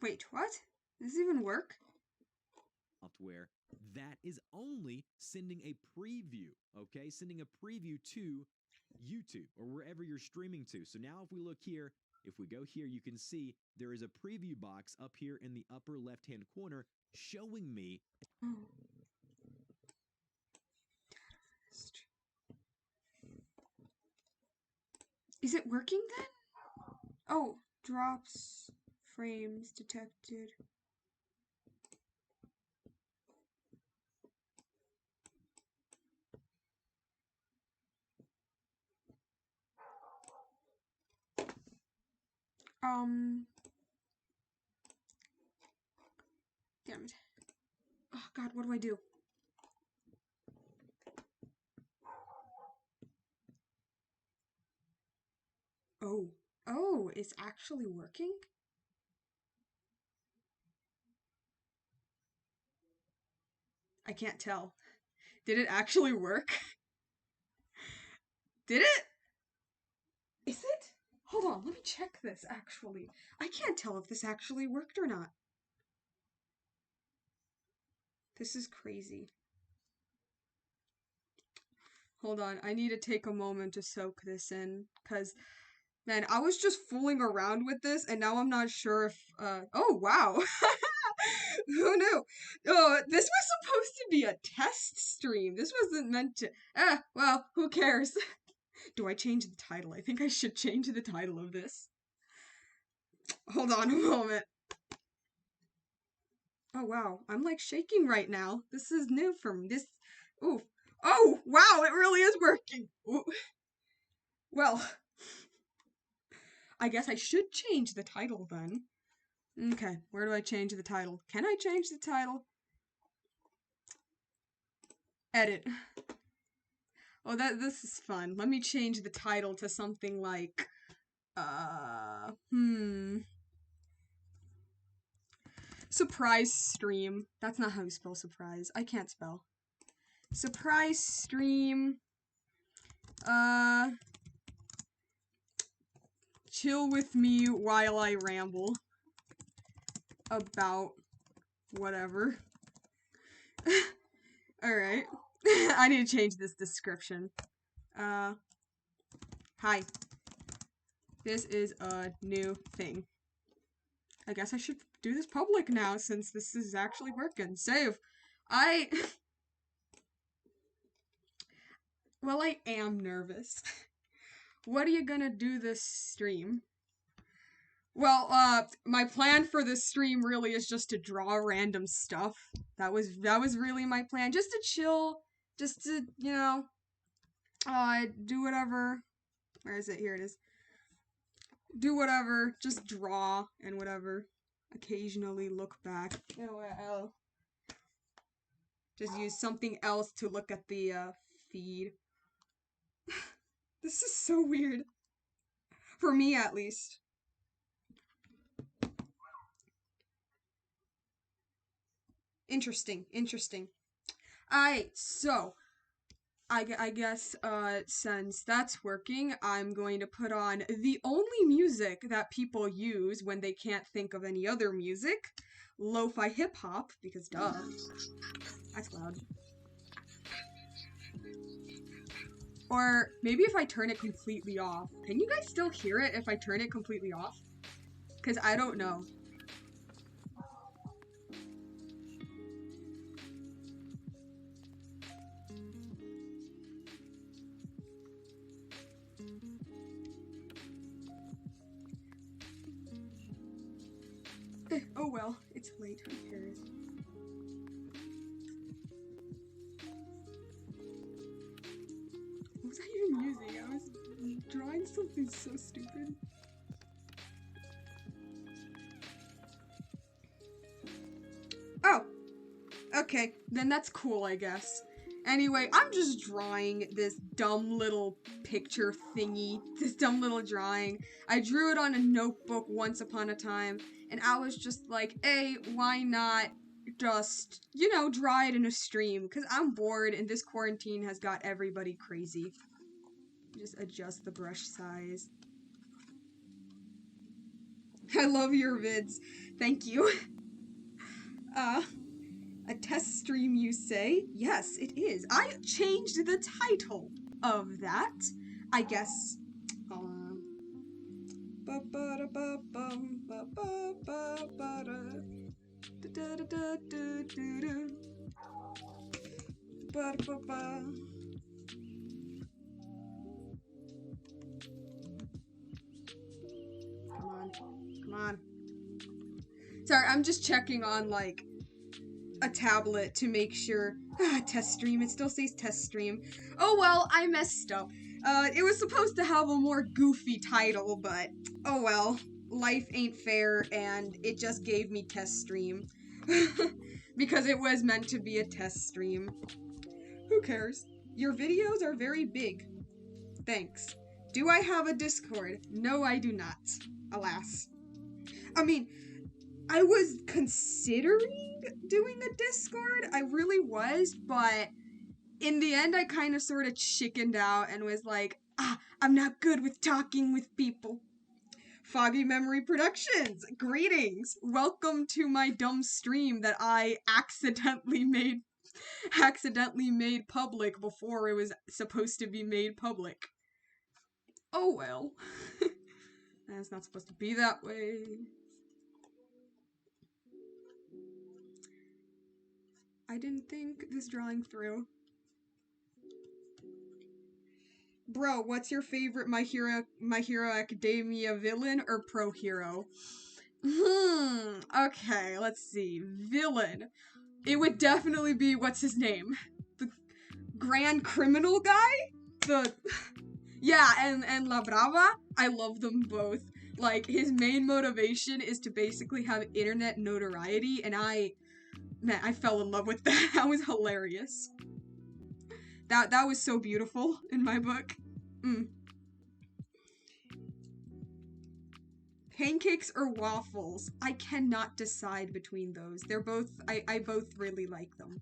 Wait, what? Does this even work? Software that is only sending a preview, okay? Sending a preview to YouTube or wherever you're streaming to. So now if we look here, if we go here, you can see there is a preview box up here in the upper left-hand corner showing me. Oh. Is it working then? Oh, drops, frames detected. Damn it. Oh god, what do I do? Oh, it's actually working? I can't tell. Did it actually work? Did it? Is it? Hold on, let me check this actually. I can't tell if this actually worked or not. This is crazy. Hold on, I need to take a moment to soak this in, because, man, I was just fooling around with this, and now I'm not sure if, oh, wow. Who knew? Oh, this was supposed to be a test stream. This wasn't meant to, well, who cares? Do I change the title? I think I should change the title of this. Hold on a moment. Oh, wow, I'm, like, shaking right now. This is new for me. Ooh. Oh, wow, it really is working. Ooh. Well, I guess I should change the title then. Okay, where do I change the title? Can I change the title? Edit. Oh, this is fun. Let me change the title to something like, surprise stream. That's not how you spell surprise. I can't spell. Surprise stream. Chill with me while I ramble about whatever. Alright. I need to change this description. Hi. This is a new thing. I guess I should do this public now since this is actually working. Save. Well, I am nervous. What are you gonna do this stream? Well, my plan for this stream really is just to draw random stuff. That was really my plan. Just to chill, just to, do whatever. Where is it? Here it is. Do whatever, just draw and whatever. Occasionally look back. You know what, I'll just use something else to look at the, feed. This is so weird. For me, at least. Interesting. Alright, so I guess, since that's working, I'm going to put on the only music that people use when they can't think of any other music. Lo-fi hip-hop, because duh. That's loud. Or maybe if I turn it completely off. Can you guys still hear it if I turn it completely off? Because I don't know. Oh well, it's late, who cares? What was I even using? I was drawing something so stupid. Oh! Okay, then that's cool, I guess. Anyway, I'm just drawing this dumb little picture thingy, this dumb little drawing. I drew it on a notebook once upon a time, and I was just like, hey, why not just, draw it in a stream? Because I'm bored, and this quarantine has got everybody crazy. Just adjust the brush size. I love your vids. Thank you. Uh, a test stream, you say? Yes, it is. I changed the title of that. I guess. Hold on. Come on. Come on. Sorry, I'm just checking on, like, a tablet to make sure. Test stream. It still says test stream. Oh well, I messed up. It was supposed to have a more goofy title, but oh well. Life ain't fair, and it just gave me test stream. Because it was meant to be a test stream. Who cares? Your videos are very big. Thanks. Do I have a Discord? No, I do not. Alas. I mean, I was considering doing a Discord. I really was, but in the end, I kind of sort of chickened out and was like, I'm not good with talking with people. Foggy Memory Productions, greetings. Welcome to my dumb stream that I accidentally made public before it was supposed to be made public. Oh well. It's not supposed to be that way. I didn't think this drawing through. Bro, what's your favorite My Hero Academia villain or pro hero? Okay, let's see. Villain. It would definitely be, what's his name? The Grand Criminal guy? Yeah, and La Brava. I love them both. Like, his main motivation is to basically have internet notoriety, and I fell in love with that. That was hilarious. That was so beautiful in my book. Pancakes or waffles? I cannot decide between those. They're both, I both really like them.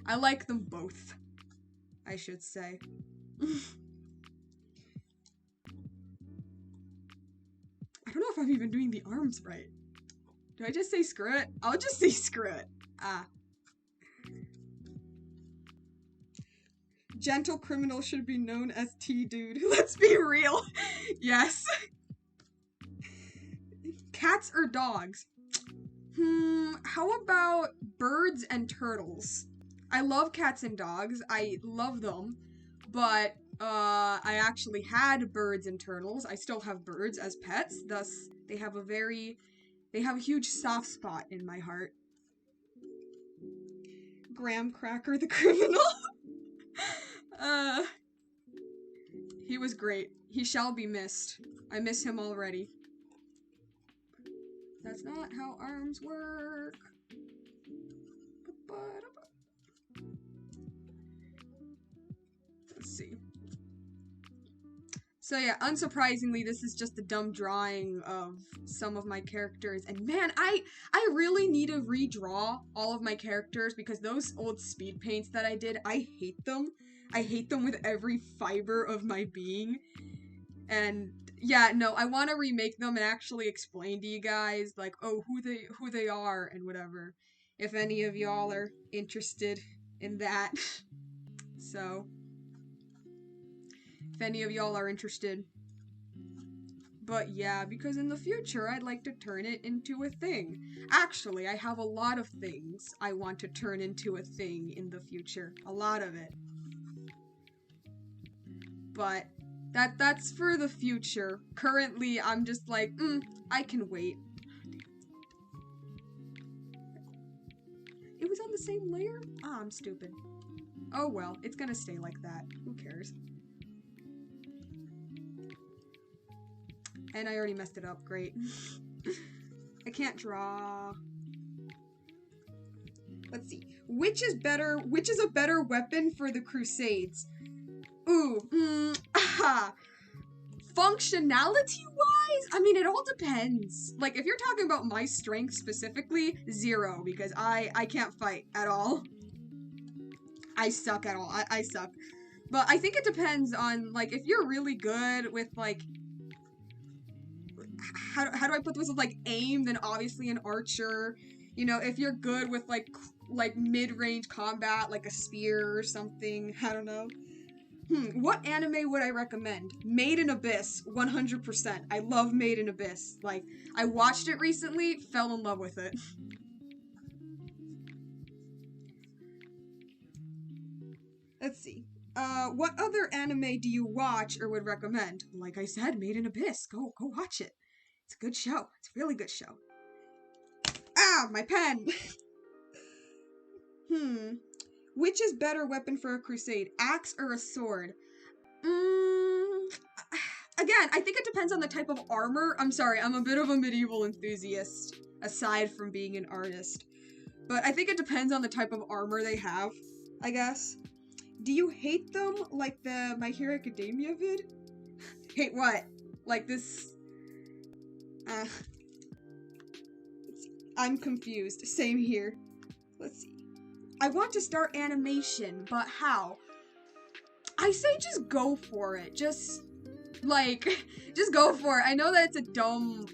I like them both, I should say. I don't know if I'm even doing the arms right. Do I just say screw it? I'll just say screw it. Gentle criminal should be known as T-Dude. Let's be real. Yes. Cats or dogs? How about birds and turtles? I love cats and dogs. I love them. But, I actually had birds and turtles. I still have birds as pets. Thus, they have a huge soft spot in my heart. Graham Cracker the criminal? He was great. He shall be missed. I miss him already. That's not how arms work. Let's see. So yeah, unsurprisingly, this is just a dumb drawing of some of my characters. And man, I really need to redraw all of my characters because those old speed paints that I did, I hate them. I hate them with every fiber of my being. And yeah, no, I want to remake them and actually explain to you guys, like, oh, who they are and whatever. If any of y'all are interested in that. So, if any of y'all are interested. But yeah, because in the future, I'd like to turn it into a thing. Actually, I have a lot of things I want to turn into a thing in the future. A lot of it. But that's for the future. Currently, I'm just like, I can wait. It was on the same layer? I'm stupid. Oh well, it's gonna stay like that. Who cares? And I already messed it up. Great. I can't draw. Let's see. Which is a better weapon for the Crusades? Ooh, functionality-wise, I mean, it all depends. Like, if you're talking about my strength specifically, 0, because I can't fight at all. I suck at all. I suck. But I think it depends on, like, if you're really good with, like, how do I put this with like aim, then obviously an archer. You know, if you're good with like mid-range combat, like a spear or something, I don't know. What anime would I recommend? Made in Abyss, 100%. I love Made in Abyss. Like, I watched it recently, fell in love with it. Let's see. What other anime do you watch or would recommend? Like I said, Made in Abyss. Go watch it. It's a good show. It's a really good show. Ah, my pen! Which is better weapon for a crusade, axe or a sword? Again, I think it depends on the type of armor. I'm sorry, I'm a bit of a medieval enthusiast, aside from being an artist. But I think it depends on the type of armor they have, I guess. Do you hate them like the My Hero Academia vid? Hate what? Like this... I'm confused. Same here. Let's see. I want to start animation, but how? I say just go for it. Just go for it. I know that it's a dumb,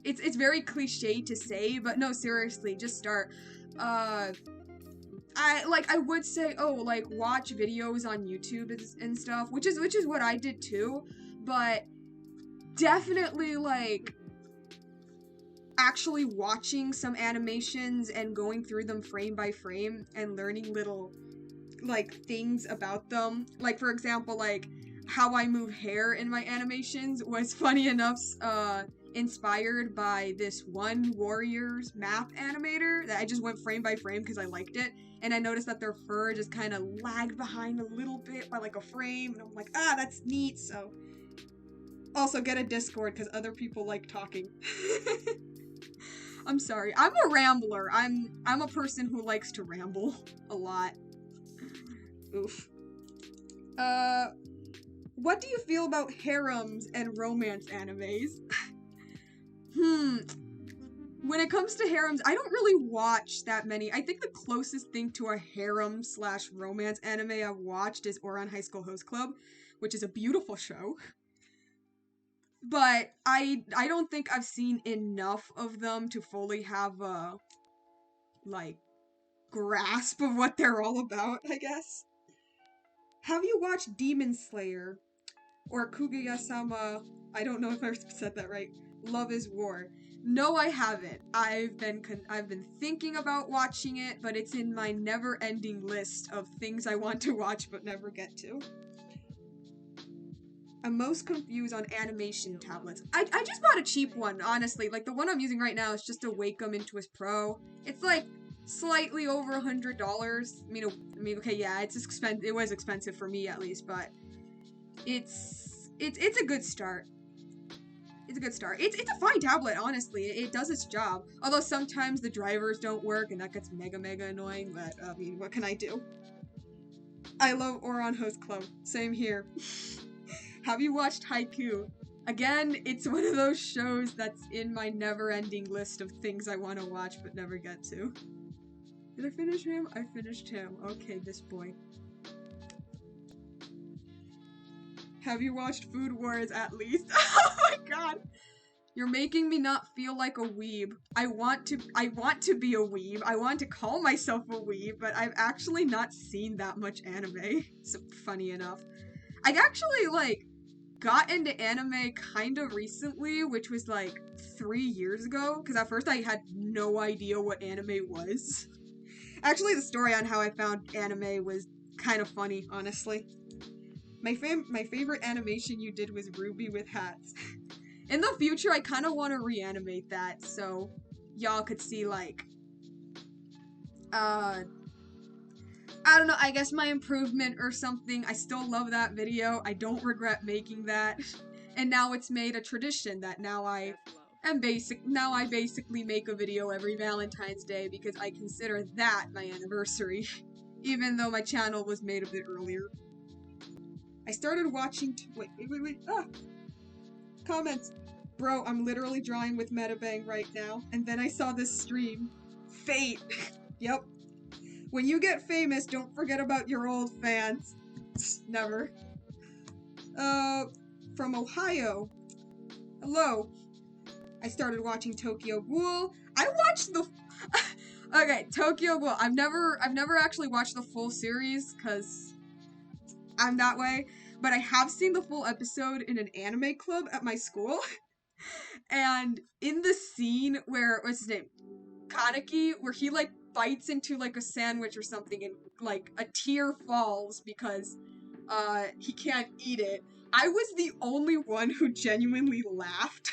it's very cliche to say, but no, seriously, just start. I would say, oh, like, watch videos on YouTube and stuff, which is what I did too, but definitely, like, actually watching some animations and going through them frame by frame and learning little, like, things about them. Like, for example, like, how I move hair in my animations was, funny enough, inspired by this one Warriors map animator that I just went frame by frame because I liked it, and I noticed that their fur just kind of lagged behind a little bit by like a frame, and I'm like, ah, that's neat. So also get a Discord because other people like talking. I'm sorry, I'm a rambler. I'm a person who likes to ramble a lot. Oof. What do you feel about harems and romance animes? When it comes to harems, I don't really watch that many. I think the closest thing to a harem/romance anime I've watched is Ouran High School Host Club, which is a beautiful show. But I don't think I've seen enough of them to fully have a, like, grasp of what they're all about, I guess. Have you watched Demon Slayer? Or Kaguya-sama, I don't know if I said that right, Love is War. No, I haven't. I've been thinking about watching it, but it's in my never-ending list of things I want to watch but never get to. I'm most confused on animation tablets. I just bought a cheap one, honestly. Like, the one I'm using right now is just a Wacom Intuos Pro. It's like slightly over $100. I mean, okay, yeah, it's expensive. It was expensive for me at least, but it's a good start. It's a good start. It's a fine tablet, honestly. It does its job. Although sometimes the drivers don't work and that gets mega annoying, but I mean, what can I do? I love Ouran Host Club. Same here. Have you watched Haiku? Again, it's one of those shows that's in my never-ending list of things I want to watch but never get to. Did I finish him? I finished him. Okay, this boy. Have you watched Food Wars at least? Oh my god! You're making me not feel like a weeb. I want to be a weeb. I want to call myself a weeb, but I've actually not seen that much anime. So funny enough. I actually, like, got into anime kind of recently, which was like 3 years ago, because at first I had no idea what anime was. Actually, the story on how I found anime was kind of funny, honestly. My favorite animation you did was Ruby with hats. In the future, I kind of want to reanimate that, so y'all could see, like, I don't know, I guess my improvement or something. I still love that video. I don't regret making that. And now it's made a tradition that now I basically make a video every Valentine's Day because I consider that my anniversary. Even though my channel was made a bit earlier. I started watching wait. Comments. Bro, I'm literally drawing with Metabang right now, and then I saw this stream. Fate. Yep. When you get famous, don't forget about your old fans. Never. From Ohio. Hello. I started watching Tokyo Ghoul. I watched the okay, Tokyo Ghoul. I've never actually watched the full series because I'm that way, but I have seen the full episode in an anime club at my school. And in the scene where what's his name? Kaneki, where he like bites into like a sandwich or something and like a tear falls because he can't eat it. I was the only one who genuinely laughed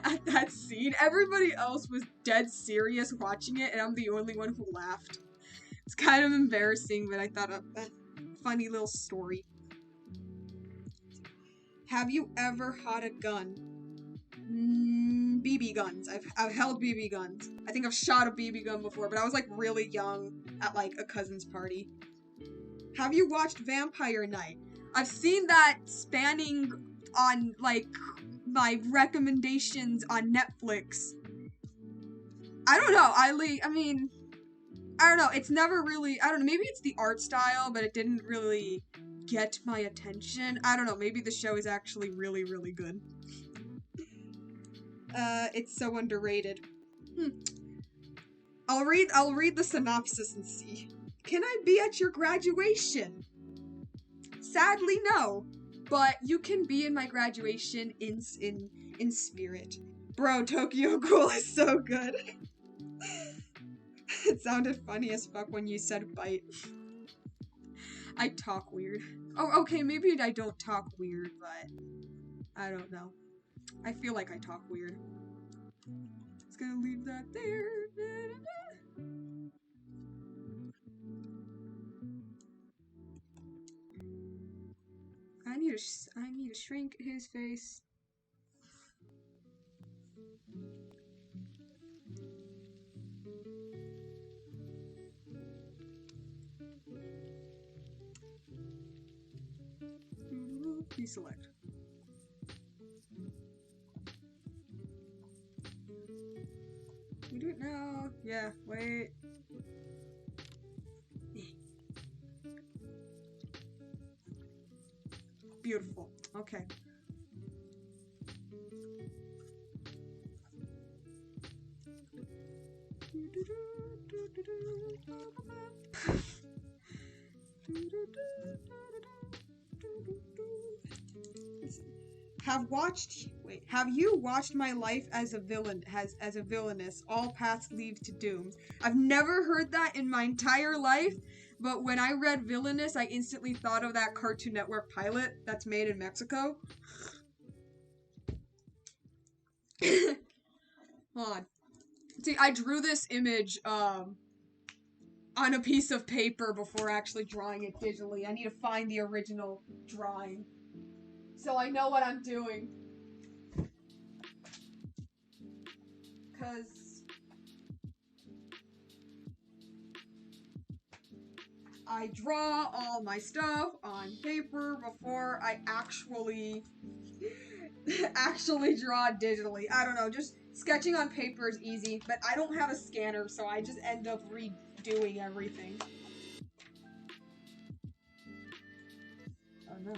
at that scene. Everybody else was dead serious watching it, and I'm the only one who laughed. It's kind of embarrassing, but I thought a funny little story. Have you ever had a gun? BB guns. I've held BB guns. I think I've shot a BB gun before, but I was like really young at like a cousin's party. Have you watched Vampire Night? I've seen that spanning on like my recommendations on Netflix. I don't know. I mean, I don't know. It's never really. I don't know. Maybe it's the art style, but it didn't really get my attention. I don't know. Maybe the show is actually really, really good. It's so underrated. I'll read the synopsis and see. Can I be at your graduation? Sadly, no. But you can be in my graduation in spirit. Bro, Tokyo Ghoul is so good. It sounded funny as fuck when you said bite. I talk weird. Oh, okay, maybe I don't talk weird, but I don't know. I feel like I talk weird. Just gonna leave that there. I need to shrink his face. Deselect. We do it now. Yeah, wait. Beautiful. Okay. Have you watched My Life as a Villainess? All paths lead to doom. I've never heard that in my entire life, but when I read Villainous, I instantly thought of that Cartoon Network pilot that's made in Mexico. Hold on. See, I drew this image on a piece of paper before actually drawing it digitally. I need to find the original drawing so I know what I'm doing. Because I draw all my stuff on paper before I actually draw digitally. I don't know, just sketching on paper is easy, but I don't have a scanner, so I just end up redoing everything. Oh no.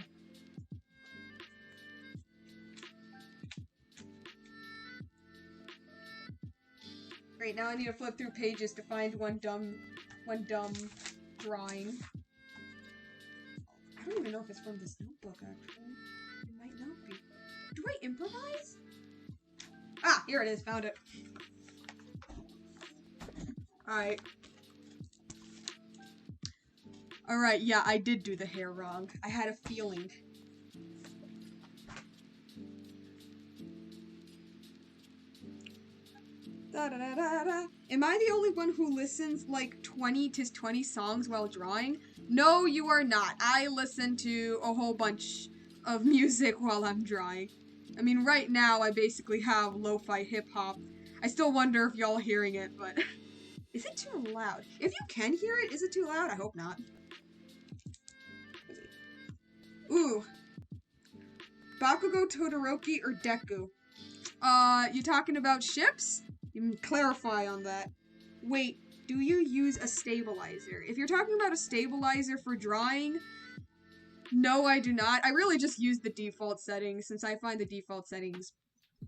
Great, now I need to flip through pages to find one dumb drawing. I don't even know if it's from this notebook, actually. It might not be. Do I improvise? Ah, here it is. Found it. Alright. Alright, yeah, I did do the hair wrong. I had a feeling. Da, da, da, da, da. Am I the only one who listens like 20 to 20 songs while drawing? No, you are not. I listen to a whole bunch of music while I'm drawing. I mean, right now I basically have lo-fi hip-hop. I still wonder if y'all hearing it, but is it too loud? If you can hear it, is it too loud? I hope not. Ooh. Bakugo, Todoroki, or Deku? You talking about ships? You can clarify on that. Wait, do you use a stabilizer? If you're talking about a stabilizer for drawing, no, I do not. I really just use the default settings since I find the default settings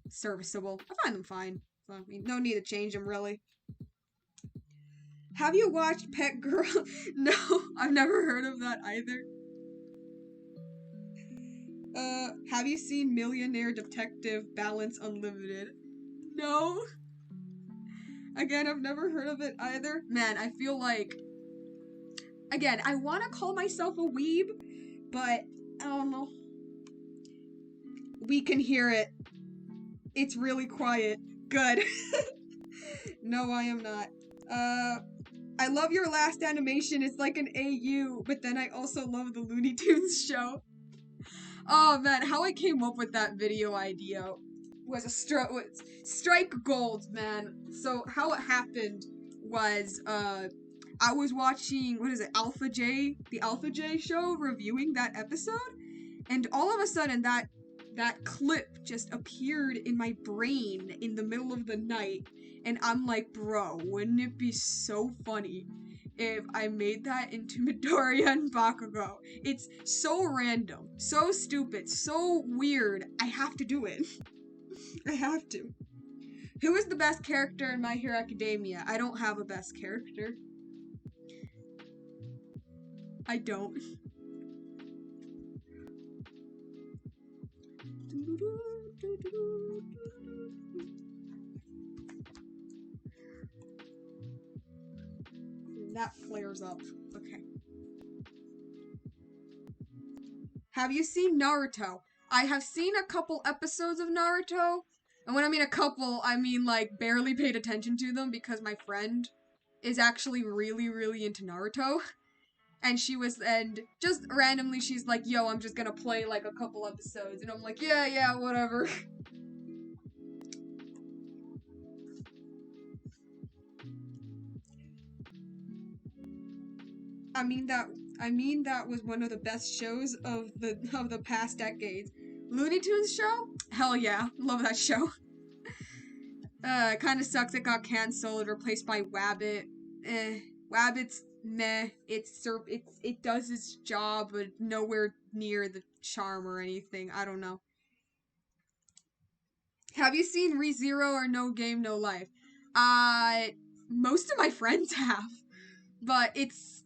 serviceable. I find them fine. So, I mean, no need to change them, really. Have you watched Pet Girl? No, I've never heard of that either. Have you seen Millionaire Detective Balance Unlimited? No. Again, I've never heard of it either. Man, I feel like... Again, I want to call myself a weeb, but I don't know. We can hear it. It's really quiet. Good. No, I am not. I love your last animation. It's like an AU, but then I also love the Looney Tunes show. Oh man, how I came up with that video idea was strike gold, man. So how it happened was, I was watching, what is it, the Alpha J show, reviewing that episode, and all of a sudden that clip just appeared in my brain in the middle of the night, and I'm like, bro, wouldn't it be so funny if I made that into Midoriya and Bakugo? It's so random, so stupid, so weird. I have to do it. I have to. Who is the best character in My Hero Academia? I don't have a best character. I don't. That flares up. Okay. Have you seen Naruto? I have seen a couple episodes of Naruto. And when I mean a couple, I mean like barely paid attention to them because my friend is actually really, really into Naruto. And and just randomly she's like, yo, I'm just gonna play like a couple episodes. And I'm like, yeah, whatever. I mean that was one of the best shows of the past decades. Looney Tunes show? Hell yeah, love that show. It kind of sucks it got canceled, replaced by Wabbit. Wabbit's meh. It does its job, but nowhere near the charm or anything. I don't know. Have you seen ReZero or No Game No Life? Most of my friends have. But it's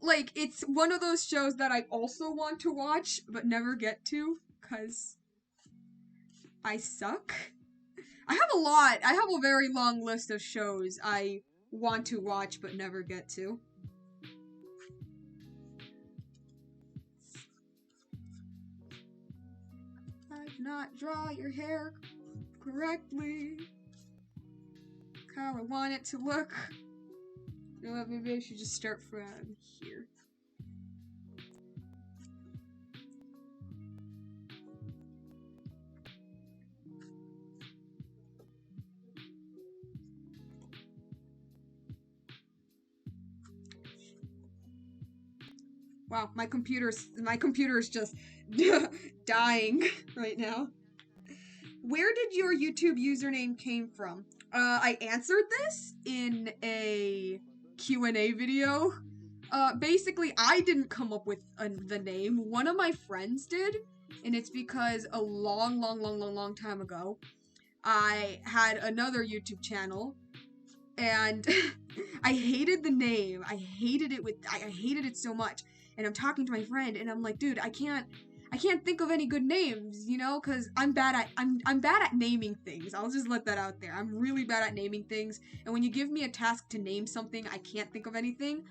one of those shows that I also want to watch, but never get to, because I suck. I have a very long list of shows I want to watch, but never get to. I did not draw your hair correctly. How I want it to look. You know what, maybe I should just start from here. Wow, my computer is just dying right now. Where did your YouTube username came from? I answered this in a Q&A video. Basically, I didn't come up with the name. One of my friends did, and it's because a long time ago, I had another YouTube channel, and I hated the name. I hated it so much. And I'm talking to my friend, and I'm like, dude, I can't think of any good names, you know, because I'm bad at naming things. I'll just let that out there. I'm really bad at naming things, and when you give me a task to name something, I can't think of anything.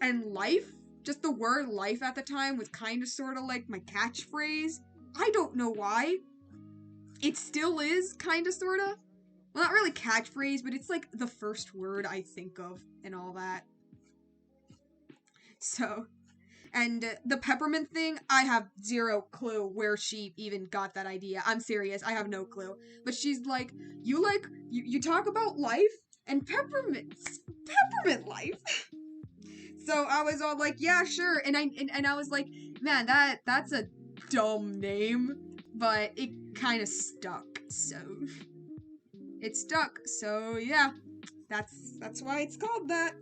And life, just the word life at the time was kind of sort of like my catchphrase. I don't know why. It still is kind of sort of. Well, not really catchphrase, but it's like the first word I think of and all that. So, and the peppermint thing, I have zero clue where she even got that idea. I'm serious, I have no clue. But she's like, you talk about life and peppermints. Peppermint life. So I was all like, yeah, sure. And I was like, man, that's a dumb name, but it kind of stuck. So it stuck. So yeah, that's why it's called that.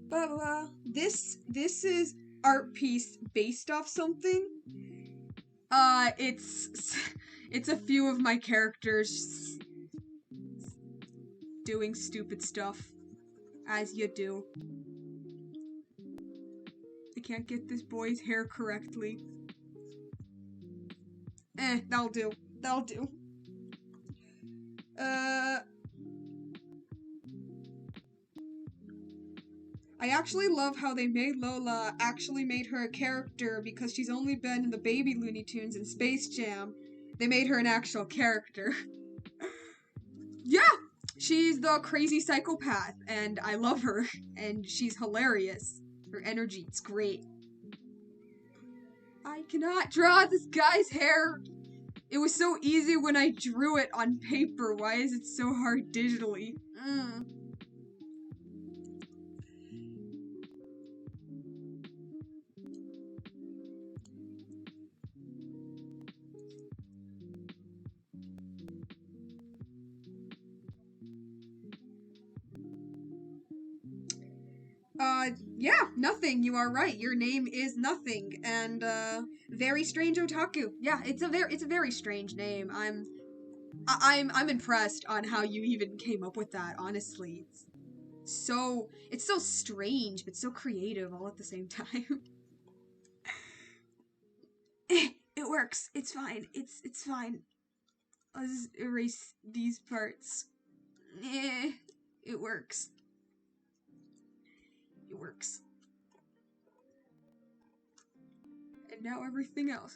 Blah blah blah. This is art piece based off something. It's a few of my characters doing stupid stuff, as you do. I can't get this boy's hair correctly. That'll do. That'll do. I actually love how they made Lola actually made her a character because she's only been in the baby Looney Tunes and Space Jam. They made her an actual character. Yeah! She's the crazy psychopath, and I love her, and she's hilarious. Her energy, it's great. I cannot draw this guy's hair. It was so easy when I drew it on paper. Why is it so hard digitally? Yeah, nothing. You are right. Your name is Nothing, and very strange otaku. Yeah, it's a very strange name. I'm impressed on how you even came up with that. Honestly, it's so strange but so creative all at the same time. It works. It's fine. It's fine. I'll just erase these parts. It works. It works. And now everything else.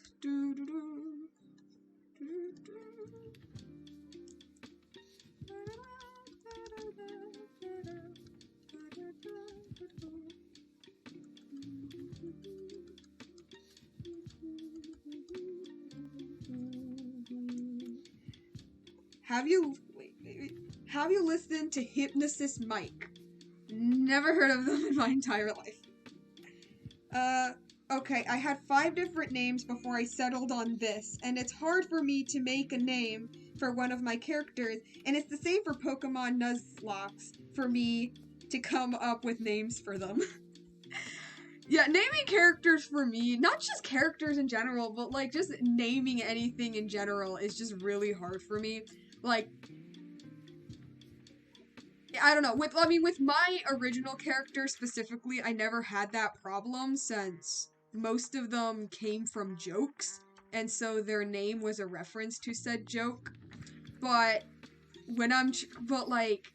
Have you listened to Hypnosis Mike? Never heard of them in my entire life. Okay, I had 5 different names before I settled on this, and it's hard for me to make a name for one of my characters, and it's the same for Pokemon Nuzlocke for me to come up with names for them. Yeah, naming characters for me, not just characters in general, but like just naming anything in general is just really hard for me. Like, I don't know, with my original character specifically, I never had that problem since most of them came from jokes, and so their name was a reference to said joke. But when but like,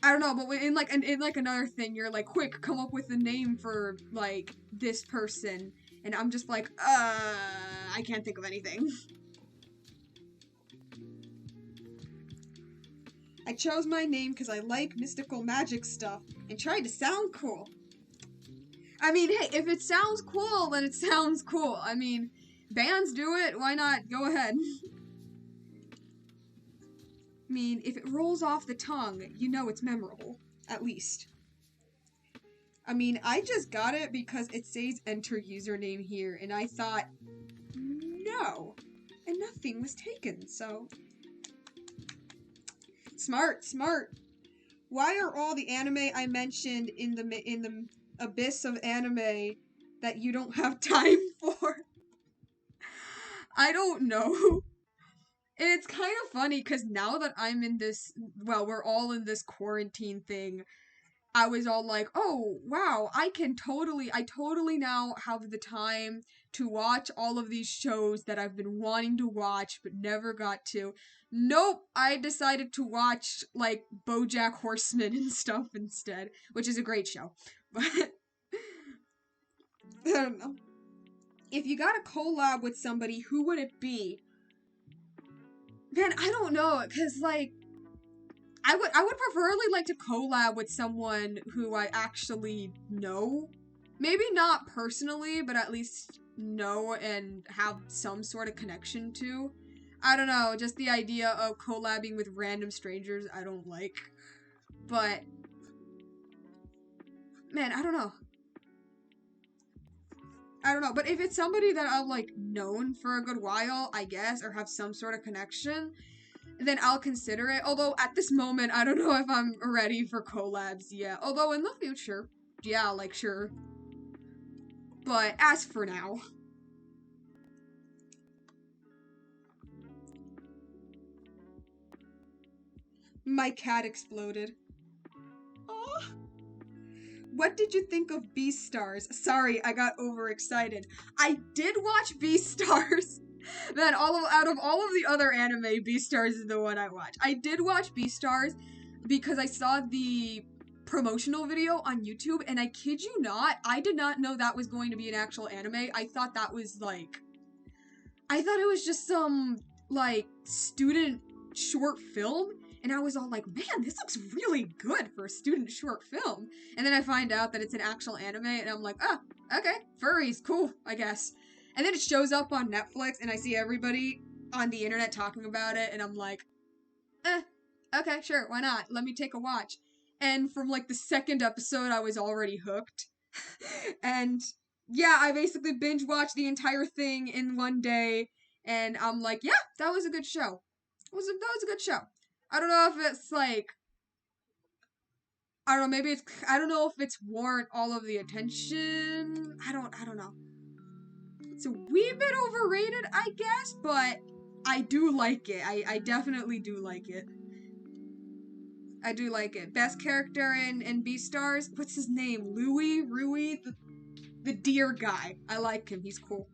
I don't know, but in like another thing, you're like, quick, come up with a name for like this person, and I'm just like, I can't think of anything. I chose my name because I like mystical magic stuff and tried to sound cool. I mean, hey, if it sounds cool, then it sounds cool. I mean, bands do it, why not? Go ahead. I mean, if it rolls off the tongue, you know it's memorable. At least. I mean, I just got it because it says enter username here, and I thought, no. And nothing was taken, so... Smart. Why are all the anime I mentioned in the abyss of anime that you don't have time for? I don't know. And it's kind of funny because now that I'm in this, well, we're all in this quarantine thing, I was all like, oh, wow, I totally now have the time to watch all of these shows that I've been wanting to watch but never got to. Nope, I decided to watch, like, BoJack Horseman and stuff instead, which is a great show. But, I don't know. If you got a collab with somebody, who would it be? Man, I don't know, because, like, I would preferably like to collab with someone who I actually know. Maybe not personally, but at least know and have some sort of connection to. I don't know, just the idea of collabing with random strangers I don't like. But, man, I don't know. But if it's somebody that I've, like, known for a good while, I guess, or have some sort of connection, then I'll consider it. Although, at this moment, I don't know if I'm ready for collabs yet. Although, in the future, yeah, like, sure. But, as for now... My cat exploded. Oh. What did you think of Beastars? Sorry, I got overexcited. I did watch Beastars. Man, out of all of the other anime, Beastars is the one I watched. I did watch Beastars because I saw the promotional video on YouTube, and I kid you not, I did not know that was going to be an actual anime. I thought that was I thought it was just some student short film, and I was all like, man, this looks really good for a student short film. And then I find out that it's an actual anime, and I'm like, oh, okay, furries, cool, I guess. And then it shows up on Netflix, and I see everybody on the internet talking about it, and I'm like, okay, sure, why not? Let me take a watch. And from the second episode, I was already hooked. And yeah, I basically binge watched the entire thing in one day, and I'm like, yeah, that was a good show. That was a good show. I don't know if it's I don't know, maybe it's I don't know if it's warrant all of the attention. I don't know. It's a wee bit overrated, I guess, but I do like it. I definitely do like it. I do like it. Best character in Beastars? What's his name? Rui, the deer guy. I like him. He's cool.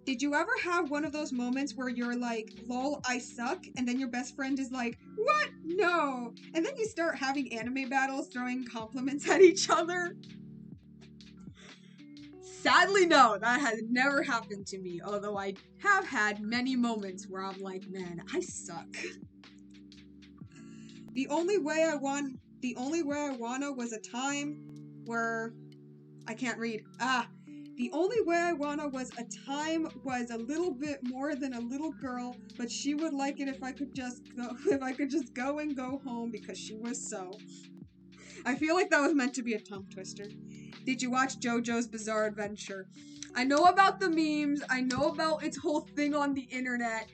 Did you ever have one of those moments where you're like, lol, I suck, and then your best friend is like, what? No. And then you start having anime battles throwing compliments at each other? Sadly, no, that has never happened to me, although I have had many moments where I'm like, man, I suck. The only way I wanna was a time where I can't read. The only way I wanna was a time was a little bit more than a little girl, but she would like it if I could just go and go home because she was so. I feel like that was meant to be a tongue twister. Did you watch JoJo's Bizarre Adventure? I know about the memes. I know about its whole thing on the internet.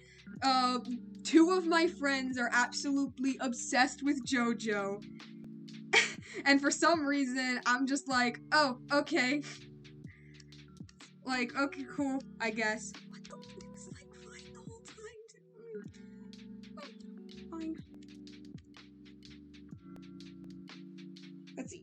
Two of my friends are absolutely obsessed with JoJo. And for some reason, I'm just like, oh, okay. Okay, cool, I guess. What the fuck? It was fine the whole time. Fine. Let's see.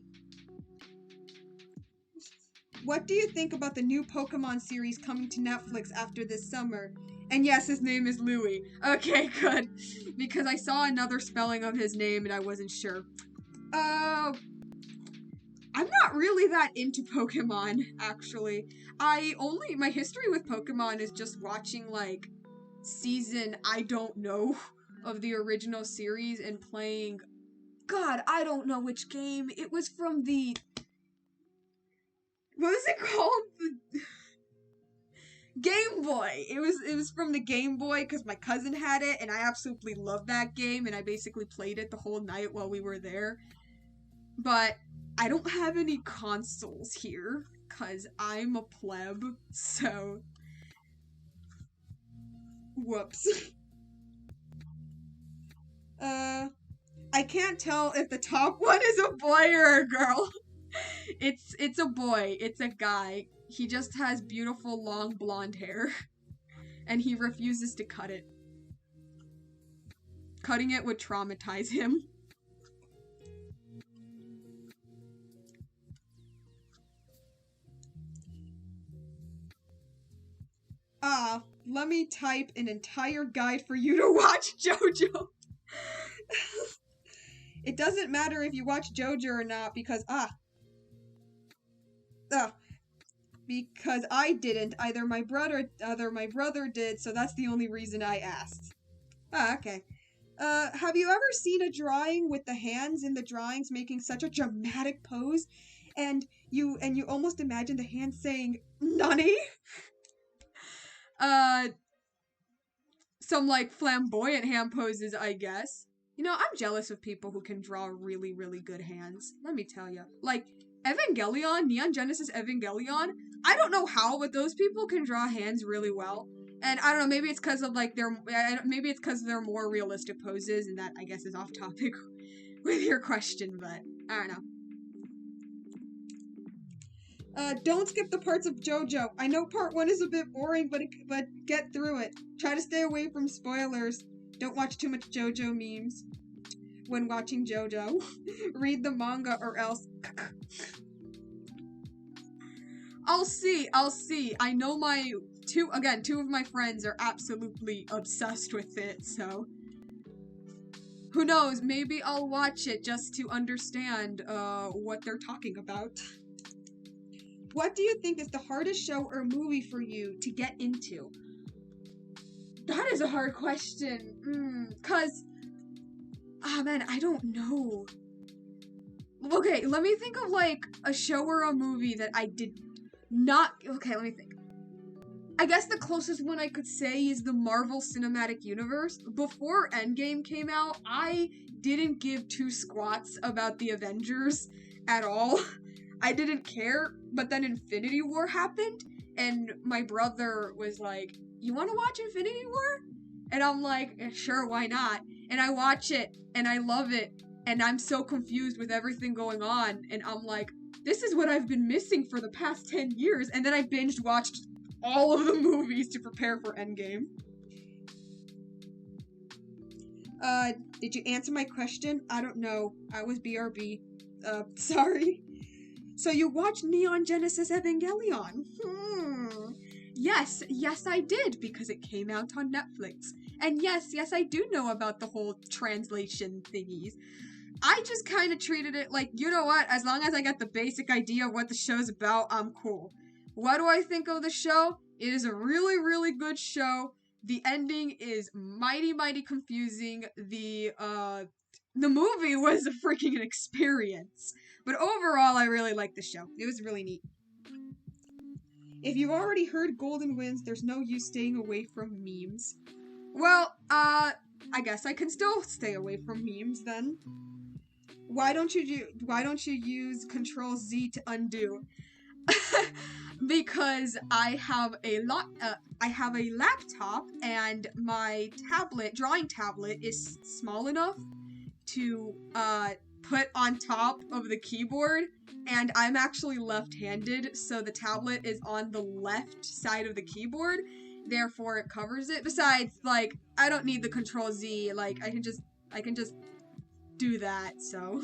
What do you think about the new Pokemon series coming to Netflix after this summer? And yes, his name is Louis. Okay, good. Because I saw another spelling of his name and I wasn't sure. I'm not really that into Pokemon, actually. My history with Pokemon is just watching, season I don't know of the original series and playing, God, I don't know which game. It was from the, what was it called? The Game Boy. It was from the Game Boy because my cousin had it and I absolutely loved that game and I basically played it the whole night while we were there. But I don't have any consoles here because I'm a pleb, so whoops. I can't tell if the top one is a boy or a girl. It's a boy. It's a guy. He just has beautiful long blonde hair. And he refuses to cut it. Cutting it would traumatize him. Let me type an entire guide for you to watch JoJo. It doesn't matter if you watch JoJo or not because because I didn't. Either my brother did, so that's the only reason I asked. Okay. Have you ever seen a drawing with the hands in the drawings making such a dramatic pose? And you almost imagine the hands saying, "Nani?" Some flamboyant hand poses, I guess. You know, I'm jealous of people who can draw really, really good hands. Let me tell you. Evangelion, Neon Genesis Evangelion, I don't know how, but those people can draw hands really well. And I don't know, maybe it's because of their more realistic poses, and that I guess is off topic with your question, but I don't know. Don't skip the parts of JoJo. I know part 1 is a bit boring, but get through it. Try to stay away from spoilers. Don't watch too much JoJo memes when watching JoJo. Read the manga or else. I'll see. I know two of my friends are absolutely obsessed with it, so who knows, maybe I'll watch it just to understand what they're talking about. What do you think is the hardest show or movie for you to get into? That is a hard question. Man, I don't know. Okay, let me think of like a show or a movie that I did not. Okay, let me think. I guess the closest one I could say is the Marvel Cinematic Universe. Before Endgame came out, I didn't give two squats about the Avengers at all. I didn't care, but then Infinity War happened, and my brother was like, "You want to watch Infinity War?" And I'm like, "Sure, why not?" And I watch it, and I love it, and I'm so confused with everything going on, and I'm like, this is what I've been missing for the past 10 years, and then I binged watched all of the movies to prepare for Endgame. Did you answer my question? I don't know. I was BRB. Sorry. So you watched Neon Genesis Evangelion? Yes, I did, because it came out on Netflix. And yes, I do know about the whole translation thingies. I just kind of treated it like, you know what, as long as I get the basic idea of what the show's about, I'm cool. What do I think of the show? It is a really, really good show. The ending is mighty, mighty confusing. The movie was a freaking experience. But overall, I really liked the show. It was really neat. If you've already heard Golden Winds, there's no use staying away from memes. Well, I guess I can still stay away from memes then. Why don't you use Control Z to undo? Because I have a laptop and my drawing tablet is small enough to put on top of the keyboard, and I'm actually left-handed, so the tablet is on the left side of the keyboard, therefore it covers it. Besides, like, I don't need the Control Z, like, I can just do that, so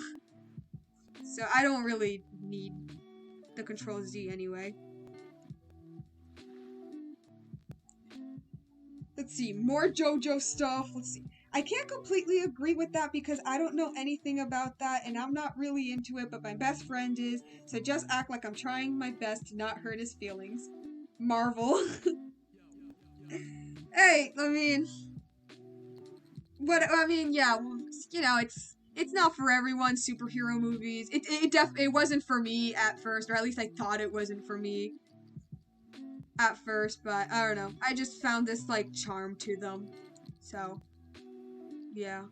I don't really need the Control Z anyway. Let's see, more JoJo stuff. Let's see. I can't completely agree with that because I don't know anything about that and I'm not really into it, but my best friend is, so just act like I'm trying my best to not hurt his feelings. Marvel. Hey, yeah, you know, it's not for everyone, superhero movies. It wasn't for me at first, or at least I thought it wasn't for me at first, but I don't know. I just found this, like, charm to them. So, yeah.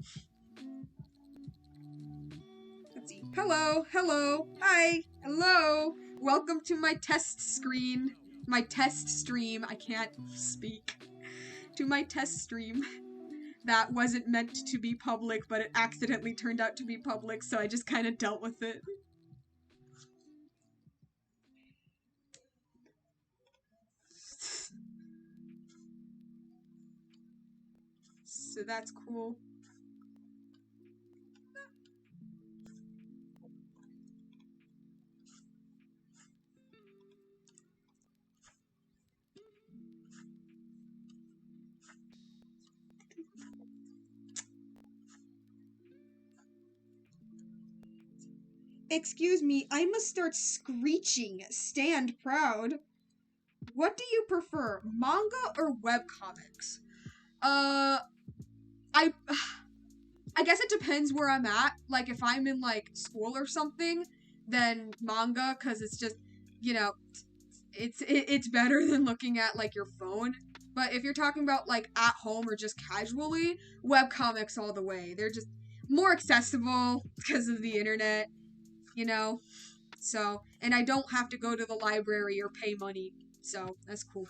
Let's see. Hello, hi, hello. Welcome to my test screen. My test stream. I can't speak. To my test stream. That wasn't meant to be public, but it accidentally turned out to be public, so I just kind of dealt with it. So that's cool. Excuse me, I must start screeching. Stand proud. What do you prefer, manga or webcomics? I I guess it depends where I'm at. Like, if I'm in, like, school or something, then manga, because it's just, you know, it's better than looking at, like, your phone. But if you're talking about, like, at home or just casually, webcomics all the way. They're just more accessible because of the internet, you know? So, and I don't have to go to the library or pay money. So, that's cool.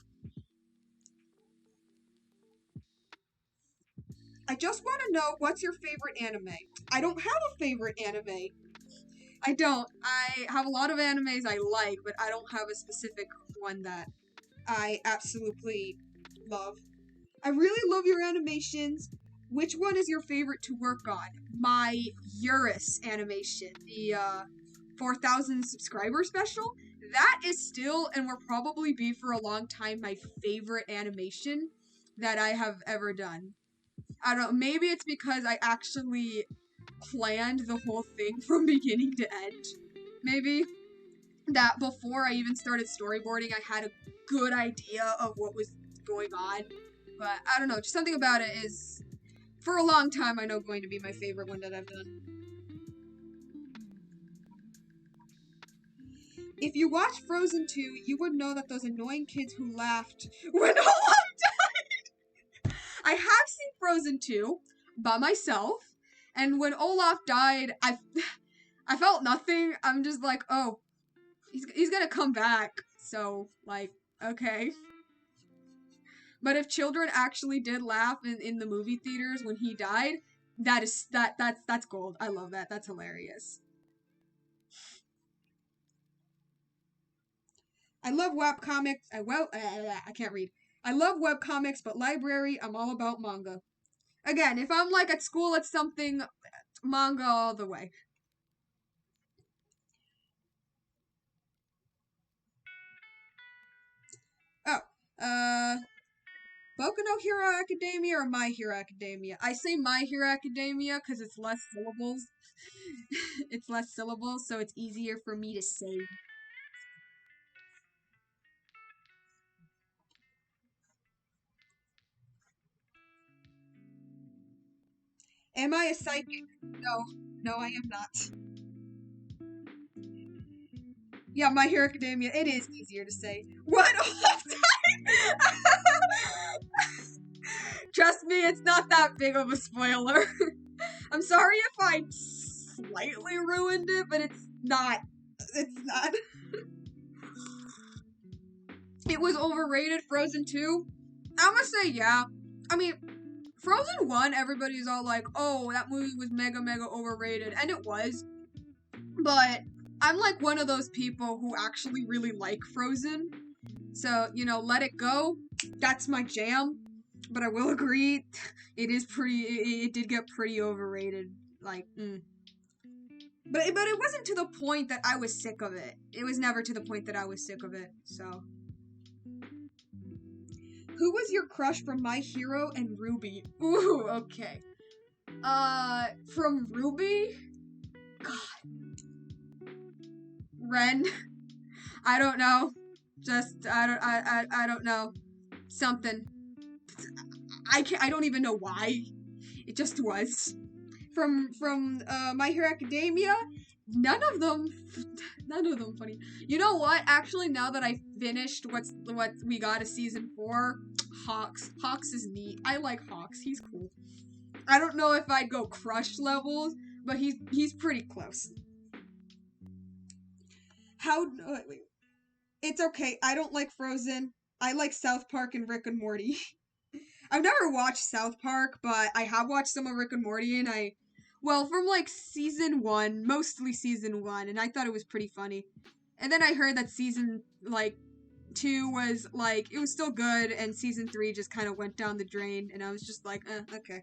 I just want to know, what's your favorite anime? I don't have a favorite anime. I don't. I have a lot of animes I like, but I don't have a specific one that I absolutely love. I really love your animations. Which one is your favorite to work on? My Eurus animation, the 4,000 subscriber special. That is still, and will probably be for a long time, my favorite animation that I have ever done. I don't know, maybe it's because I actually planned the whole thing from beginning to end. Maybe that before I even started storyboarding, I had a good idea of what was going on. But I don't know, just something about it is, for a long time, I know going to be my favorite one that I've done. If you watched Frozen 2, you would know that those annoying kids who laughed when Olaf died. I have seen Frozen 2 by myself, and when Olaf died, I felt nothing. I'm just like, oh, he's gonna come back. So, like, okay. But if children actually did laugh in the movie theaters when he died, that's gold. I love that. That's hilarious. I love webcomics. I can't read. I love webcomics, but library, I'm all about manga. Again, if I'm like at school at something, manga all the way. Oh, Boku no Hero Academia or My Hero Academia? I say My Hero Academia because it's less syllables. It's less syllables, so it's easier for me to say. Am I a psychic? No, no, I am not. Yeah, My Hero Academia. It is easier to say. What off time? Trust me, it's not that big of a spoiler. I'm sorry if I slightly ruined it, but it's not. It's not. It was overrated. Frozen 2? I'm gonna say yeah. I mean, Frozen 1, everybody's all like, oh, that movie was mega, mega overrated. And it was. But I'm like one of those people who actually really like Frozen. So, Let It Go, that's my jam. But I will agree, it did get pretty overrated. Like, But it wasn't to the point that I was sick of it. It was never to the point that I was sick of it, so. Who was your crush from My Hero and Ruby? Ooh, okay. From Ruby? God. Ren? I don't know. I don't know. Something. I don't even know why. It just was. From My Hero Academia, none of them funny. You know what? Actually, now that I finished what we got a season 4, Hawks is neat. I like Hawks. He's cool. I don't know if I'd go crush levels, but he's pretty close. Wait. It's okay. I don't like Frozen. I like South Park and Rick and Morty. I've never watched South Park, but I have watched some of Rick and Morty, and from like season 1, mostly season 1, and I thought it was pretty funny. And then I heard that season, 2 was, it was still good, and season 3 just kind of went down the drain, and I was just like, okay.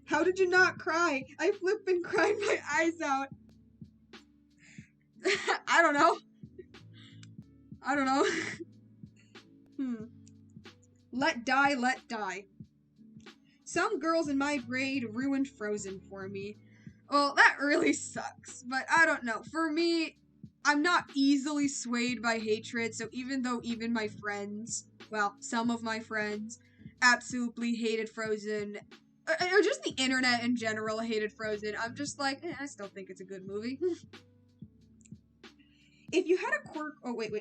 How did you not cry? I flipped and cried my eyes out. I don't know. Let die, let die. Some girls in my grade ruined Frozen for me. Well, that really sucks, but I don't know. For me, I'm not easily swayed by hatred, so even though even my friends, some of my friends, absolutely hated Frozen, or just the internet in general hated Frozen, I'm just like, I still think it's a good movie. If you had a quirk... Oh, wait.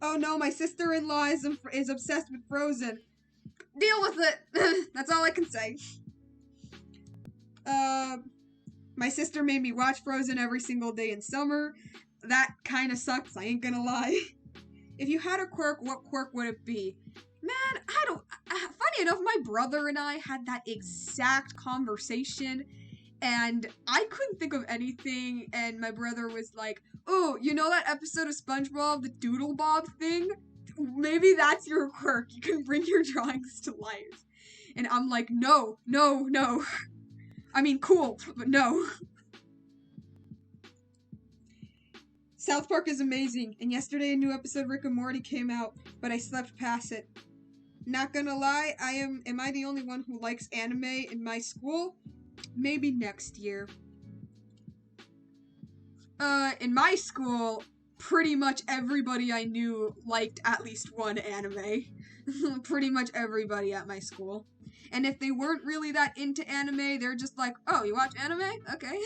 Oh no, my sister-in-law is obsessed with Frozen. Deal with it! That's all I can say. My sister made me watch Frozen every single day in summer. That kinda sucks, I ain't gonna lie. If you had a quirk, what quirk would it be? Man, funny enough, my brother and I had that exact conversation, And I couldn't think of anything, and my brother was like, oh, you know that episode of SpongeBob, the Doodle Bob thing? Maybe that's your quirk. You can bring your drawings to life. And I'm like, no, no, no. I mean, cool, but no. South Park is amazing, and yesterday a new episode of Rick and Morty came out, but I slept past it. Not gonna lie, am I the only one who likes anime in my school? Maybe next year. In my school, pretty much everybody I knew liked at least one anime. Pretty much everybody at my school. And if they weren't really that into anime, they're just like, oh, you watch anime? Okay.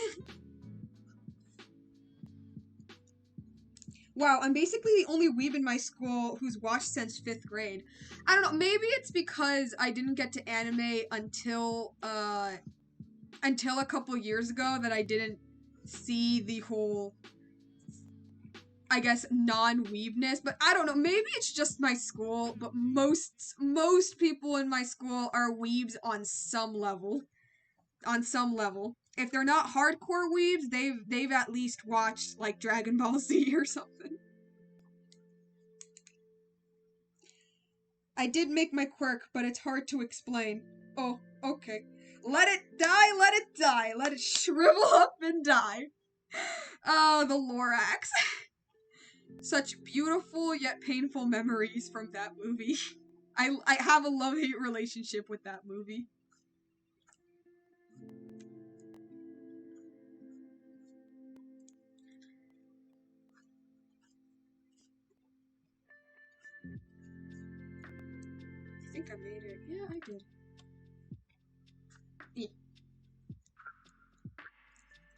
Wow, I'm basically the only weeb in my school who's watched since 5th grade. I don't know, maybe it's because I didn't get to anime until a couple years ago that I didn't see the whole, I guess, non-weebness, but I don't know, maybe it's just my school, but most people in my school are weebs on some level. On some level. If they're not hardcore weebs, they've at least watched, like, Dragon Ball Z or something. I did make my quirk, but it's hard to explain. Oh, okay. Let it die, let it die. Let it shrivel up and die. Oh, the Lorax. Such beautiful yet painful memories from that movie. I have a love-hate relationship with that movie. I think I made it. Yeah, I did.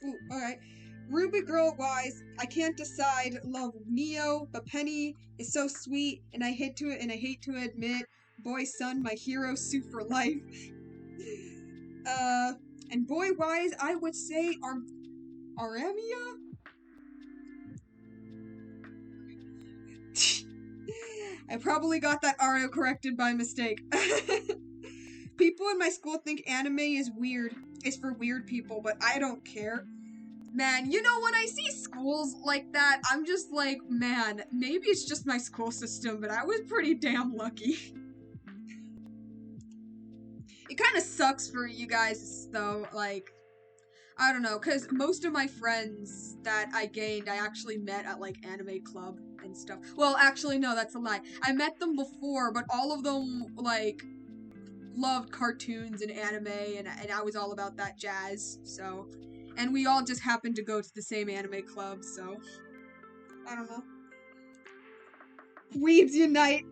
Ooh, alright. Ruby Girl wise, I can't decide. Love Neo, but Penny is so sweet, and I hate to admit, boy son, my hero, Sue for life. And boy wise, I would say Aramia? I probably got that Ario corrected by mistake. People in my school think anime is weird. It's for weird people, but I don't care. Man, you know, when I see schools like that, I'm just like, man, maybe it's just my school system, but I was pretty damn lucky. It kind of sucks for you guys, though, like, I don't know, because most of my friends that I gained, I actually met at, like, anime club and stuff. Well, actually, no, that's a lie. I met them before, but all of them, like, loved cartoons and anime, and I was all about that jazz, so... And we all just happened to go to the same anime club, so... I don't know. Weebs unite!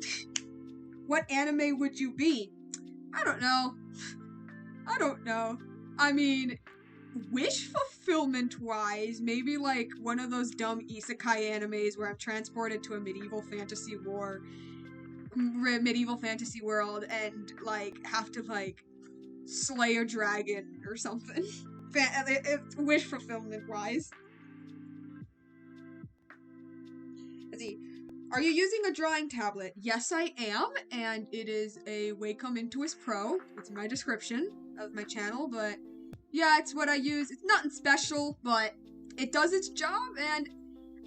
What anime would you be? I don't know. I don't know. I mean, wish fulfillment-wise, maybe like one of those dumb isekai animes where I'm transported to a medieval fantasy world and, like, have to, like, slay a dragon or something. Wish fulfillment-wise. Let's see. Are you using a drawing tablet? Yes, I am, and it is a Wacom Intuos Pro. It's in my description of my channel, but yeah, it's what I use. It's nothing special, but it does its job, and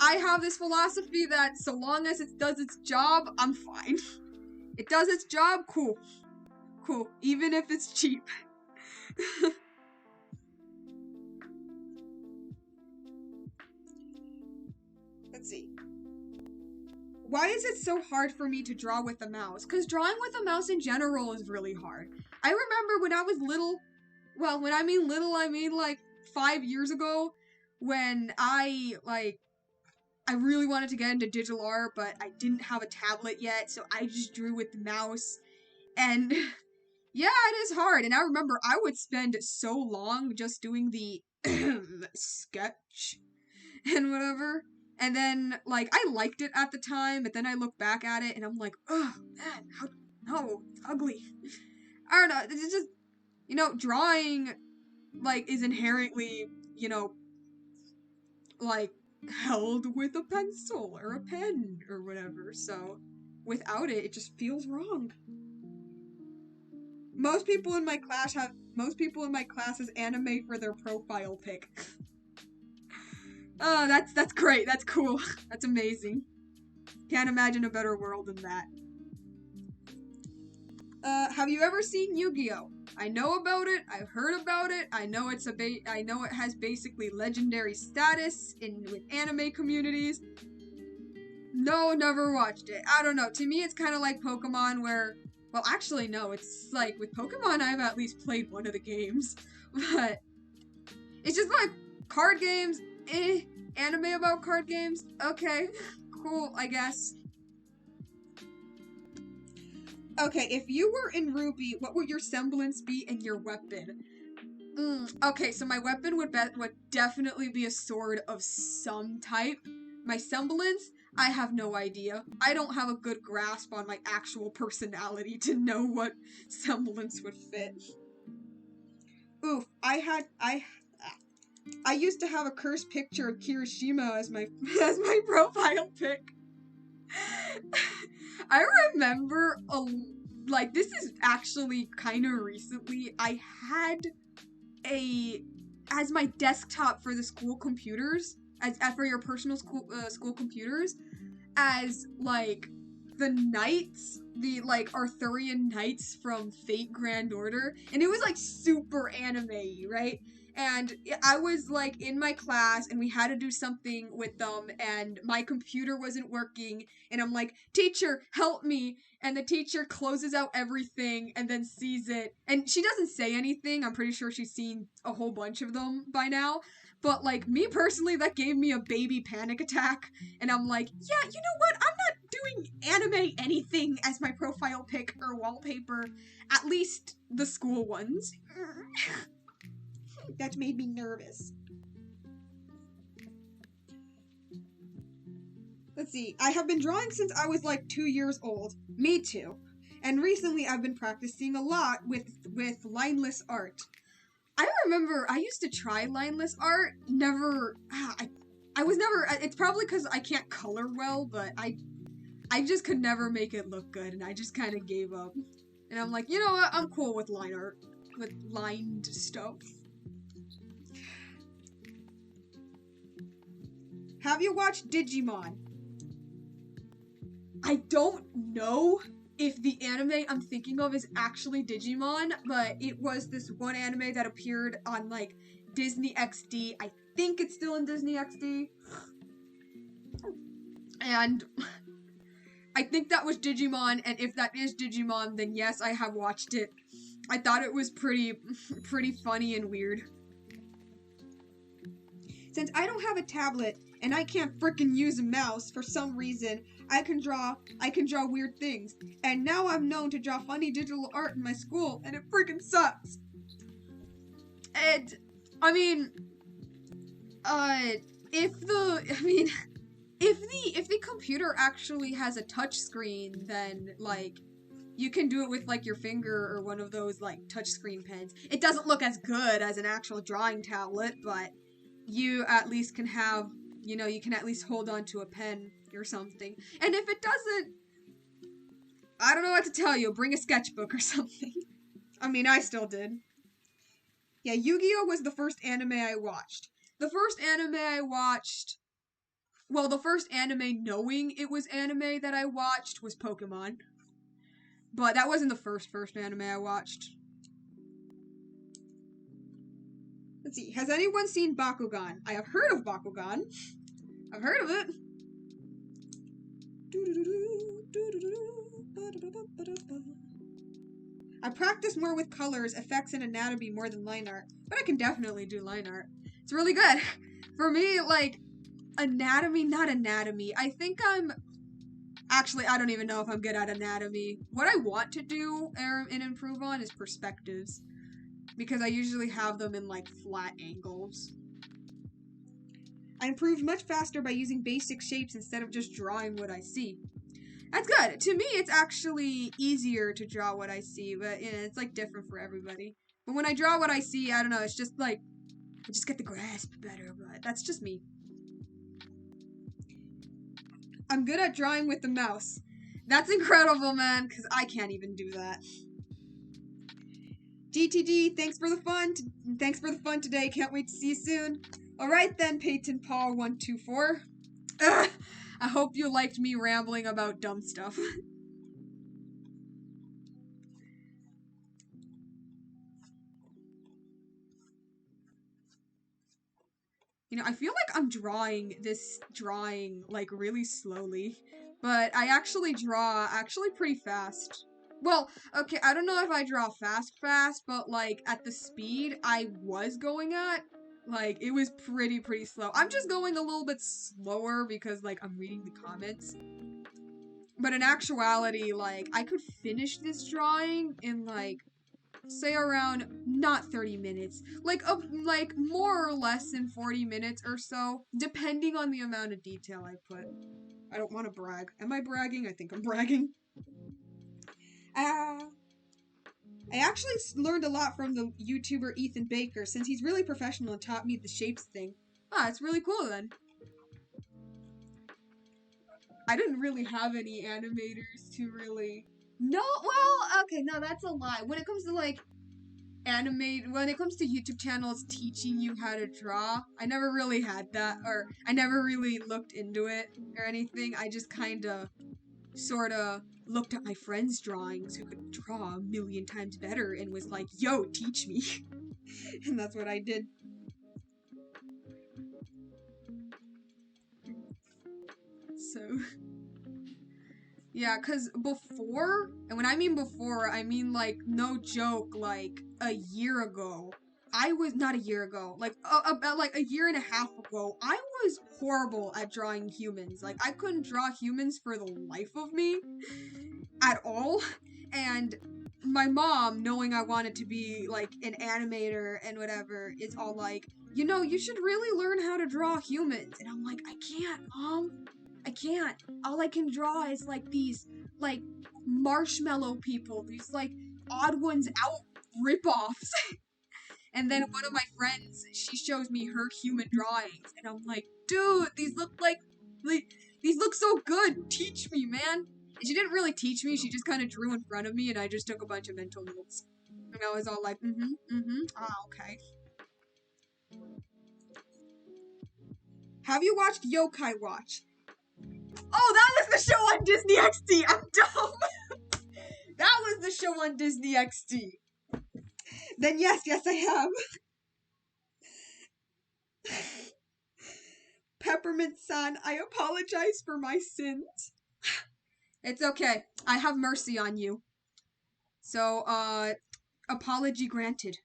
I have this philosophy that so long as it does its job, I'm fine. It does its job, cool. Cool, even if it's cheap. Let's see. Why is it so hard for me to draw with a mouse? Because drawing with a mouse in general is really hard. I remember when I was little, well, when I mean little, I mean like 5 years ago, when I really wanted to get into digital art, but I didn't have a tablet yet, so I just drew with the mouse. And yeah, it is hard. And I remember I would spend so long just doing the sketch and whatever. And then, like, I liked it at the time, but then I look back at it and I'm like, oh, man, no, it's ugly. I don't know, it's just, you know, drawing, like, is inherently, you know, like, held with a pencil or a pen or whatever, so without it, it just feels wrong. Most people in my class Most people in my class is anime for their profile pic. Oh, that's great. That's cool. That's amazing. Can't imagine a better world than that. Have you ever seen Yu-Gi-Oh? I know about it. I've heard about it. I know I know it has basically legendary status with anime communities. No, never watched it. I don't know. To me, it's kind of like Pokemon, where, well, actually, no. It's like with Pokemon, I've at least played one of the games, but it's just like card games. Anime about card games. Okay, cool. I guess. Okay, if you were in Ruby, what would your semblance be and your weapon? Okay, so my weapon would definitely be a sword of some type. My semblance, I have no idea. I don't have a good grasp on my actual personality to know what semblance would fit. Oof, I used to have a cursed picture of Kirishima as my as my profile pic. I remember like this is actually kind of recently. I had a as my desktop for the school computers, as for your personal school computers, as like the knights, the like Arthurian knights from Fate Grand Order, and it was like super anime-y, right? And I was like in my class and we had to do something with them and my computer wasn't working and I'm like, "Teacher, help me." And the teacher closes out everything and then sees it. And she doesn't say anything. I'm pretty sure she's seen a whole bunch of them by now. But like me personally, that gave me a baby panic attack. And I'm like, yeah, you know what? I'm not doing anime anything as my profile pic or wallpaper. At least the school ones. That made me nervous. Let's see. I have been drawing since I was like 2 years old. Me too. And recently I've been practicing a lot with lineless art. I remember I used to try lineless art. Never. I was never. It's probably because I can't color well, but I just could never make it look good, and I just kind of gave up. And I'm like, you know what? I'm cool with line art, with lined stuff. Have you watched Digimon? I don't know if the anime I'm thinking of is actually Digimon, but it was this one anime that appeared on like Disney XD. I think it's still in Disney XD. And I think that was Digimon, and if that is Digimon, then yes, I have watched it. I thought it was pretty funny and weird. Since I don't have a tablet and I can't frickin' use a mouse for some reason, I can draw weird things. And now I'm known to draw funny digital art in my school, and it frickin' sucks. And I mean, if the computer actually has a touch screen, then like you can do it with like your finger or one of those like touchscreen pens. It doesn't look as good as an actual drawing tablet, but you at least can have, you know, you can at least hold on to a pen or something. And if it doesn't, I don't know what to tell you. Bring a sketchbook or something. I mean, I still did. Yeah, Yu-Gi-Oh! Was the first anime I watched. The first anime I watched, well, the first anime knowing it was anime that I watched was Pokemon. But that wasn't the first anime I watched. Let's see. Has anyone seen Bakugan? I have heard of Bakugan. I've heard of it. I practice more with colors, effects, and anatomy more than line art, but I can definitely do line art. It's really good. For me, like, anatomy, not anatomy. I think actually, I don't even know if I'm good at anatomy. What I want to do and improve on is perspectives, because I usually have them in, like, flat angles. I improved much faster by using basic shapes instead of just drawing what I see. That's good. To me, it's actually easier to draw what I see, but you know, it's like different for everybody. But when I draw what I see, I don't know, it's just like, I just get the grasp better, but that's just me. I'm good at drawing with the mouse. That's incredible, man, because I can't even do that. GTG, thanks for the fun. Thanks for the fun today. Can't wait to see you soon. Alright then, Peyton Paul 124. I hope you liked me rambling about dumb stuff. You know, I feel like I'm drawing this drawing like really slowly, but I actually draw pretty fast. Well, okay, I don't know if I draw fast, but like at the speed I was going at, like it was pretty slow. I'm just going a little bit slower because like I'm reading the comments. But in actuality, like I could finish this drawing in like say around not 30 minutes, like more or less in 40 minutes or so, depending on the amount of detail I put. I don't want to brag. Am I bragging? I think I'm bragging. I actually learned a lot from the YouTuber Ethan Baker, since he's really professional and taught me the shapes thing. Ah, it's really cool then. I didn't really have any animators to really... No, well, okay, no, that's a lie. When it comes to like when it comes to YouTube channels teaching you how to draw, I never really had that, or I never really looked into it or anything. I just kinda sorta looked at my friends' drawings who could draw a million times better and was like, yo, teach me. And that's what I did. So yeah, cause before, and when I mean before, I mean like no joke, like a year ago. I was not a year ago, like about like a year and a half ago. I was horrible at drawing humans. Like I couldn't draw humans for the life of me at all. And my mom, knowing I wanted to be like an animator and whatever, is all like, you know, you should really learn how to draw humans. And I'm like, I can't, Mom. I can't. All I can draw is like these like marshmallow people, these like odd ones out ripoffs. And then one of my friends, she shows me her human drawings, and I'm like, dude, these look like these look so good. Teach me, man. And she didn't really teach me. She just kind of drew in front of me, and I just took a bunch of mental notes. And I was all like, ah, okay. Have you watched Yokai Watch? Oh, that was the show on Disney XD. I'm dumb. That was the show on Disney XD. Then yes, I have. Peppermint-san, I apologize for my sins. It's okay. I have mercy on you. So, apology granted.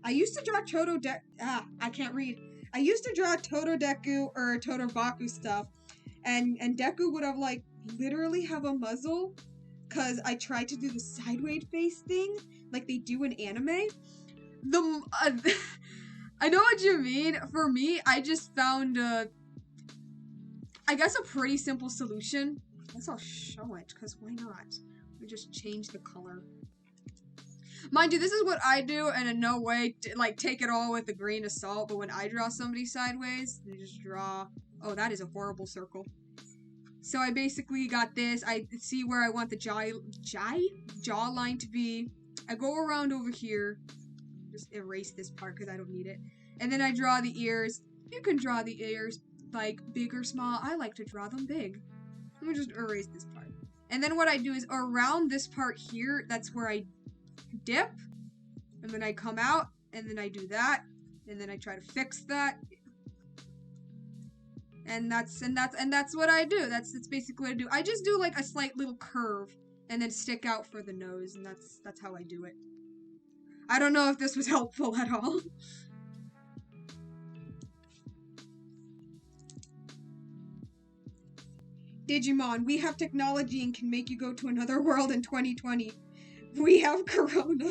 I used to draw I can't read. I used to draw Totodeku or Totobaku stuff, and Deku would have like literally have a muzzle, cause I tried to do the sideways face thing like they do in anime. I know what you mean. For me, I just found I guess a pretty simple solution. I guess I'll show it, cause why not? We just change the color. Mind you, this is what I do, and in no way, like, take it all with a grain of salt, but when I draw somebody sideways, I just draw... Oh, that is a horrible circle. So I basically got this. I see where I want the jawline to be. I go around over here. Just erase this part, because I don't need it. And then I draw the ears. You can draw the ears, like, big or small. I like to draw them big. Let me just erase this part. And then what I do is, around this part here, that's where I dip, and then I come out, and then I do that, and then I try to fix that, and that's what I do. That's basically what I do. I just do like a slight little curve, and then stick out for the nose, and that's how I do it. I don't know if this was helpful at all. Digimon, we have technology and can make you go to another world in 2020. We have Corona.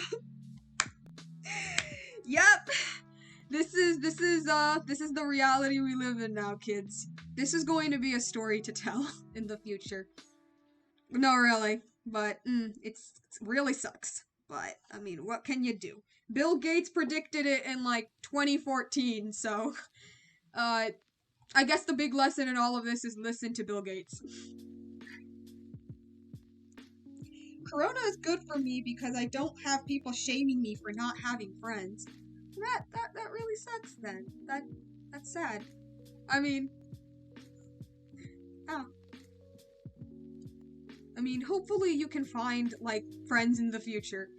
Yep. This is this is the reality we live in now, kids. This is going to be a story to tell in the future. No, really, but it really sucks. But I mean, what can you do? Bill Gates predicted it in like 2014, so I guess the big lesson in all of this is listen to Bill Gates. Corona is good for me because I don't have people shaming me for not having friends. That really sucks then. That's sad. I mean, oh. I mean, hopefully you can find like friends in the future.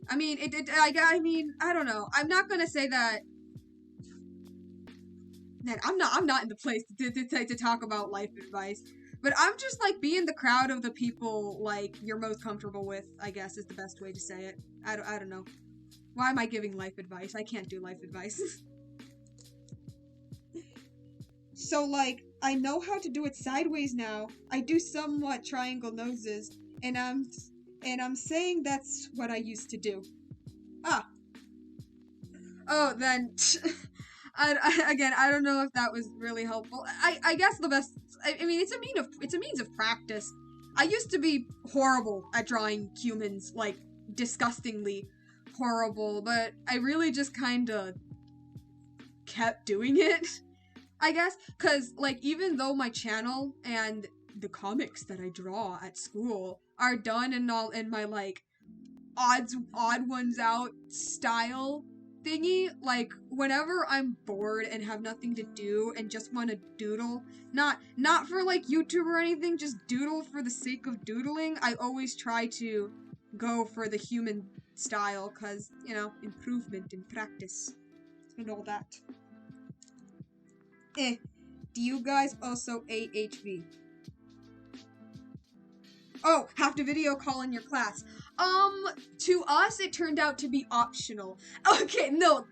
I mean, I mean, I don't know. I'm not gonna say that. Man, I'm not in the place to talk about life advice. But I'm just like be in the crowd of the people like you're most comfortable with, I guess is the best way to say it. I don't know. Why am I giving life advice? I can't do life advice. So like I know how to do it sideways now. I do somewhat triangle noses, and I'm saying that's what I used to do. Ah. Oh, then again, I don't know if that was really helpful. I guess the best. I mean, it's a means of practice. I used to be horrible at drawing humans, like disgustingly horrible, but I really just kind of kept doing it. I guess, cause like even though my channel and the comics that I draw at school are done in my like odd ones out style thingy, like whenever I'm bored and have nothing to do and just want to doodle, not for like YouTube or anything, just doodle for the sake of doodling, I always try to go for the human style, cause you know, improvement in practice and all that. Do you guys also AHV? Oh, have to video call in your class. To us, it turned out to be optional. Okay, no,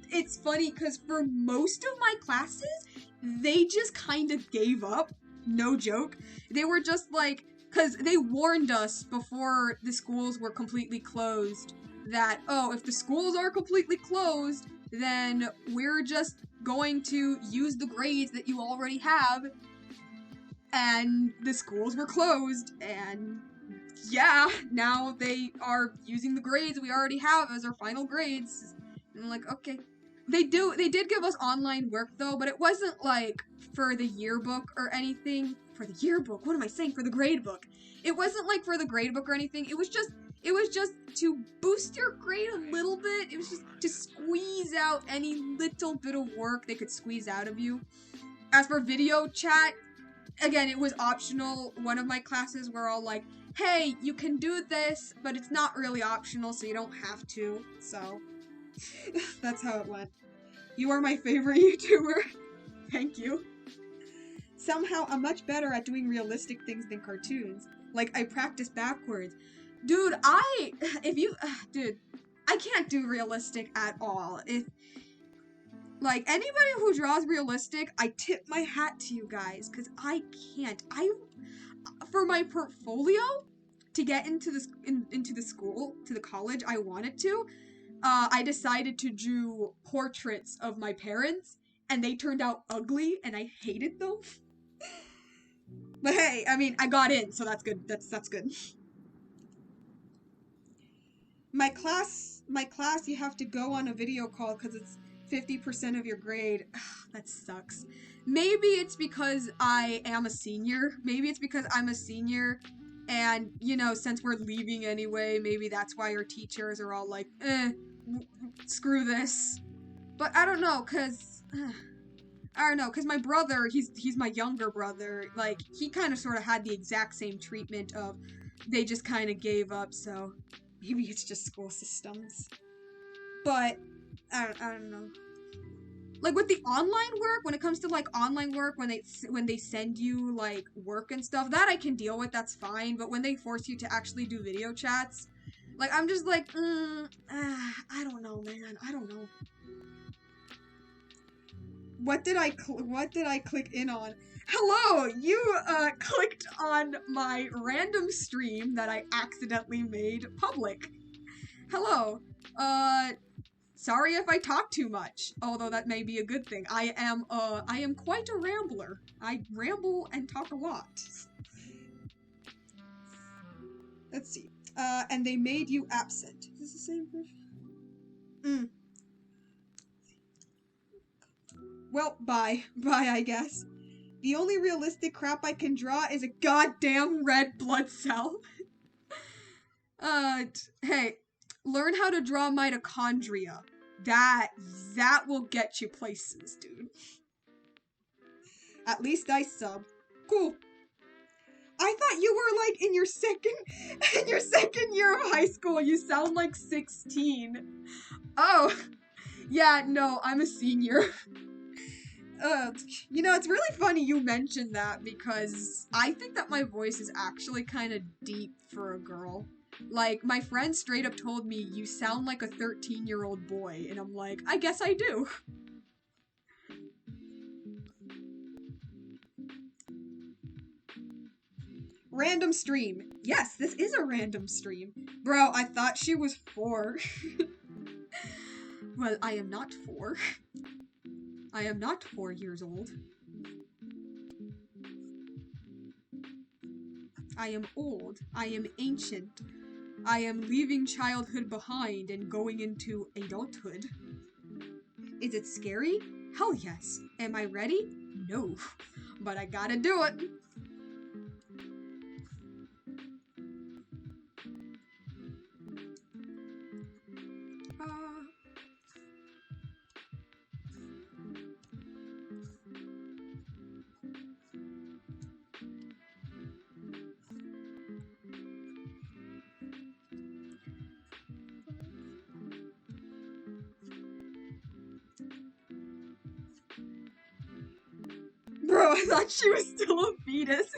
it's funny because for most of my classes, they just kind of gave up. No joke. They were just like, because they warned us before the schools were completely closed that, oh, if the schools are completely closed, then we're just going to use the grades that you already have. And the schools were closed, and yeah, now they are using the grades we already have as our final grades. And I'm like, okay. They did give us online work though, but it wasn't like for the yearbook or anything. For the yearbook? What am I saying? For the grade book. It wasn't like for the grade book or anything. It was just to boost your grade a little bit. It was just to squeeze out any little bit of work they could squeeze out of you. As for video chat, again, it was optional. One of my classes were all like, hey, you can do this, but it's not really optional, so you don't have to. So, that's how it went. You are my favorite YouTuber. Thank you. Somehow, I'm much better at doing realistic things than cartoons. Like, I practice backwards. Dude, I can't do realistic at all. Like, anybody who draws realistic, I tip my hat to you guys, because I can't. For my portfolio, to get into the school, to the college I wanted to, I decided to do portraits of my parents, and they turned out ugly, and I hated them. But hey, I mean, I got in, so that's good. That's good. My class, you have to go on a video call because it's 50% of your grade. That sucks. Maybe it's because I am a senior. Maybe it's because I'm a senior, and, you know, since we're leaving anyway, maybe that's why our teachers are all like, screw this. But I don't know, because my brother, he's my younger brother, like, he kind of sort of had the exact same treatment of, they just kind of gave up, so maybe it's just school systems. But, I don't know. Like, with the online work, when it comes to, like, online work, when they send you, like, work and stuff, that I can deal with, that's fine, but when they force you to actually do video chats, like, I'm just like, I don't know, man, I don't know. What did I click in on? Hello! You, clicked on my random stream that I accidentally made public. Hello. Sorry if I talk too much, although that may be a good thing. I am quite a rambler. I ramble and talk a lot. Let's see. And they made you absent. Is this the same version? Well, bye. Bye, I guess. The only realistic crap I can draw is a goddamn red blood cell. Hey, learn how to draw mitochondria. That will get you places, dude. At least I sub. Cool. I thought you were like in your second year of high school. You sound like 16. Oh, yeah, no, I'm a senior. You know, it's really funny you mentioned that because I think that my voice is actually kind of deep for a girl. Like, my friend straight up told me, you sound like a 13-year-old boy, and I'm like, I guess I do. Random stream. Yes, this is a random stream. Bro, I thought she was 4. Well, I am not 4. I am not 4 years old. I am old. I am ancient. I am leaving childhood behind and going into adulthood. Is it scary? Hell yes. Am I ready? No. But I gotta do it. Bro, I thought she was still a fetus.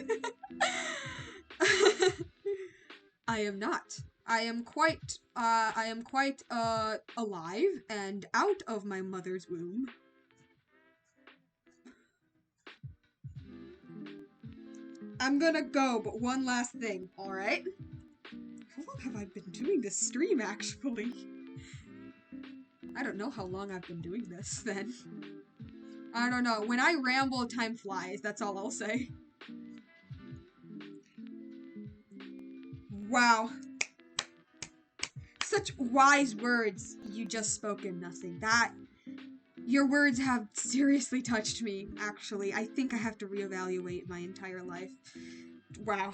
I am not. I am quite alive and out of my mother's womb. I'm gonna go, but one last thing, alright? How long have I been doing this stream, actually? I don't know how long I've been doing this, then. I don't know. When I ramble, time flies. That's all I'll say. Wow. Such wise words. You just spoken nothing. Your words have seriously touched me, actually. I think I have to reevaluate my entire life. Wow.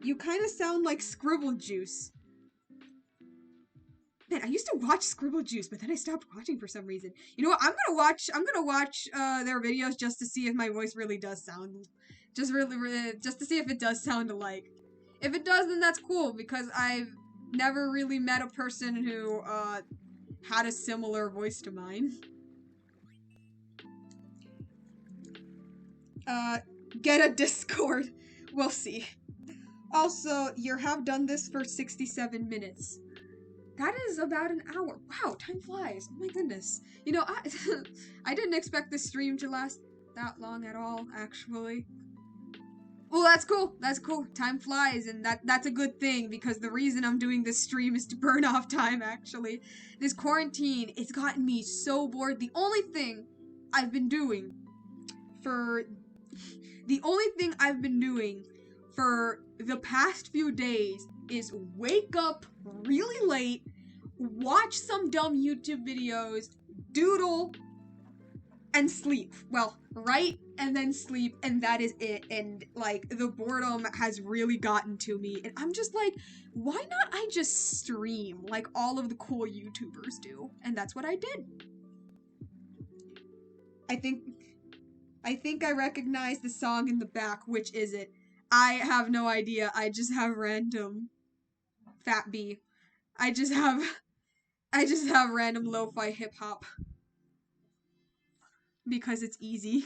You kind of sound like Scribble Juice. Man, I used to watch Scribble Juice, but then I stopped watching for some reason. You know what? I'm gonna watch their videos just to see if my voice really does sound, just to see if it does sound alike. If it does, then that's cool because I've never really met a person who had a similar voice to mine. Get a Discord. We'll see. Also, you have done this for 67 minutes. That is about an hour. Wow, time flies. Oh my goodness. You know, I didn't expect this stream to last that long at all, actually. Well, that's cool. That's cool. Time flies, and that's a good thing, because the reason I'm doing this stream is to burn off time, actually. This quarantine, it's gotten me so bored. The only thing I've been doing for the past few days is wake up really late, watch some dumb YouTube videos, doodle, and sleep. Well, write and then sleep, and that is it. And like, the boredom has really gotten to me, and I'm just like, why not I just stream like all of the cool YouTubers do? And that's what I did. I think I recognize the song in the back. Which is it? I have no idea. I just have random Fat B. I just have random lo-fi hip-hop. Because it's easy.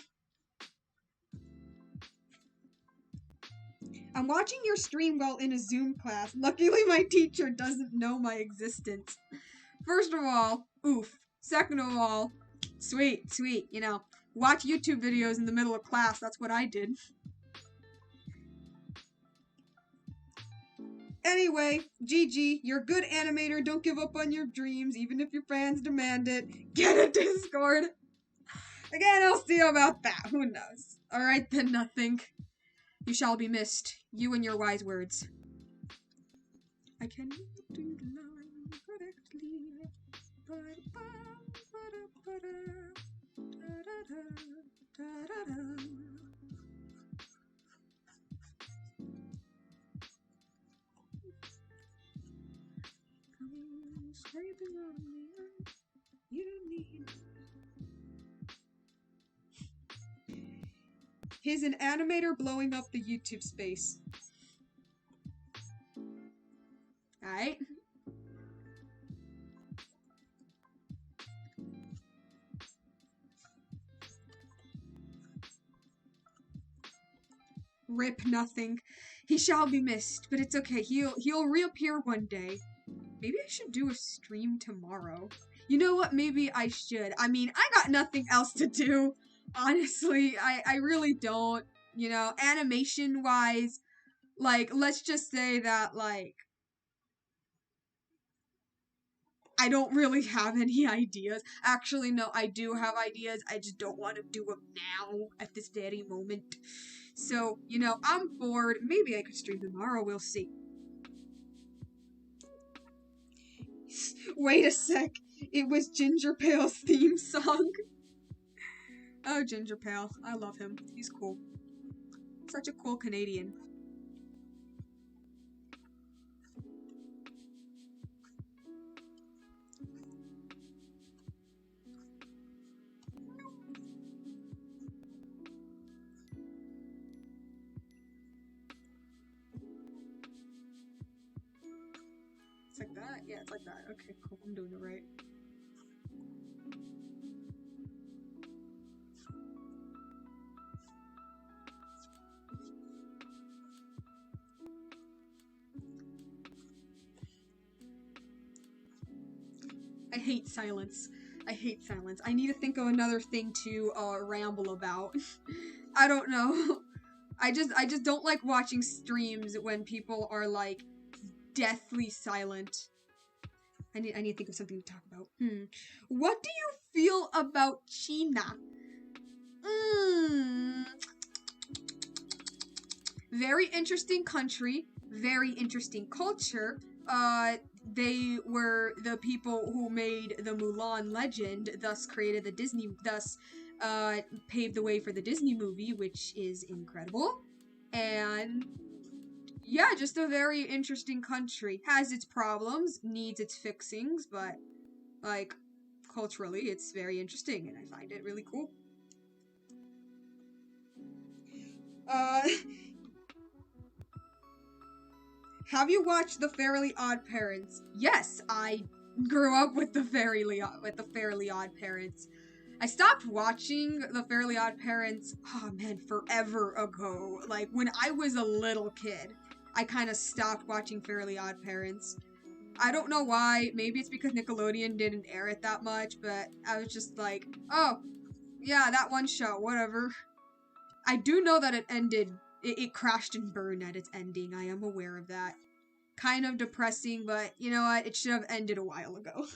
I'm watching your stream while in a Zoom class. Luckily my teacher doesn't know my existence. First of all, oof. Second of all, sweet, you know. Watch YouTube videos in the middle of class. That's what I did. Anyway, GG, you're a good animator. Don't give up on your dreams, even if your fans demand it. Get a Discord. Again, I'll see about that. Who knows? Alright then, nothing. You shall be missed. You and your wise words. I can do the line correctly. Scraping on me. You need. He's an animator blowing up the YouTube space. Alright. Rip nothing. He shall be missed, but it's okay. He'll reappear one day. Maybe I should do a stream tomorrow. You know what? Maybe I should. I mean, I got nothing else to do. Honestly, I really don't. You know, animation-wise, like, let's just say that, like, I don't really have any ideas. Actually, no, I do have ideas. I just don't want to do them now, at this very moment. So, you know, I'm bored. Maybe I could stream tomorrow. We'll see. Wait a sec. It was Ginger Pale's theme song. Oh, Ginger Pale. I love him. He's cool. Such a cool Canadian. It's like that? Yeah, it's like that. Okay, cool. I'm doing it right. I hate silence. I hate silence. I need to think of another thing to ramble about. I don't know. I just don't like watching streams when people are like deathly silent. I need to think of something to talk about. What do you feel about China? Very interesting country, very interesting culture. They were the people who made the Mulan legend, thus created the Disney, thus paved the way for the Disney movie, which is incredible. And yeah, just a very interesting country. Has its problems, needs its fixings, but like culturally, it's very interesting, and I find it really cool. Have you watched The Fairly Odd Parents? Yes, I grew up with the Fairly Odd Parents. I stopped watching The Fairly Odd Parents, oh man, forever ago. Like, when I was a little kid, I kind of stopped watching Fairly Odd Parents. I don't know why. Maybe it's because Nickelodeon didn't air it that much, but I was just like, oh, yeah, that one show, whatever. I do know that it ended, it crashed and burned at its ending. I am aware of that. Kind of depressing, but you know what? It should have ended a while ago.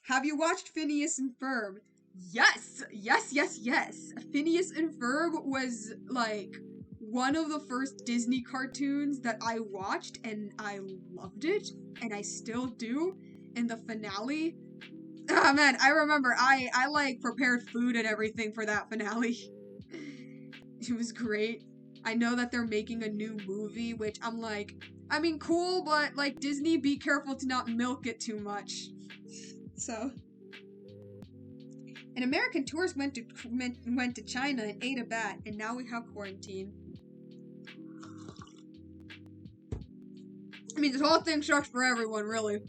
Have you watched Phineas and Ferb? Yes! Yes! Phineas and Ferb was, like, one of the first Disney cartoons that I watched, and I loved it, and I still do. And the finale, oh man, I remember I like prepared food and everything for that finale. It was great. I know that they're making a new movie, which I'm like, I mean, cool, but like Disney, be careful to not milk it too much. So, an American tourist went to China and ate a bat, and now we have quarantine. I mean, this whole thing sucks for everyone, really.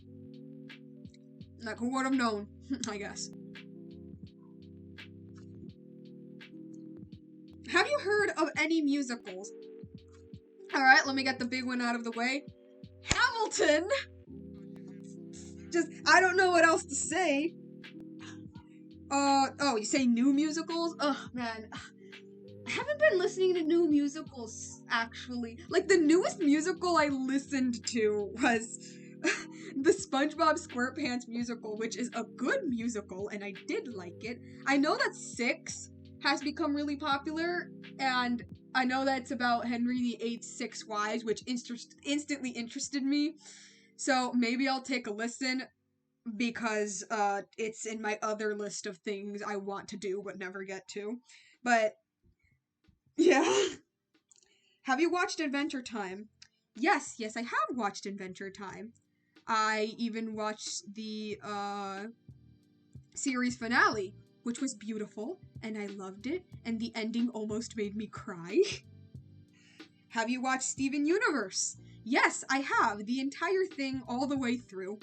Like, who would have known? I guess. Have you heard of any musicals? Alright, let me get the big one out of the way. Hamilton! Just, I don't know what else to say. Oh, you say new musicals? Ugh, man. I haven't been listening to new musicals actually like the newest musical I listened to was the SpongeBob SquarePants musical, which is a good musical, and I did like it. I know that Six has become really popular, and I know that's about Henry VIII's six wives, which instantly interested me. So maybe I'll take a listen because it's in my other list of things I want to do but never get to. But yeah. Have you watched Adventure Time? Yes, I have watched Adventure Time. I even watched the series finale, which was beautiful, and I loved it, and the ending almost made me cry. Have you watched Steven Universe? Yes, I have, the entire thing all the way through.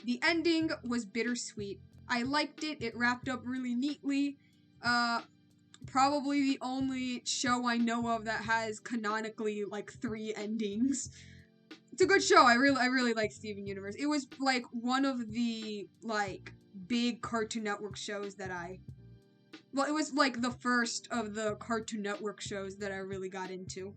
The ending was bittersweet. I liked it, it wrapped up really neatly. Probably the only show I know of that has canonically like 3 endings. It's a good show. I really like Steven Universe. It was like one of the like big Cartoon Network shows that it was like the first of the Cartoon Network shows that I really got into.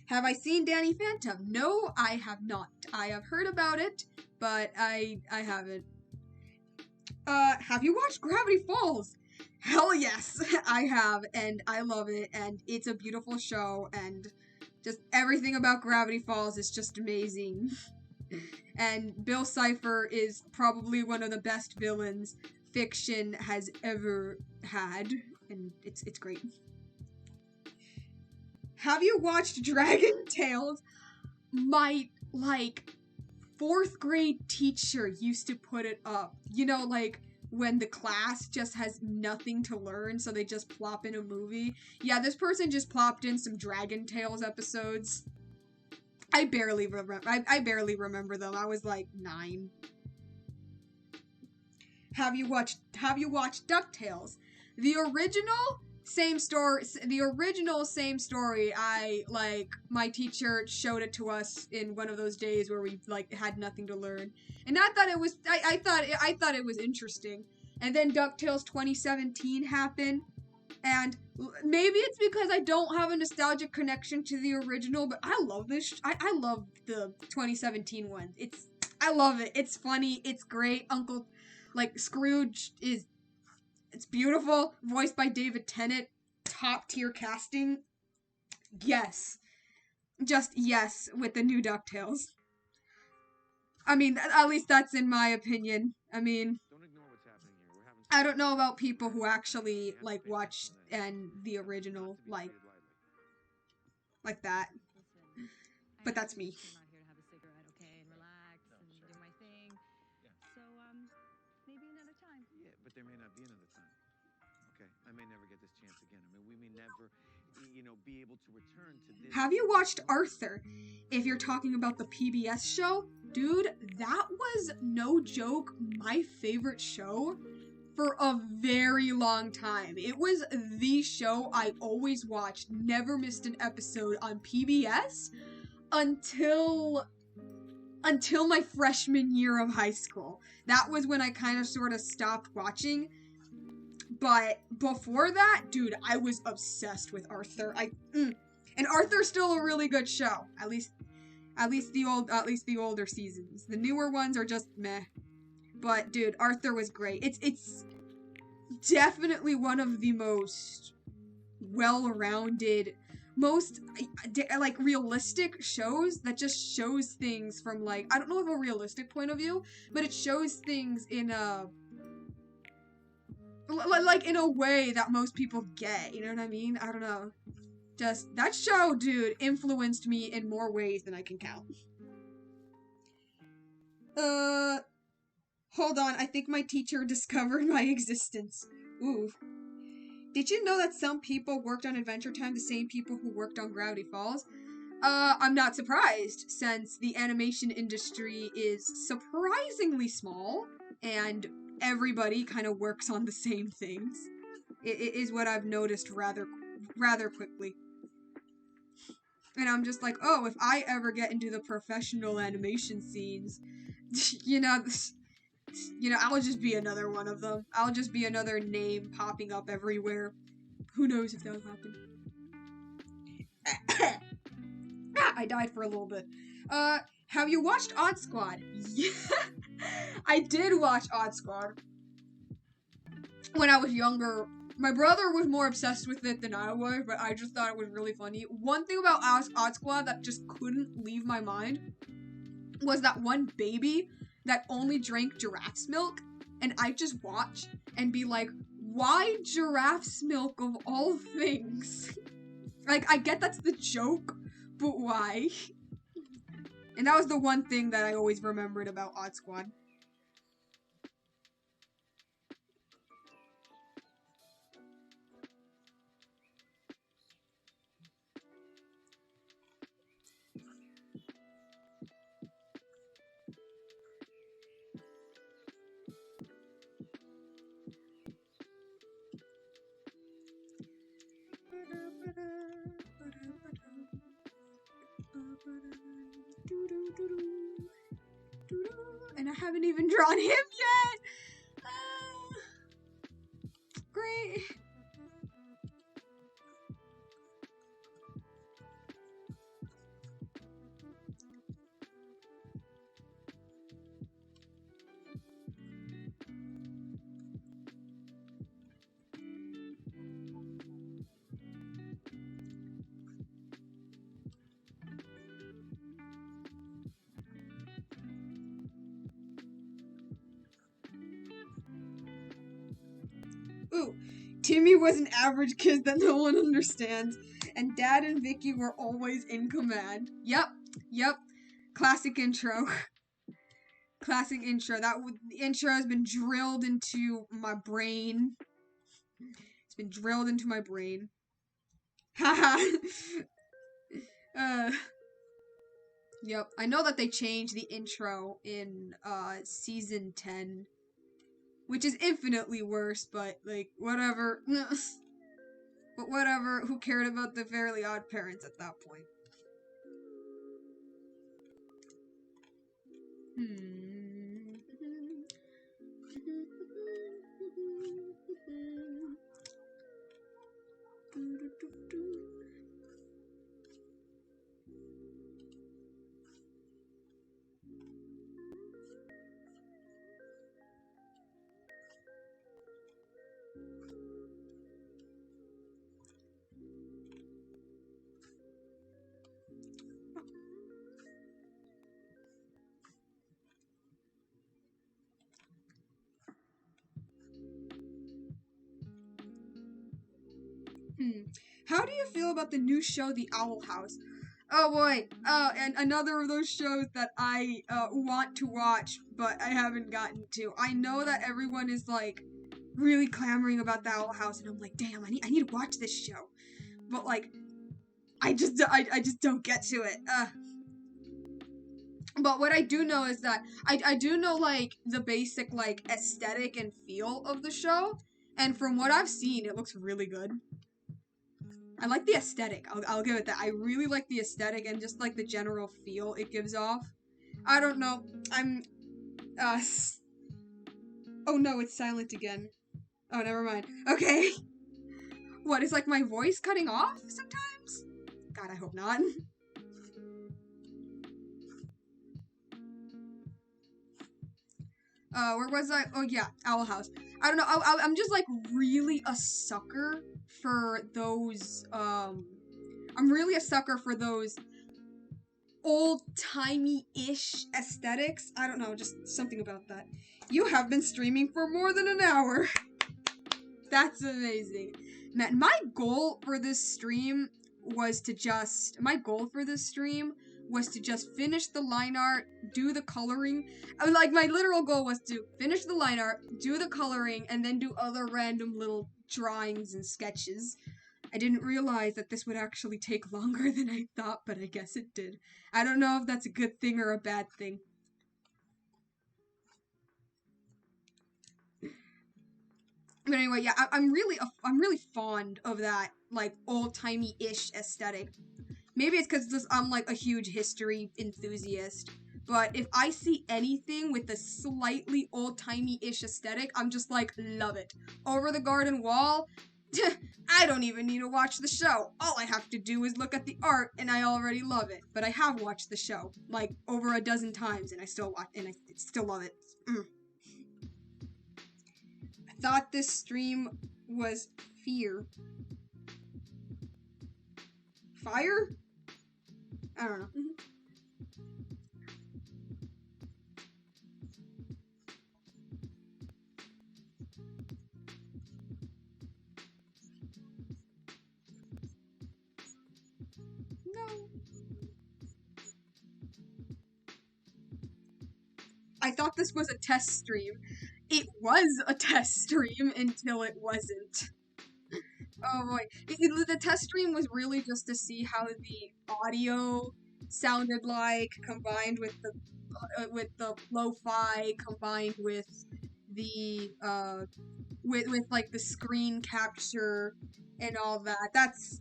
Have I seen Danny Phantom? No, I have not. I have heard about it, but I haven't. Have you watched Gravity Falls? Hell yes, I have, and I love it, and it's a beautiful show, and just everything about Gravity Falls is just amazing. And Bill Cipher is probably one of the best villains fiction has ever had, and it's great. Have you watched Dragon Tales? My, like, 4th grade teacher used to put it up. You know, like, when the class just has nothing to learn, so they just plop in a movie. Yeah, this person just plopped in some Dragon Tales episodes. I barely remember them. I was like 9. Have you watched DuckTales? The original same story. I like my teacher showed it to us in one of those days where we like had nothing to learn, and I thought it was I thought it was interesting. And then DuckTales 2017 happened, and maybe it's because I don't have a nostalgic connection to the original, but I love this. I love the 2017 one. I love it. It's funny. It's great. Uncle, like Scrooge it's beautiful. Voiced by David Tennant. Top tier casting. Yes. Just yes with the new DuckTales. I mean, at least that's in my opinion. I mean, I don't know about people who actually like watch and the original like that, but that's me. Yeah, but there may not be another time. Okay, I may never get this chance again. I mean, we may never, be able to return to this. Have you watched Arthur? If you're talking about the PBS show, dude, that was no joke my favorite show for a very long time. It was the show I always watched, never missed an episode on PBS until my freshman year of high school. That was when I kind of sort of stopped watching. But before that, dude, I was obsessed with Arthur. And Arthur's still a really good show. At least the older seasons. The newer ones are just meh. But dude, Arthur was great. It's definitely one of the most well-rounded, most like realistic shows that just shows things from like, I don't know if a realistic point of view, but it shows things in a like in a way that most people get, you know what I mean? I don't know. Just that show, dude, influenced me in more ways than I can count. Hold on, I think my teacher discovered my existence. Ooh. Did you know that some people worked on Adventure Time the same people who worked on Gravity Falls? I'm not surprised, since the animation industry is surprisingly small, and everybody kind of works on the same things. It is what I've noticed rather quickly. And I'm just like, oh, if I ever get into the professional animation scenes, you know, I'll just be another one of them. I'll just be another name popping up everywhere. Who knows if that'll happen. I died for a little bit. Have you watched Odd Squad? Yeah, I did watch Odd Squad when I was younger. My brother was more obsessed with it than I was, but I just thought it was really funny. One thing about Odd Squad that just couldn't leave my mind was that one baby that only drank giraffe's milk, and I'd just watch and be like, why giraffe's milk of all things? Like, I get that's the joke, but why? And that was the one thing that I always remembered about Odd Squad. And I haven't even drawn him yet! Great! Ooh, Timmy was an average kid that no one understands, and Dad and Vicky were always in command. Yep. Classic intro. Classic intro. The intro has been drilled into my brain. It's been drilled into my brain. Haha. Yep. I know that they changed the intro in season 10. Which is infinitely worse, but, like, whatever. But whatever, who cared about the Fairly Odd Parents at that point? How do you feel about the new show, The Owl House? Oh boy, and another of those shows that I want to watch, but I haven't gotten to. I know that everyone is like really clamoring about The Owl House, and I'm like, damn, I need to watch this show, but like, I just don't get to it. But what I do know is that I do know like the basic like aesthetic and feel of the show, and from what I've seen, it looks really good. I like the aesthetic. I'll give it that. I really like the aesthetic and just like the general feel it gives off. I don't know. Oh no, it's silent again. Oh, never mind. Okay. What, is like my voice cutting off sometimes? God, I hope not. Where was I? Oh yeah, Owl House. I don't know. I'm just like really a sucker for those. I'm really a sucker for those old-timey-ish aesthetics. I don't know, just something about that. You have been streaming for more than an hour. That's amazing. Man, my goal for this stream was to just finish the line art, do the coloring. Like, my literal goal was to finish the line art, do the coloring, and then do other random little drawings and sketches. I didn't realize that this would actually take longer than I thought, but I guess it did. I don't know if that's a good thing or a bad thing. But anyway, yeah, I'm really fond of that, like, old-timey-ish aesthetic. Maybe it's because I'm, like, a huge history enthusiast. But if I see anything with a slightly old-timey-ish aesthetic, I'm just like, love it. Over the Garden Wall, I don't even need to watch the show. All I have to do is look at the art and I already love it. But I have watched the show like over a dozen times and I still love it. I thought this stream was fear. Fire? I don't know. No. I thought this was a test stream. It was a test stream until it wasn't. Oh boy. The test stream was really just to see how the audio sounded like, combined with the lo-fi, combined with the with like the screen capture and all that. That's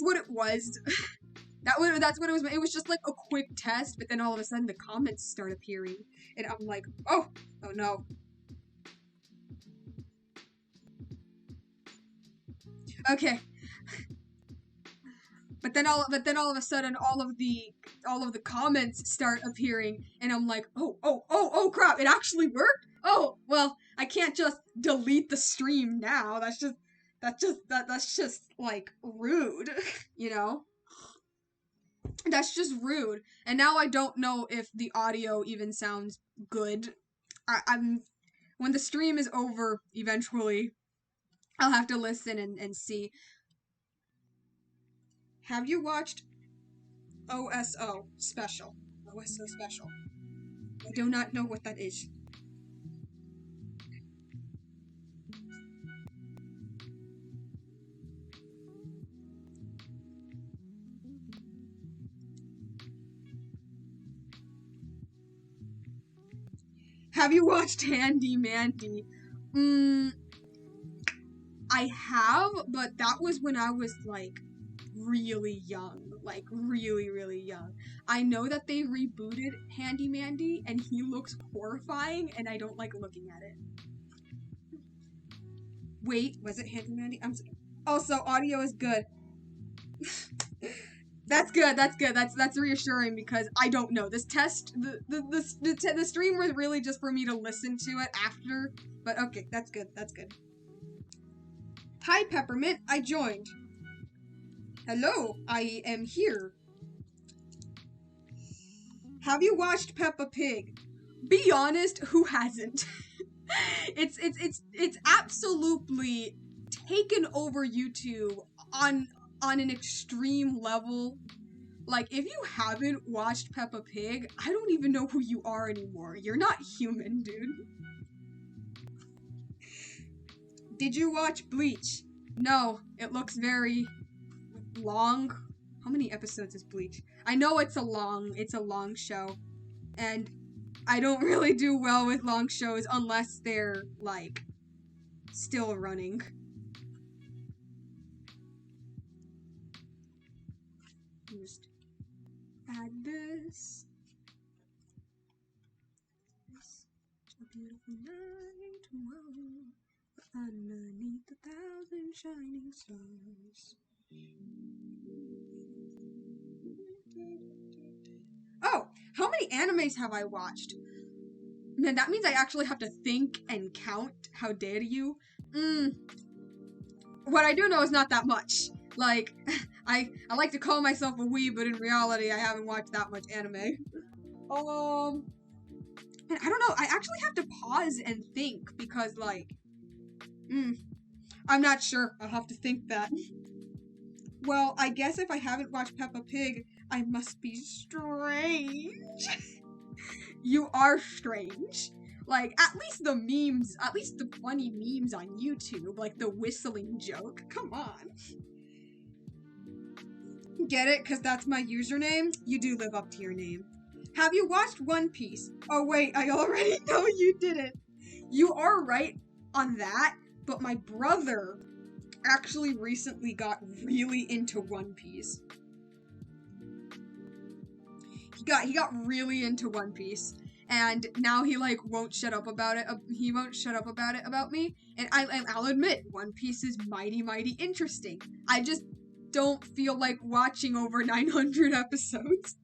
what it was. That's what it was. It was just like a quick test, but then all of a sudden the comments start appearing, and I'm like, oh no. Okay. But then all of a sudden all of the comments start appearing, and I'm like, oh crap! It actually worked. Oh well, I can't just delete the stream now. That's just like rude, you know. That's just rude. And now I don't know if the audio even sounds good. I'm when the stream is over, eventually, I'll have to listen and see. Have you watched OSO Special? OSO Special. I do not know what that is. Have you watched Handy Mandy? I have, but that was when I was like really young. Like really, really young. I know that they rebooted Handy Mandy and he looks horrifying and I don't like looking at it. Wait, was it Handy Mandy? Also, audio is good. That's good. That's reassuring because I don't know. This test, the stream was really just for me to listen to it after. But okay, that's good. That's good. Hi, Peppermint. I joined. Hello, I am here. Have you watched Peppa Pig? Be honest, who hasn't? It's absolutely taken over YouTube on an extreme level. Like, if you haven't watched Peppa Pig, I don't even know who you are anymore. You're not human, dude. Did you watch Bleach? No, it looks very long. How many episodes is Bleach? I know it's a long show, and I don't really do well with long shows unless they're like still running. Just add this. It's a beautiful night tomorrow, underneath 1,000 shining stars. Oh, how many animes have I watched? Man, that means I actually have to think and count. How dare you? What I do know is not that much. Like, I like to call myself a weeb, but in reality, I haven't watched that much anime. And I don't know. I actually have to pause and think because, like, I'm not sure. I'll have to think that. Well, I guess if I haven't watched Peppa Pig, I must be strange. You are strange. Like, at least the memes, at least the funny memes on YouTube, like the whistling joke. Come on. Get it? Because that's my username? You do live up to your name. Have you watched One Piece? Oh, wait, I already know you didn't. You are right on that, but my brother actually recently got really into One Piece. He got really into One Piece. and now he like won't shut up about it. He won't shut up about it about me. And I'll admit, One Piece is mighty interesting. I just don't feel like watching over 900 episodes.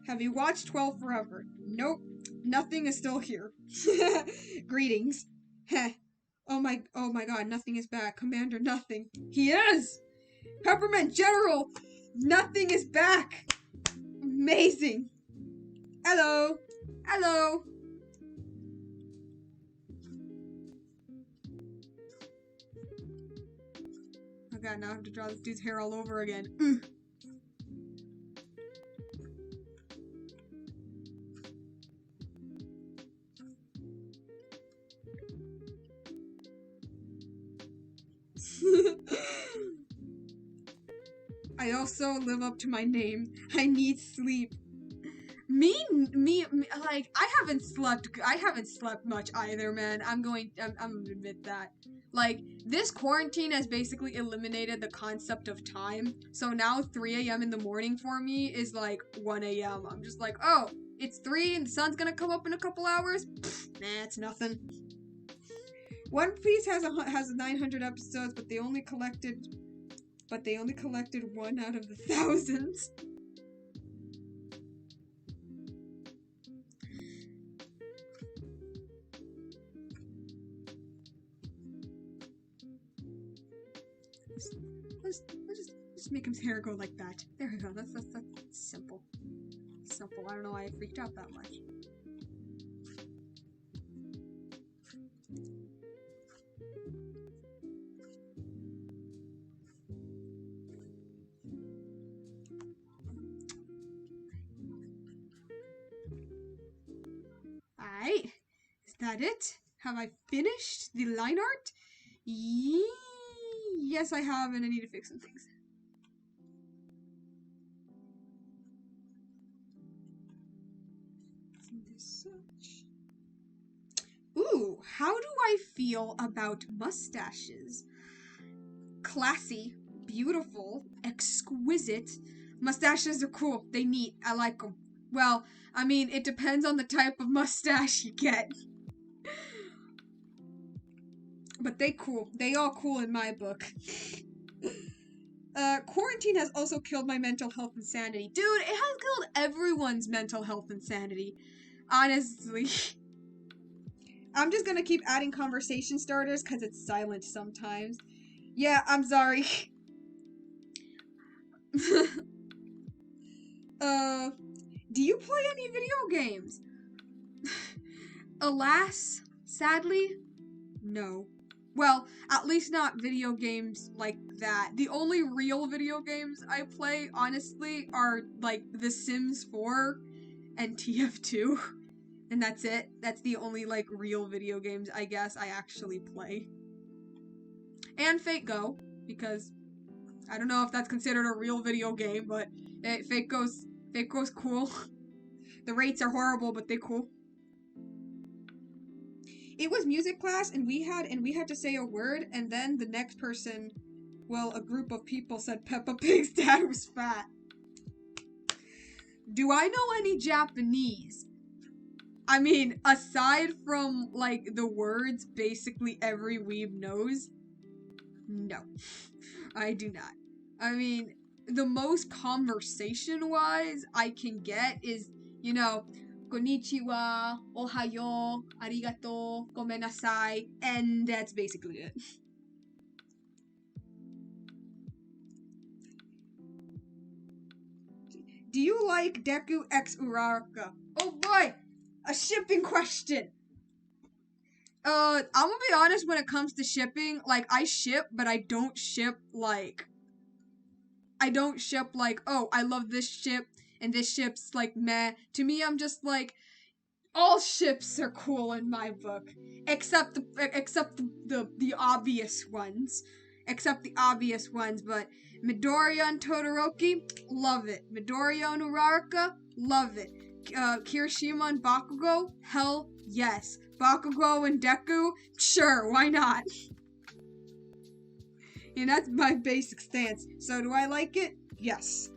Have you watched 12 Forever? Nope. Nothing is still here. Greetings. Heh. Oh my god, Nothing is back. Commander Nothing. He is! Peppermint General! Nothing is back! Amazing! Hello! Hello! Oh god, now I have to draw this dude's hair all over again. Ugh. I also live up to my name. I need sleep. Me, like, I haven't slept much either, man. I'm gonna admit that. Like, this quarantine has basically eliminated the concept of time. So now 3 a.m. in the morning for me is like 1 a.m. I'm just like, oh, it's 3 and the sun's gonna come up in a couple hours? Pfft, nah, it's nothing. One Piece has 900 episodes, but they only collected one out of the thousands. Let's just make his hair go like that. There we go. That's simple. Simple. I don't know why I freaked out that much. Alright. Is that it? Have I finished the line art? Yes, I have, and I need to fix some things. Ooh, how do I feel about mustaches? Classy, beautiful, exquisite. Mustaches are cool. They neat. I like them. Well, I mean, it depends on the type of mustache you get. But they cool. They all cool in my book. Quarantine has also killed my mental health and sanity. Dude, it has killed everyone's mental health and sanity. Honestly. I'm just gonna keep adding conversation starters because it's silent sometimes. Yeah, I'm sorry. Do you play any video games? Alas, sadly, no. Well, at least not video games like that. The only real video games I play, honestly, are like The Sims 4 and TF2. And that's it. That's the only like real video games I guess I actually play. And Fate Go, because I don't know if that's considered a real video game, but Fate Go's cool. The rates are horrible, but they cool. It was music class, and we had to say a word, and then the next person, well, a group of people said Peppa Pig's dad was fat. Do I know any Japanese? I mean, aside from, like, the words basically every weeb knows, no, I do not. I mean, the most conversation-wise I can get is, you know, konnichiwa, ohayo, arigato, gomenasai, and that's basically it. Do you like Deku X Uraraka? Oh boy! A shipping question! I'm gonna be honest when it comes to shipping, like, I ship, but I don't ship, like, oh, I love this ship, and this ship's, like, meh. To me, I'm just like, all ships are cool in my book, except the obvious ones. Except the obvious ones, but Midoriya and Todoroki, love it. Midoriya and Uraraka, love it. Kirishima and Bakugo, hell yes. Bakugo and Deku, sure, why not? And that's my basic stance. So do I like it? Yes.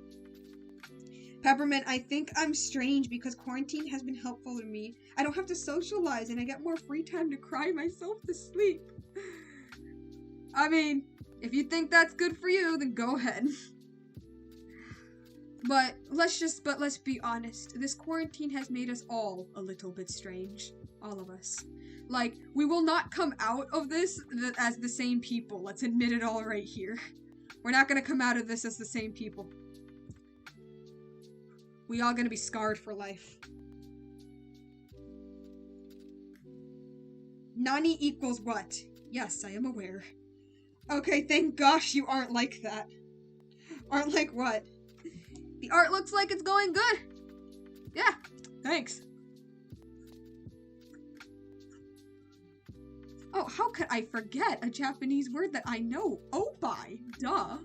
Peppermint, I think I'm strange because quarantine has been helpful to me. I don't have to socialize and I get more free time to cry myself to sleep. I mean, if you think that's good for you, then go ahead. But let's be honest. This quarantine has made us all a little bit strange. All of us. Like, we will not come out of this as the same people. Let's admit it all right here. We're not gonna come out of this as the same people. We all gonna be scarred for life. Nani equals what? Yes, I am aware. Okay, thank gosh you aren't like that. Aren't like what? The art looks like it's going good. Yeah, thanks. Oh, how could I forget a Japanese word that I know? Opai, duh.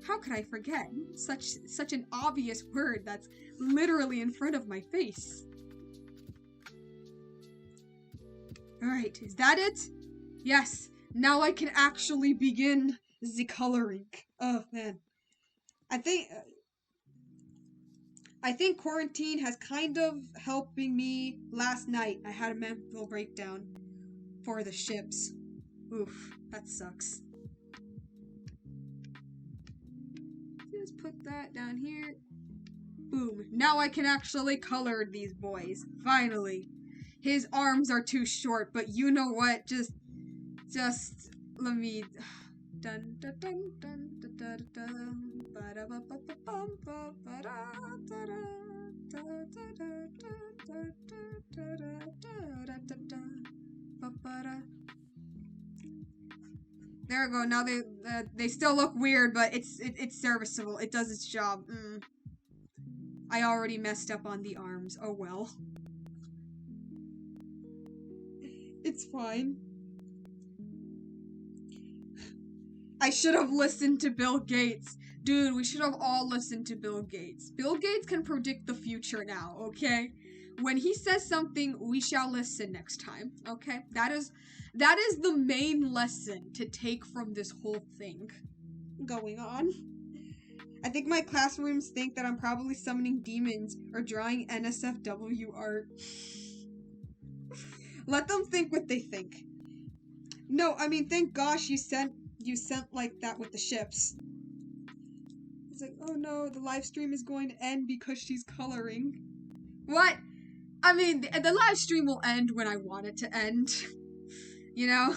How could I forget such an obvious word that's literally in front of my face? Alright, is that it? Yes, now I can actually begin the coloring. Oh, man. I think quarantine has kind of helping me. Last night, I had a mental breakdown for the ships. Oof, that sucks. Just put that down here. Boom. Now I can actually color these boys. Finally. His arms are too short, but you know what? Just let me. Dun dun dun dun dun dun dun. There we go. Now they still look weird, but it's serviceable. It does its job. I already messed up on the arms. Oh well. It's fine. I should have listened to Bill Gates. Dude, we should have all listened to Bill Gates. Bill Gates can predict the future now, okay? When he says something, we shall listen next time, okay? That is the main lesson to take from this whole thing going on. I think my classrooms think that I'm probably summoning demons or drawing NSFW art. Let them think what they think. No, I mean, thank gosh you sent like that with the ships. It's like, oh no, the live stream is going to end because she's coloring. What? I mean, the live stream will end when I want it to end. You know?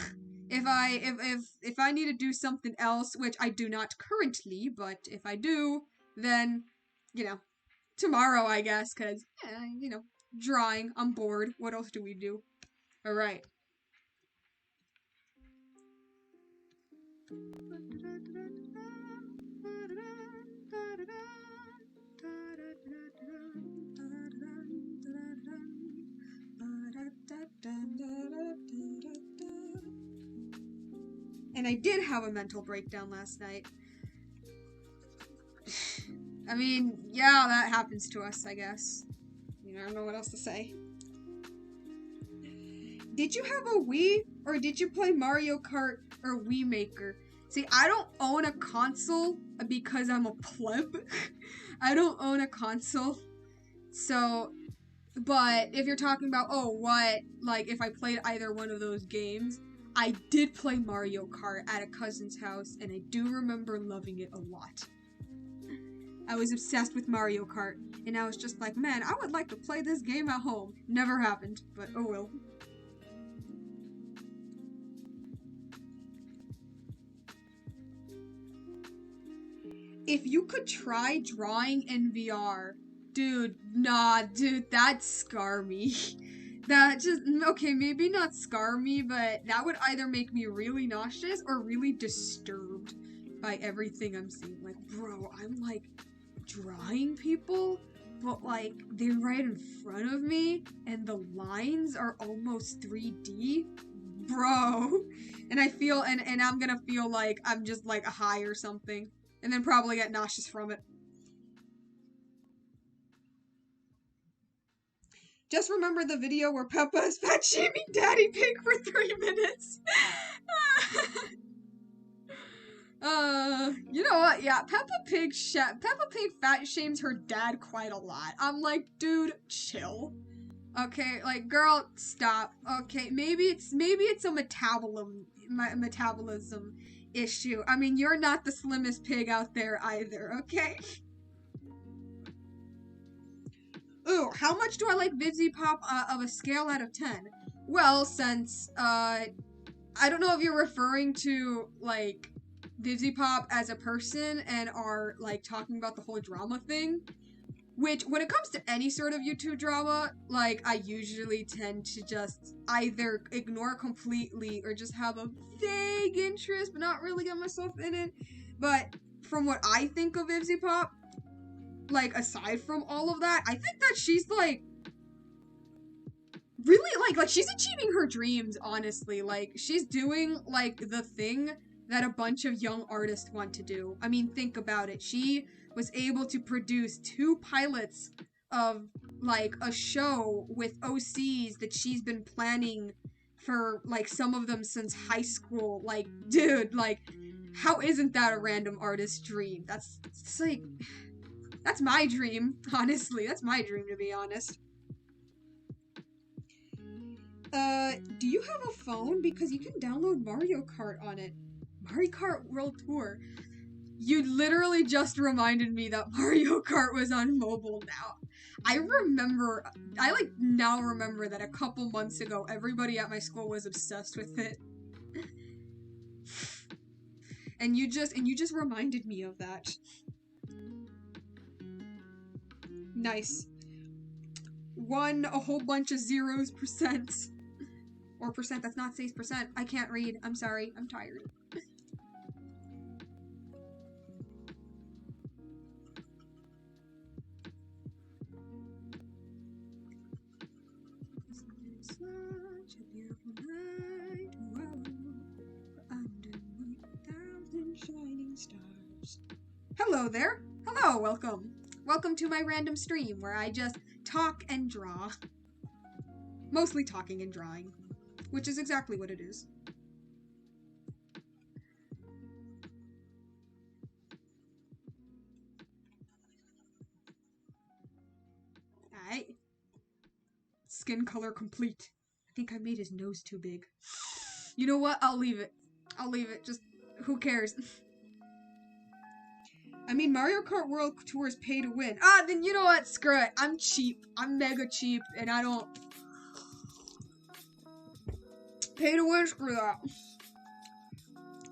If I need to do something else, which I do not currently, but if I do, then, you know, tomorrow, I guess, because, you know, drawing, I'm bored. What else do we do? Alright. And I did have a mental breakdown last night. I mean, yeah, that happens to us, I guess. You know, I don't know what else to say. Did you have a Wii, or did you play Mario Kart or Wii Maker? See, I don't own a console because I'm a pleb. I don't own a console. So, but if you're talking about, oh, what, like, if I played either one of those games, I did play Mario Kart at a cousin's house, and I do remember loving it a lot. I was obsessed with Mario Kart, and I was just like, man, I would like to play this game at home. Never happened, but oh well. If you could try drawing in VR, dude, nah, dude, that'd scar me. That just, okay, maybe not scar me, but that would either make me really nauseous or really disturbed by everything I'm seeing. Like, bro, I'm like drawing people, but like they're right in front of me and the lines are almost 3D. Bro. And I feel, and I'm gonna feel like I'm just like high or something. And then probably get nauseous from it. Just remember the video where Peppa is fat shaming Daddy Pig for 3 minutes. You know what? Yeah, Peppa Pig fat shames her dad quite a lot. I'm like, dude, chill. Okay, like, girl, stop. Okay, maybe it's a metabolism issue. I mean, you're not the slimmest pig out there either. Okay. Ooh, how much do I like Vivzy Pop of a scale out of 10? Well, since I don't know if you're referring to like Vivzy Pop as a person and are like talking about the whole drama thing. Which, when it comes to any sort of YouTube drama, like, I usually tend to just either ignore completely or just have a vague interest, but not really get myself in it. But from what I think of Ivzy Pop, like, aside from all of that, I think that she's, like, really, like, she's achieving her dreams, honestly. Like, she's doing, like, the thing that a bunch of young artists want to do. I mean, think about it. She was able to produce 2 pilots of like a show with OCs that she's been planning for like some of them since high school. Like, dude, like how isn't that a random artist's dream? It's like that's my dream, honestly. That's my dream, to be honest. Do you have a phone? Because you can download Mario Kart on it. Mario Kart World Tour. You literally just reminded me that Mario Kart was on mobile now. I like now remember that a couple months ago everybody at my school was obsessed with it. And you just reminded me of that. Nice. Won a whole bunch of zeros percent. Or percent, that's not safe percent. I can't read. I'm sorry. I'm tired. Such a beautiful night, underneath 1,000 shining stars. Hello there. Hello, welcome. Welcome to my random stream where I just talk and draw. Mostly talking and drawing, which is exactly what it is. Alright. Skin color complete. I think I made his nose too big. You know what? I'll leave it. I'll leave it. Just, who cares? I mean, Mario Kart World Tour is pay to win. Ah, then you know what? Screw it. I'm cheap. I'm mega cheap, and I don't... Pay to win? Screw that.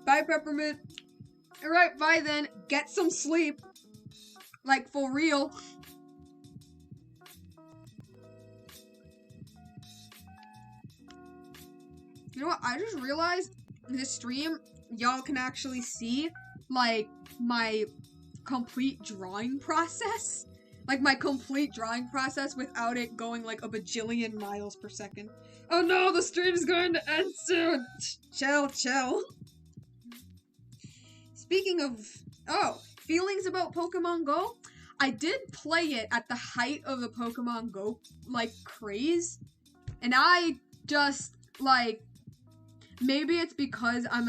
Bye, Peppermint. Alright, bye then. Get some sleep. Like, for real. You know what? I just realized in this stream, y'all can actually see, like, my complete drawing process. Like, my complete drawing process without it going, like, a bajillion miles per second. Oh no, the stream is going to end soon! Chill, chill. Speaking of... Oh, feelings about Pokemon Go? I did play it at the height of the Pokemon Go, like, craze. And I just, like... Maybe it's because I'm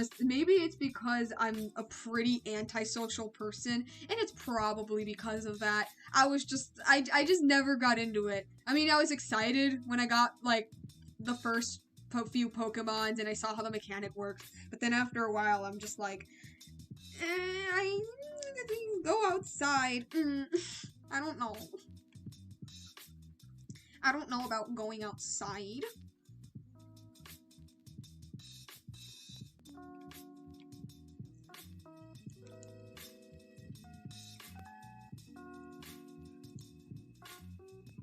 a pretty antisocial person, and it's probably because of that. I just never got into it. I mean, I was excited when I got, like, the first few Pokemons, and I saw how the mechanic worked, but then after a while, I'm just like, I go outside. I don't know. I don't know about going outside.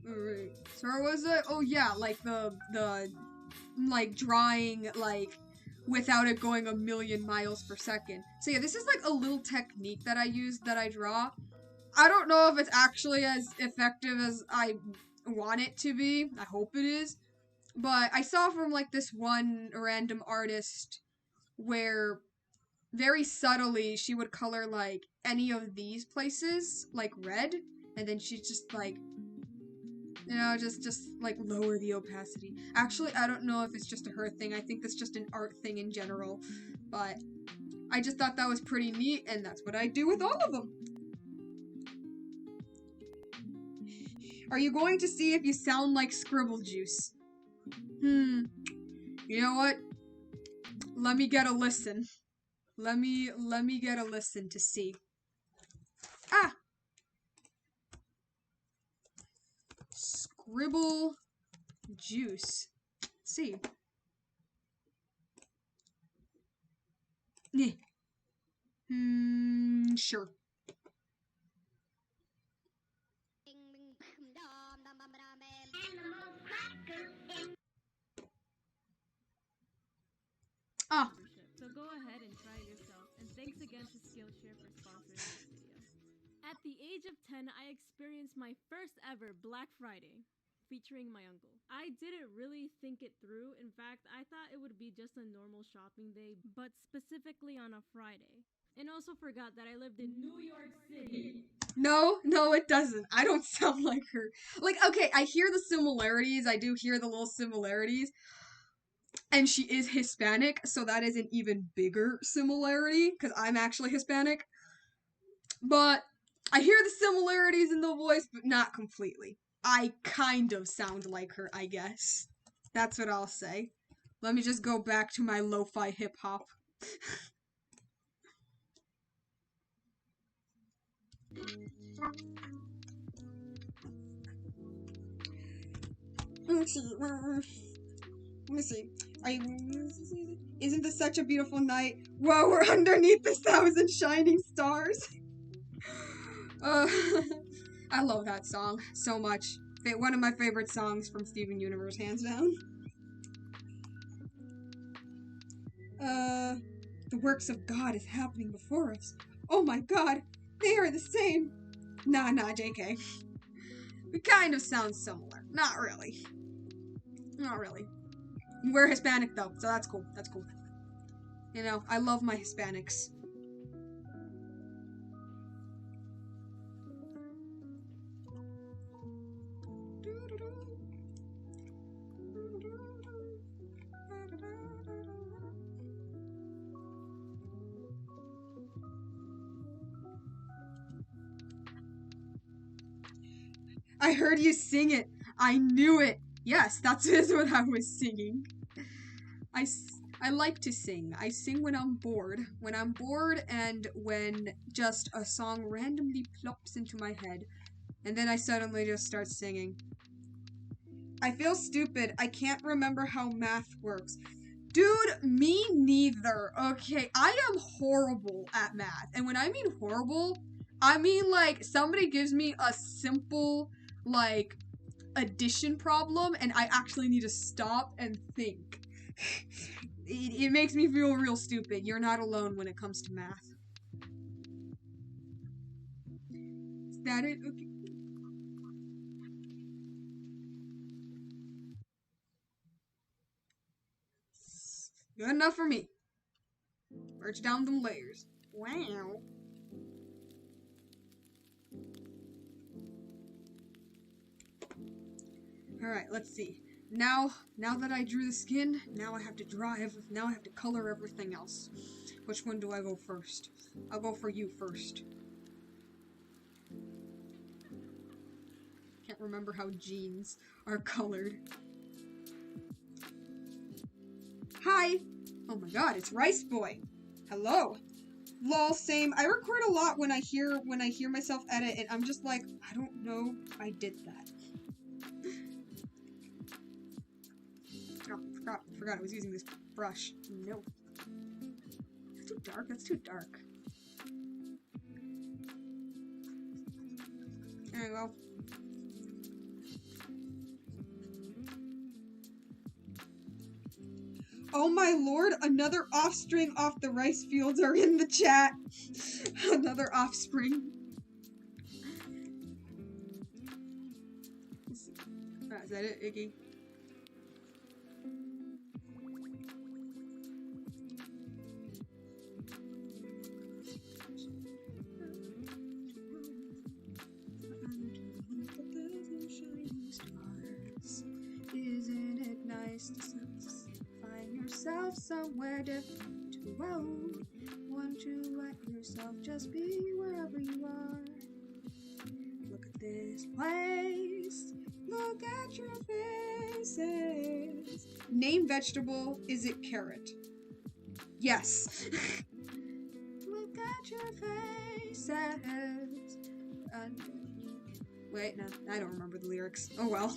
Alright. So where was it? Oh yeah, like the like drawing like without it going a million miles per second. So yeah, this is like a little technique that I use that I draw. I don't know if it's actually as effective as I want it to be. I hope it is. But I saw from like this one random artist where very subtly she would color like any of these places like red, and then she just like just like lower the opacity. Actually, I don't know if it's just a her thing. I think that's just an art thing in general. But I just thought that was pretty neat, and that's what I do with all of them. Are you going to see if you sound like Scribble Juice? You know what? Let me get a listen. Let me get a listen to see. Ah! Scribble Juice. Let's see. Sure. Ah. So go ahead and try it yourself. And thanks again to Skillshare for sponsoring this video. At the age of 10, I experienced my first ever Black Friday, featuring my uncle. I didn't really think it through. In fact, I thought it would be just a normal shopping day, but specifically on a Friday. And also forgot that I lived in New York City. No, it doesn't. I don't sound like her. Like, okay, I hear the similarities. I do hear the little similarities. And she is Hispanic, so that is an even bigger similarity, because I'm actually Hispanic. But I hear the similarities in the voice, but not completely. I kind of sound like her, I guess. That's what I'll say. Let me just go back to my lo-fi hip-hop. Let me see. Isn't this such a beautiful night? Whoa, we're underneath the 1,000 shining stars. I love that song so much. One of my favorite songs from Steven Universe, hands down. The works of God is happening before us. Oh my god, they are the same. Nah, JK. We kind of sound similar. Not really. Not really. We're Hispanic though, so that's cool. That's cool. You know, I love my Hispanics. I heard you sing it. I knew it. Yes, that's what I was singing. I like to sing. I sing when I'm bored. When I'm bored and when just a song randomly plops into my head. And then I suddenly just start singing. I feel stupid. I can't remember how math works. Dude, me neither. Okay, I am horrible at math. And when I mean horrible, I mean like somebody gives me a simple, like, addition problem and I actually need to stop and think. It makes me feel real stupid. You're not alone when it comes to math. Is that it? Okay. Good enough for me. Merge down them layers. Wow. Alright, let's see. Now that I drew the skin, now I have to now I have to color everything else. Which one do I go first? I'll go for you first. Can't remember how jeans are colored. Hi! Oh my god, it's Rice Boy. Hello. Lol, same. I record a lot when I hear myself edit and I'm just like, I don't know I did that. Oh, forgot I was using this brush. No. That's too dark. That's too dark. There we go. Oh my lord, another offspring off the rice fields are in the chat. Another offspring. Is that it, Iggy? Isn't it nice to find yourself somewhere different? Whoa, what yourself just be wherever you are. Look at this place. Look at your faces. Name vegetable. Is it carrot? Yes. Look at your faces. Wait, no, I don't remember the lyrics. Oh well.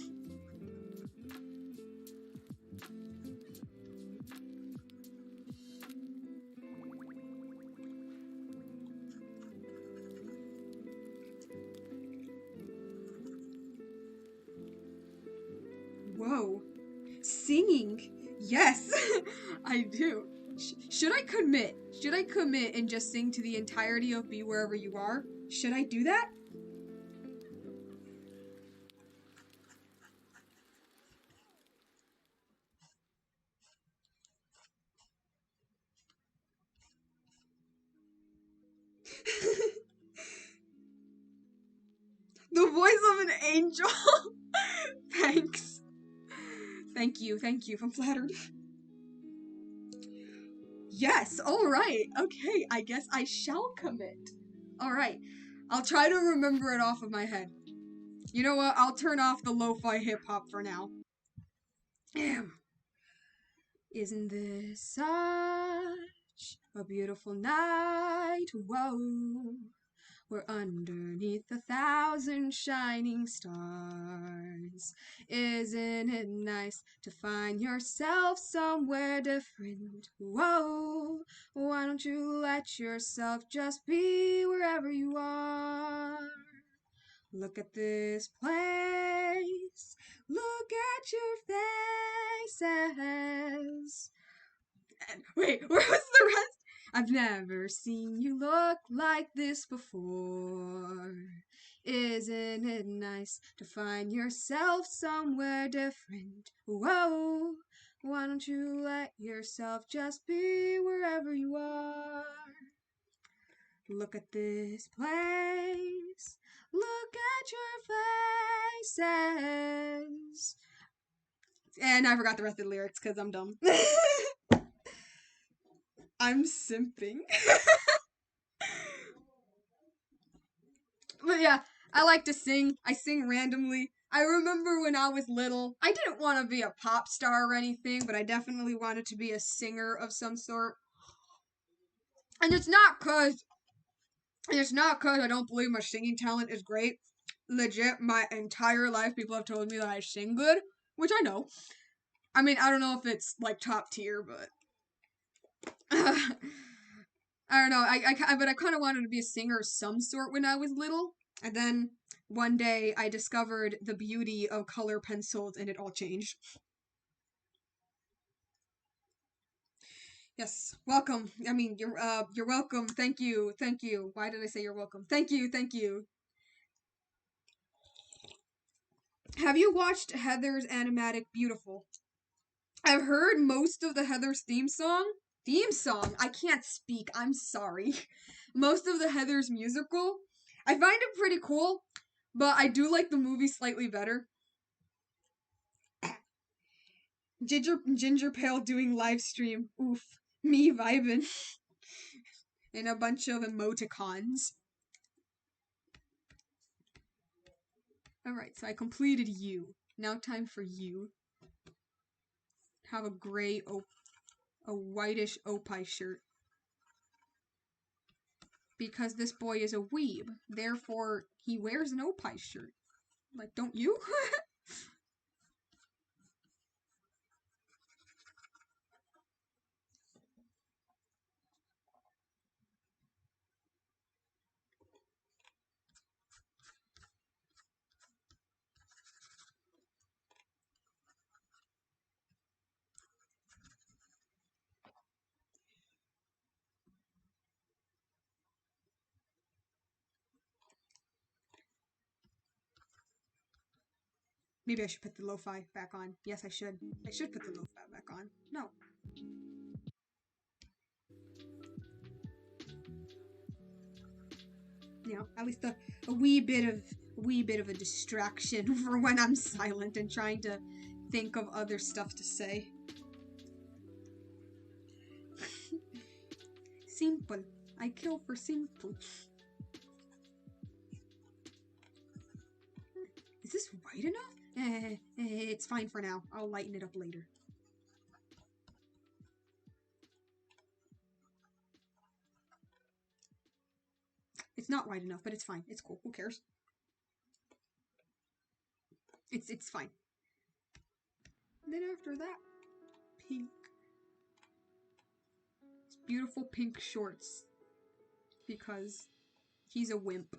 Whoa. Singing. Yes, I do. Should I commit? Should I commit and just sing to the entirety of Be Wherever You Are? Should I do that? The voice of an angel. Thanks. Thank you, I'm flattered. Yes, alright. Okay, I guess I shall commit. Alright, I'll try to remember it off of my head. You know what? I'll turn off the lo-fi hip-hop for now. Isn't this such a beautiful night? Whoa. We're underneath 1,000 shining stars. Isn't it nice to find yourself somewhere different? Whoa, why don't you let yourself just be wherever you are? Look at this place. Look at your faces. Wait, where was the rest? I've never seen you look like this before. Isn't it nice to find yourself somewhere different? Whoa, why don't you let yourself just be wherever you are? Look at this place. Look at your faces. And I forgot the rest of the lyrics because I'm dumb. I'm simping. But yeah, I like to sing. I sing randomly. I remember when I was little, I didn't want to be a pop star or anything, but I definitely wanted to be a singer of some sort. And it's not cause I don't believe my singing talent is great. Legit, my entire life people have told me that I sing good, which I know. I mean, I don't know if it's like top tier, but I don't know. But I kind of wanted to be a singer of some sort when I was little. And then one day I discovered the beauty of color pencils and it all changed. Yes, welcome. I mean, you're welcome. Thank you. Thank you. Why did I say you're welcome? Thank you. Thank you. Have you watched Heather's animatic Beautiful? I've heard most of the Heather's theme song. I can't speak. I'm sorry. Most of the Heather's musical. I find it pretty cool, but I do like the movie slightly better. Ginger Pale doing live stream. Oof. Me vibing. And a bunch of emoticons. Alright, so I completed you. Now time for you. Have a gray, a whitish opie shirt. Because this boy is a weeb, therefore he wears an opie shirt. Like, don't you? Maybe I should put the lo-fi back on. Yes, I should. I should put the lo-fi back on. No. You know, at least a wee bit of a distraction for when I'm silent and trying to think of other stuff to say. Simple. I kill for simple. Is this white enough? It's fine for now. I'll lighten it up later. It's not white enough, but it's fine. It's cool. Who cares? It's fine. And then after that, pink. It's beautiful pink shorts. Because he's a wimp.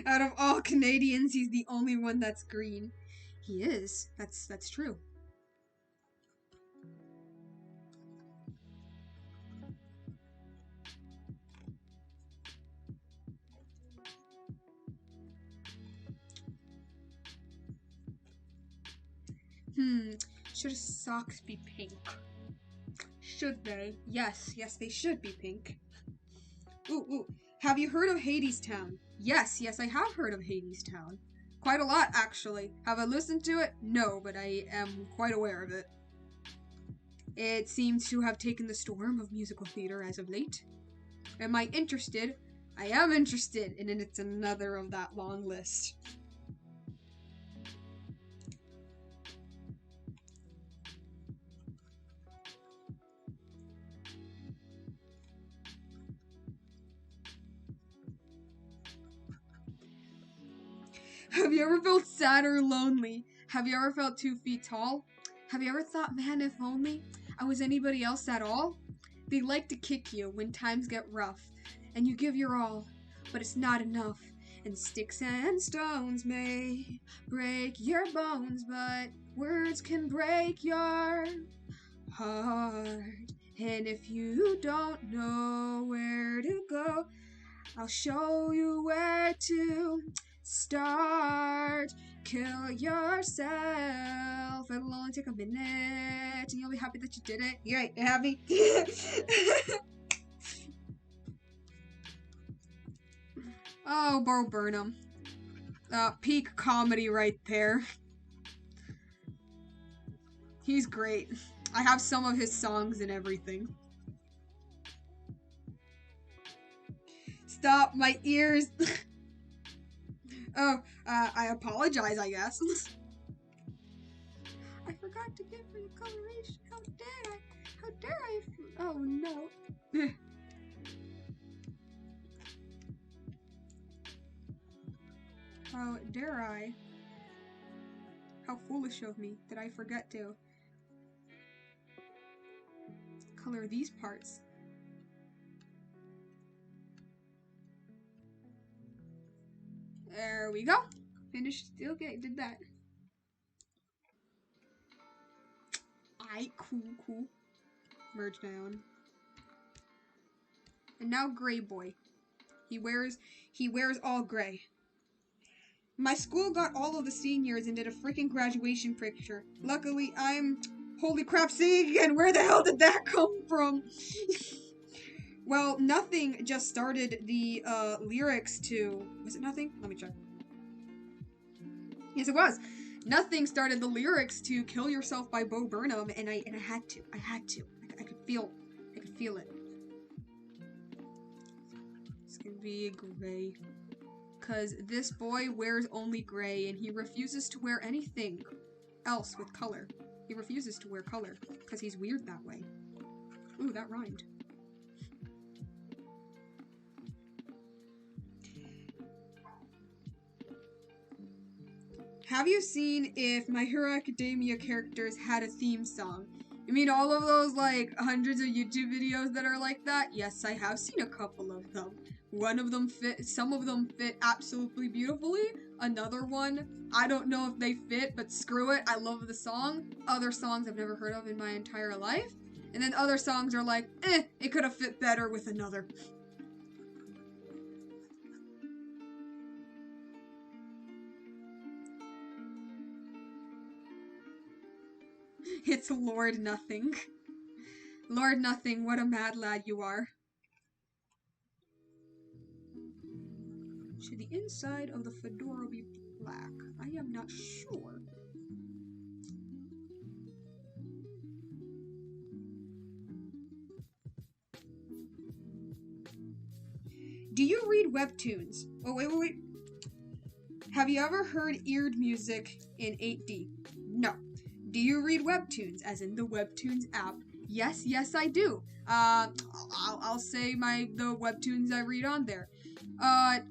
Out of all Canadians, he's the only one that's green. He is. That's true. Should his socks be pink? Should they? Yes, they should be pink. Ooh. Have you heard of Hadestown? Yes, I have heard of Hadestown. Quite a lot, actually. Have I listened to it? No, but I am quite aware of it. It seems to have taken the storm of musical theater as of late. Am I interested? I am interested, and then it's another of that long list. Have you ever felt sad or lonely? Have you ever felt 2 feet tall? Have you ever thought, man, if only I was anybody else at all? They like to kick you when times get rough, and you give your all, but it's not enough. And sticks and stones may break your bones, but words can break your heart. And if you don't know where to go, I'll show you where to start. Kill yourself. It'll only take a minute, and you'll be happy that you did it. You ain't happy. Oh, Bo Burnham. Peak comedy right there. He's great. I have some of his songs and everything. Stop, my ears. Oh, I apologize, I guess. I forgot to give her the coloration. How dare I? How dare I? Oh no. How dare I? How foolish of me. Did I forget to color these parts? There we go. Finished. Okay, did that. Aight, cool. Merge down. And now Gray Boy. He wears all gray. My school got all of the seniors and did a freaking graduation picture. Luckily, holy crap, singing again. Where the hell did that come from? Well, Nothing just started the lyrics to... Was it Nothing? Let me check. Yes, it was. Nothing started the lyrics to Kill Yourself by Bo Burnham, and I had to. I could feel it. It's gonna be gray. Because this boy wears only gray, and he refuses to wear anything else with color. He refuses to wear color, because he's weird that way. Ooh, that rhymed. Have you seen if My Hero Academia characters had a theme song? I mean, all of those, like, hundreds of YouTube videos that are like that? Yes, I have seen a couple of them. Some of them fit absolutely beautifully. Another one, I don't know if they fit, but screw it, I love the song. Other songs I've never heard of in my entire life. And then other songs are like, it could have fit better with another. It's Lord Nothing. Lord Nothing, what a mad lad you are. Should the inside of the fedora be black? I am not sure. Do you read webtoons? Oh, wait. Have you ever heard eared music in 8D? No. Do you read webtoons, as in the webtoons app? Yes, I do. I'll say the webtoons I read on there. God,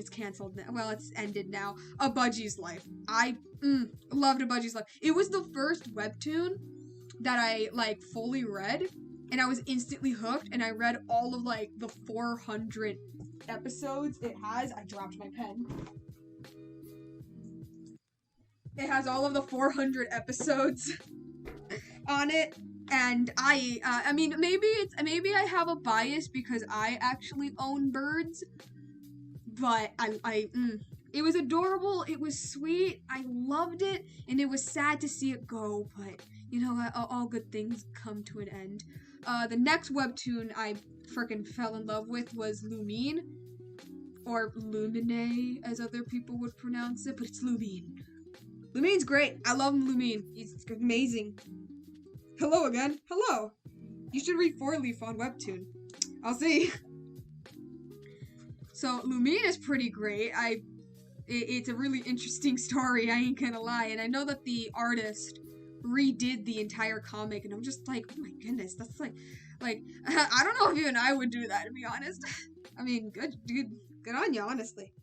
it's canceled now. Well, it's ended now. A Budgie's Life. I loved A Budgie's Life. It was the first webtoon that I like fully read, and I was instantly hooked. And I read all of like the 400 episodes it has. I dropped my pen. It has all of the 400 episodes on it, and I mean, maybe I have a bias because I actually own birds, but it was adorable, it was sweet, I loved it, and it was sad to see it go, but you know what, all good things come to an end. The next webtoon I freaking fell in love with was Lumine, or Lumine, as other people would pronounce it, but it's Lumine. Lumine's great. I love Lumine. He's amazing. Hello again. Hello. You should read 4-Leaf on Webtoon. I'll see. So Lumine is pretty great. It's a really interesting story, I ain't gonna lie. And I know that the artist redid the entire comic, and I'm just like, oh my goodness, that's like I don't know if even I would do that, to be honest. I mean, good on you, honestly.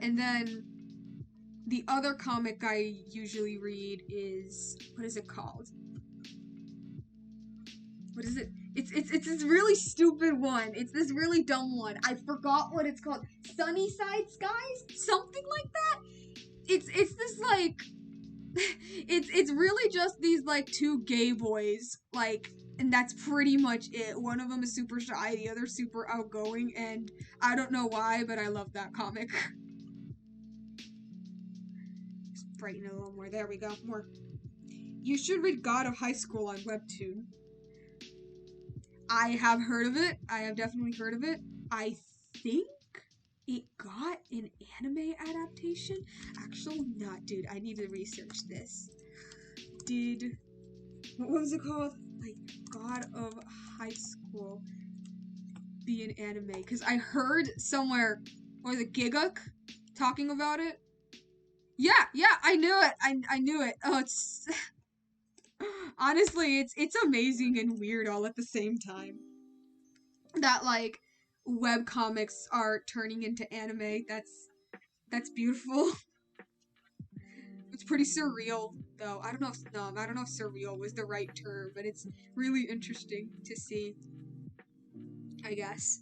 And then the other comic I usually read is, what is it called? What is it? It's this really stupid one. It's this really dumb one. I forgot what it's called. Sunnyside Skies? Something like that? It's this like it's really just these like two gay boys, like, and that's pretty much it. One of them is super shy, the other super outgoing, and I don't know why, but I love that comic. Just brighten it a little more. There we go. More. You should read God of High School on Webtoon. I have heard of it. I have definitely heard of it. I think it got an anime adaptation. Actually, not, dude. I need to research this. What was it called? Like, God of High School be an anime? Because I heard somewhere, or the Giguk talking about it. Yeah, I knew it. I knew it. Oh, it's honestly, it's amazing and weird all at the same time. That like web comics are turning into anime. That's beautiful. It's pretty surreal, though. I don't know if surreal was the right term, but it's really interesting to see, I guess.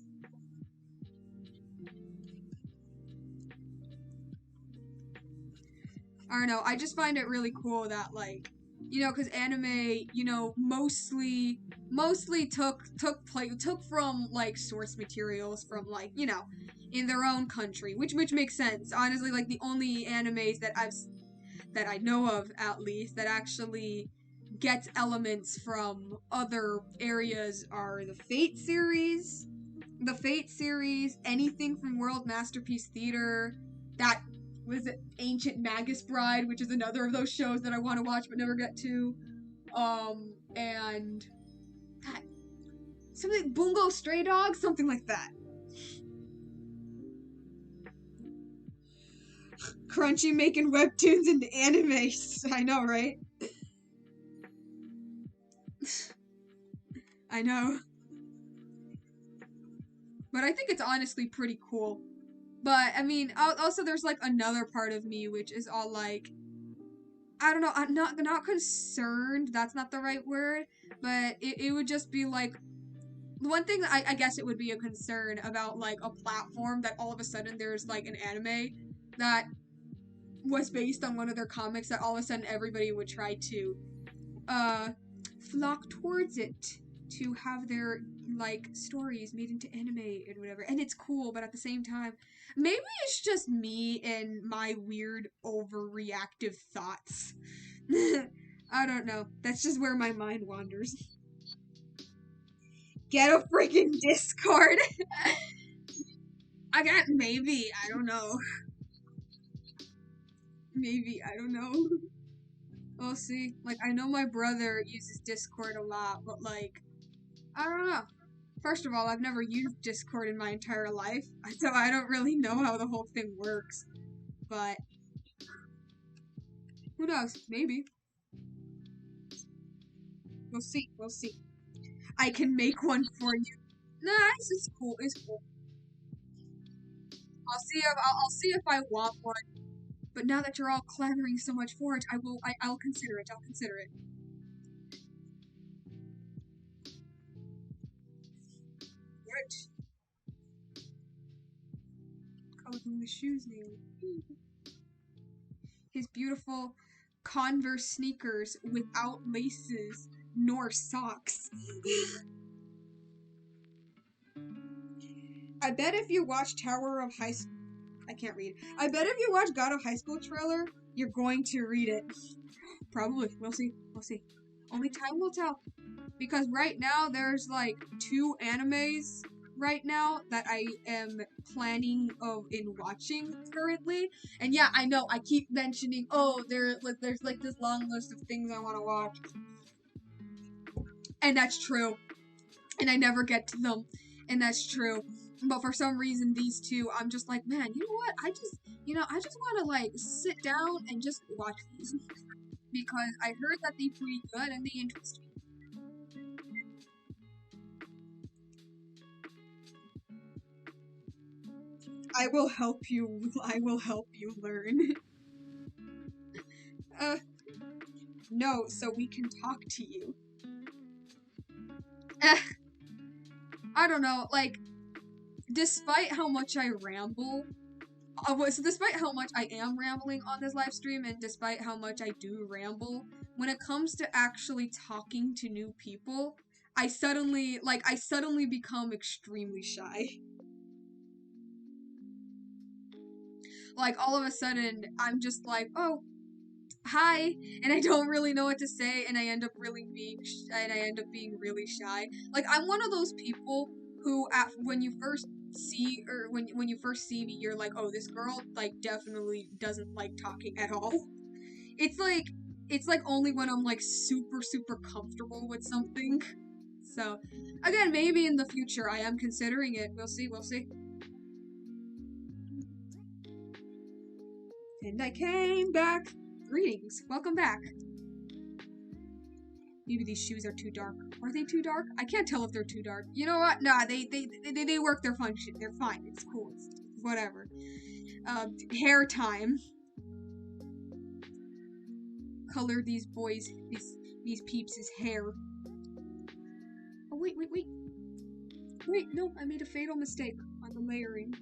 I don't know, I just find it really cool that, like, you know, because anime, you know, mostly took from, like, source materials from, like, you know, in their own country, which makes sense. Honestly, like, the only animes that I know of, at least, that actually gets elements from other areas are the Fate series, anything from World Masterpiece Theater, that was it, Ancient Magus Bride, which is another of those shows that I want to watch but never get to, and God, something Bungo Stray Dogs, something like that. Crunchy making webtoons into animes. I know, right? I know. But I think it's honestly pretty cool. But, I mean, also there's, like, another part of me which is all, like, I don't know, I'm not concerned, that's not the right word, but it would just be, like, one thing that I guess it would be a concern about, like, a platform that all of a sudden there's, like, an anime that was based on one of their comics that all of a sudden everybody would try to, flock towards it to have their, like, stories made into anime and whatever. And it's cool, but at the same time, maybe it's just me and my weird overreactive thoughts. I don't know. That's just where my mind wanders. Get a freaking Discord. Maybe, I don't know. Maybe, I don't know. We'll see. Like, I know my brother uses Discord a lot, but, like, I don't know. First of all, I've never used Discord in my entire life, so I don't really know how the whole thing works. But who knows? Maybe. We'll see. We'll see. I can make one for you. Nah, it's cool. It's cool. I'll see if I want one. But now that you're all clamoring so much for it, I'll consider it. I'll consider it. Right. Calling the shoes name. His beautiful Converse sneakers without laces nor socks. I bet if you watch Tower of High School, I can't read. I bet if you watch God of High School trailer, you're going to read it. Probably. We'll see. We'll see. Only time will tell. Because right now there's like 2 animes right now that I am planning in watching currently. And yeah, I know I keep mentioning, oh, there's like this long list of things I want to watch. And that's true. And I never get to them. And that's true. But for some reason, these 2, I'm just like, man, you know what? I just want to like sit down and just watch these because I heard that they're pretty good and they interest me. I will help you. I will help you learn. No, so we can talk to you. I don't know, like, despite how much I ramble, despite how much I am rambling on this live stream, and despite how much I do ramble, when it comes to actually talking to new people, I suddenly become extremely shy. Like, all of a sudden, I'm just like, oh, hi, and I don't really know what to say, and I end up being really shy. Like, I'm one of those people who, when you first see me, you're like, oh, this girl, like, definitely doesn't like talking at all. It's like only when I'm, like, super, super comfortable with something. So, again, maybe in the future I am considering it. We'll see, we'll see. And I came back. Greetings. Welcome back. Maybe these shoes are too dark. Are they too dark? I can't tell if they're too dark. You know what? Nah, they work their function. They're fine. It's cool. It's whatever. Hair time. Color these boys, these peeps' hair. Oh, wait. Wait, no, I made a fatal mistake on the layering.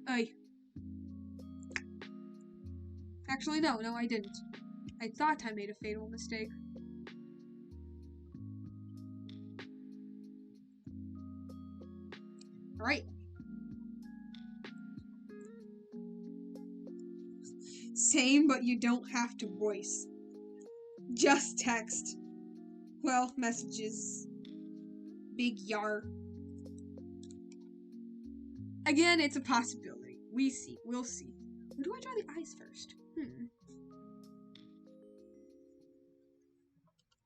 Ay. Actually, no, I didn't. I thought I made a fatal mistake. Alright. Same, but you don't have to voice. Just text. Well, messages. Big yar. Again, it's a possibility. We'll see. Or do I draw the eyes first?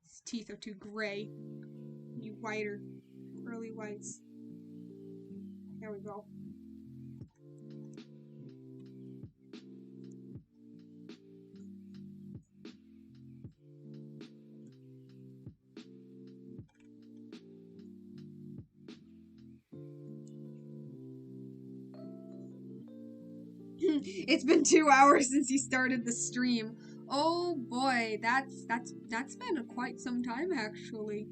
His teeth are too gray. Need whiter. Pearly whites. There we go. It's been 2 hours since he started the stream. Oh boy, that's been quite some time actually.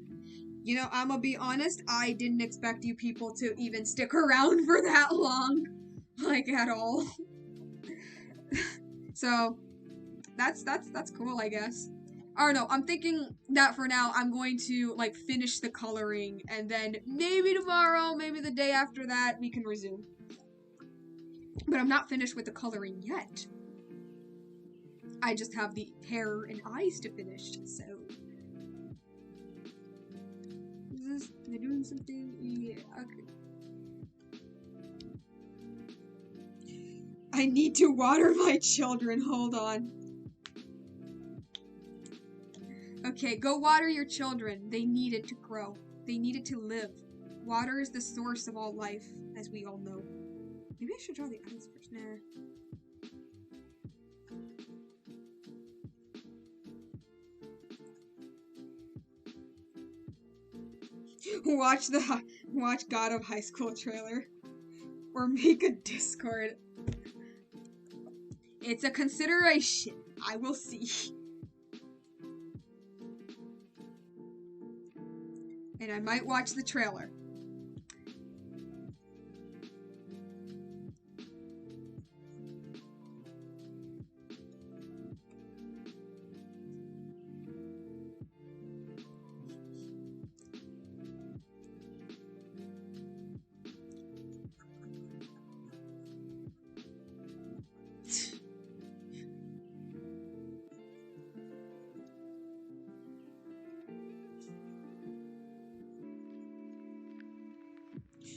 You know, I'm gonna be honest, I didn't expect you people to even stick around for that long. Like, at all. So, that's cool, I guess. I don't know, I'm thinking that for now, I'm going to, like, finish the coloring, and then maybe tomorrow, maybe the day after that, we can resume. But I'm not finished with the coloring yet. I just have the hair and eyes to finish, so... Is they're doing something? Yeah, okay. I need to water my children, hold on. Okay, go water your children. They need it to grow. They need it to live. Water is the source of all life, as we all know. Maybe I should draw the eyes first. Nah. Watch God of High School trailer. Or make a Discord. It's a consideration. I will see. And I might watch the trailer.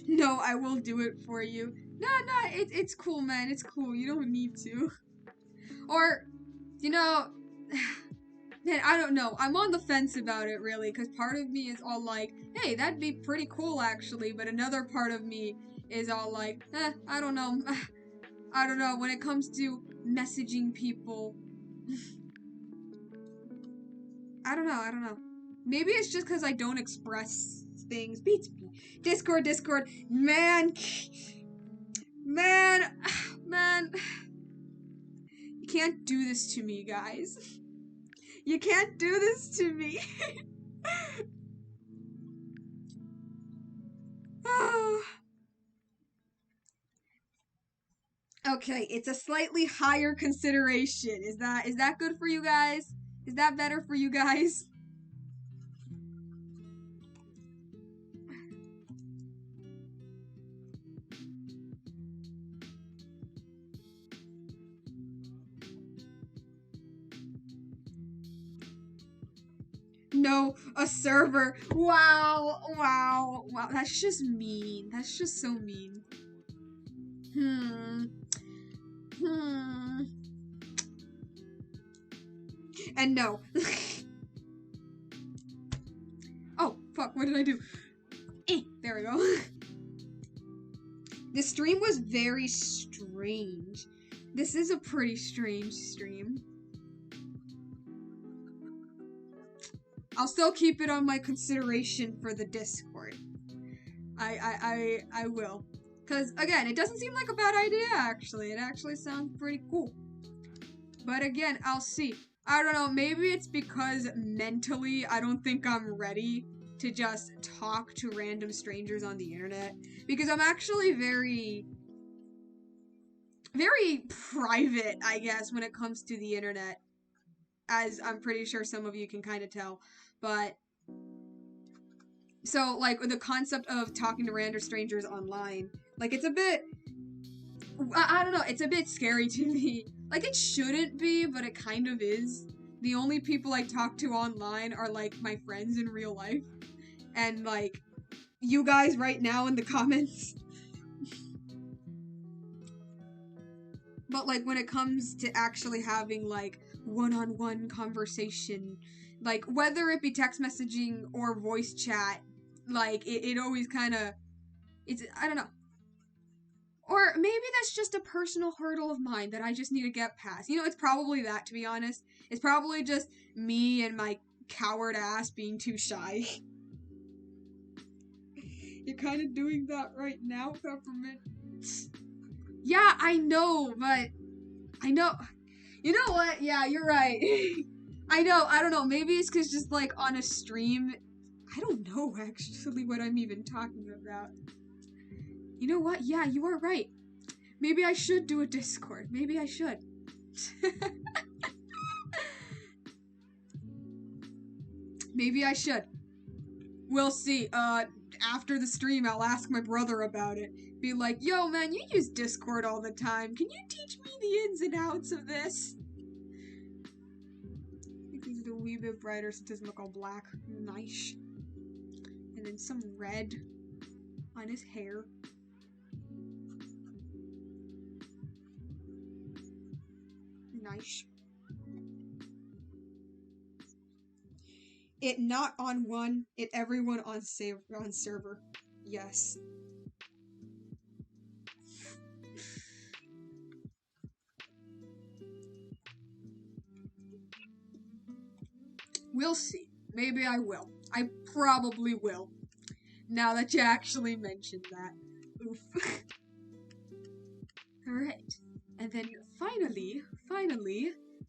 No, I will do it for you. No, it's cool, man. It's cool. You don't need to. Or, you know, man, I don't know. I'm on the fence about it, really, because part of me is all like, hey, that'd be pretty cool, actually, but another part of me is all like, I don't know. I don't know. When it comes to messaging people, I don't know. Maybe it's just because I don't express things. Beats me. Discord. Man. Man. You can't do this to me, guys. You can't do this to me. Okay, it's a slightly higher consideration. Is that good for you guys? Is that better for you guys? No, a server. Wow. That's just mean. That's just so mean. And no. Oh, fuck, what did I do? There we go. This stream was very strange. This is a pretty strange stream. I'll still keep it on my consideration for the Discord. I will. Because, again, it doesn't seem like a bad idea, actually. It actually sounds pretty cool. But again, I'll see. I don't know, maybe it's because mentally I don't think I'm ready to just talk to random strangers on the internet. Because I'm actually very private, I guess, when it comes to the internet. As I'm pretty sure some of you can kind of tell. But, so, like, the concept of talking to random strangers online, like, it's a bit, I don't know, it's a bit scary to me. Like, it shouldn't be, but it kind of is. The only people I talk to online are, like, my friends in real life. And, like, you guys right now in the comments. But, like, when it comes to actually having, like, one-on-one conversation, like, whether it be text messaging or voice chat, like, it always kind of, I don't know. Or maybe that's just a personal hurdle of mine that I just need to get past. You know, it's probably that, to be honest. It's probably just me and my coward ass being too shy. You're kind of doing that right now, Peppermint. Yeah, I know, but I know. You know what? Yeah, you're right. I know, I don't know. Maybe it's because just like on a stream, I don't know actually what I'm even talking about. You know what? Yeah, you are right. Maybe I should do a Discord. Maybe I should. Maybe I should. We'll see. After the stream, I'll ask my brother about it. Be like, yo, man, you use Discord all the time. Can you teach me the ins and outs of this? I think these are a wee bit brighter so it doesn't look all black. Nice. And then some red on his hair. Nice. It not on one, it everyone on server. Yes. We'll see. Maybe I will. I probably will. Now that you actually mentioned that. Oof. Alright. And then finally,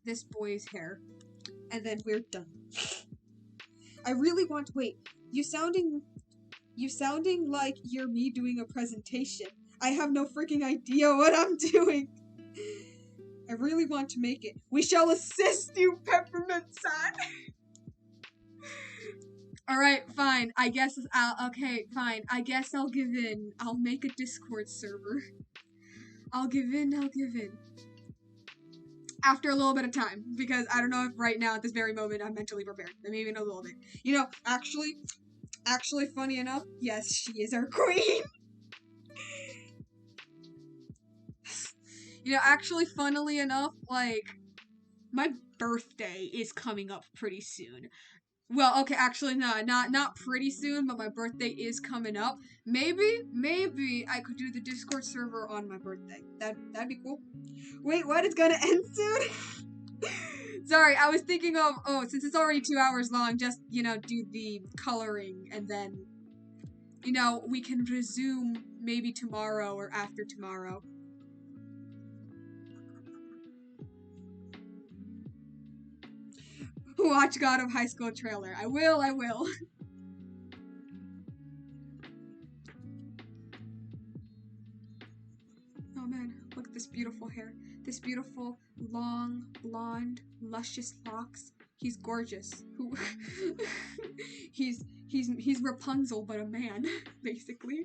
this boy's hair. And then we're done. I really want to wait. You sounding like you're me doing a presentation. I have no freaking idea what I'm doing. I really want to make it. We shall assist you, Peppermint-san. Alright, fine. Okay, fine. I guess I'll give in. I'll make a Discord server. I'll give in. After a little bit of time. Because I don't know if right now, at this very moment, I'm mentally prepared. Maybe in a little bit. You know, actually, funny enough, yes, she is our queen. You know, actually, funnily enough, like, my birthday is coming up pretty soon. Well, okay, actually, no, not pretty soon, but my birthday is coming up. Maybe I could do the Discord server on my birthday. That'd be cool. Wait, what? It's gonna end soon? Sorry, I was thinking of, since it's already 2 hours long, just, you know, do the coloring, and then, you know, we can resume maybe tomorrow or after tomorrow. Watch God of High School trailer. I will. Oh man, look at this beautiful hair. This beautiful, long, blonde, luscious locks. He's gorgeous. He's Rapunzel, but a man, basically.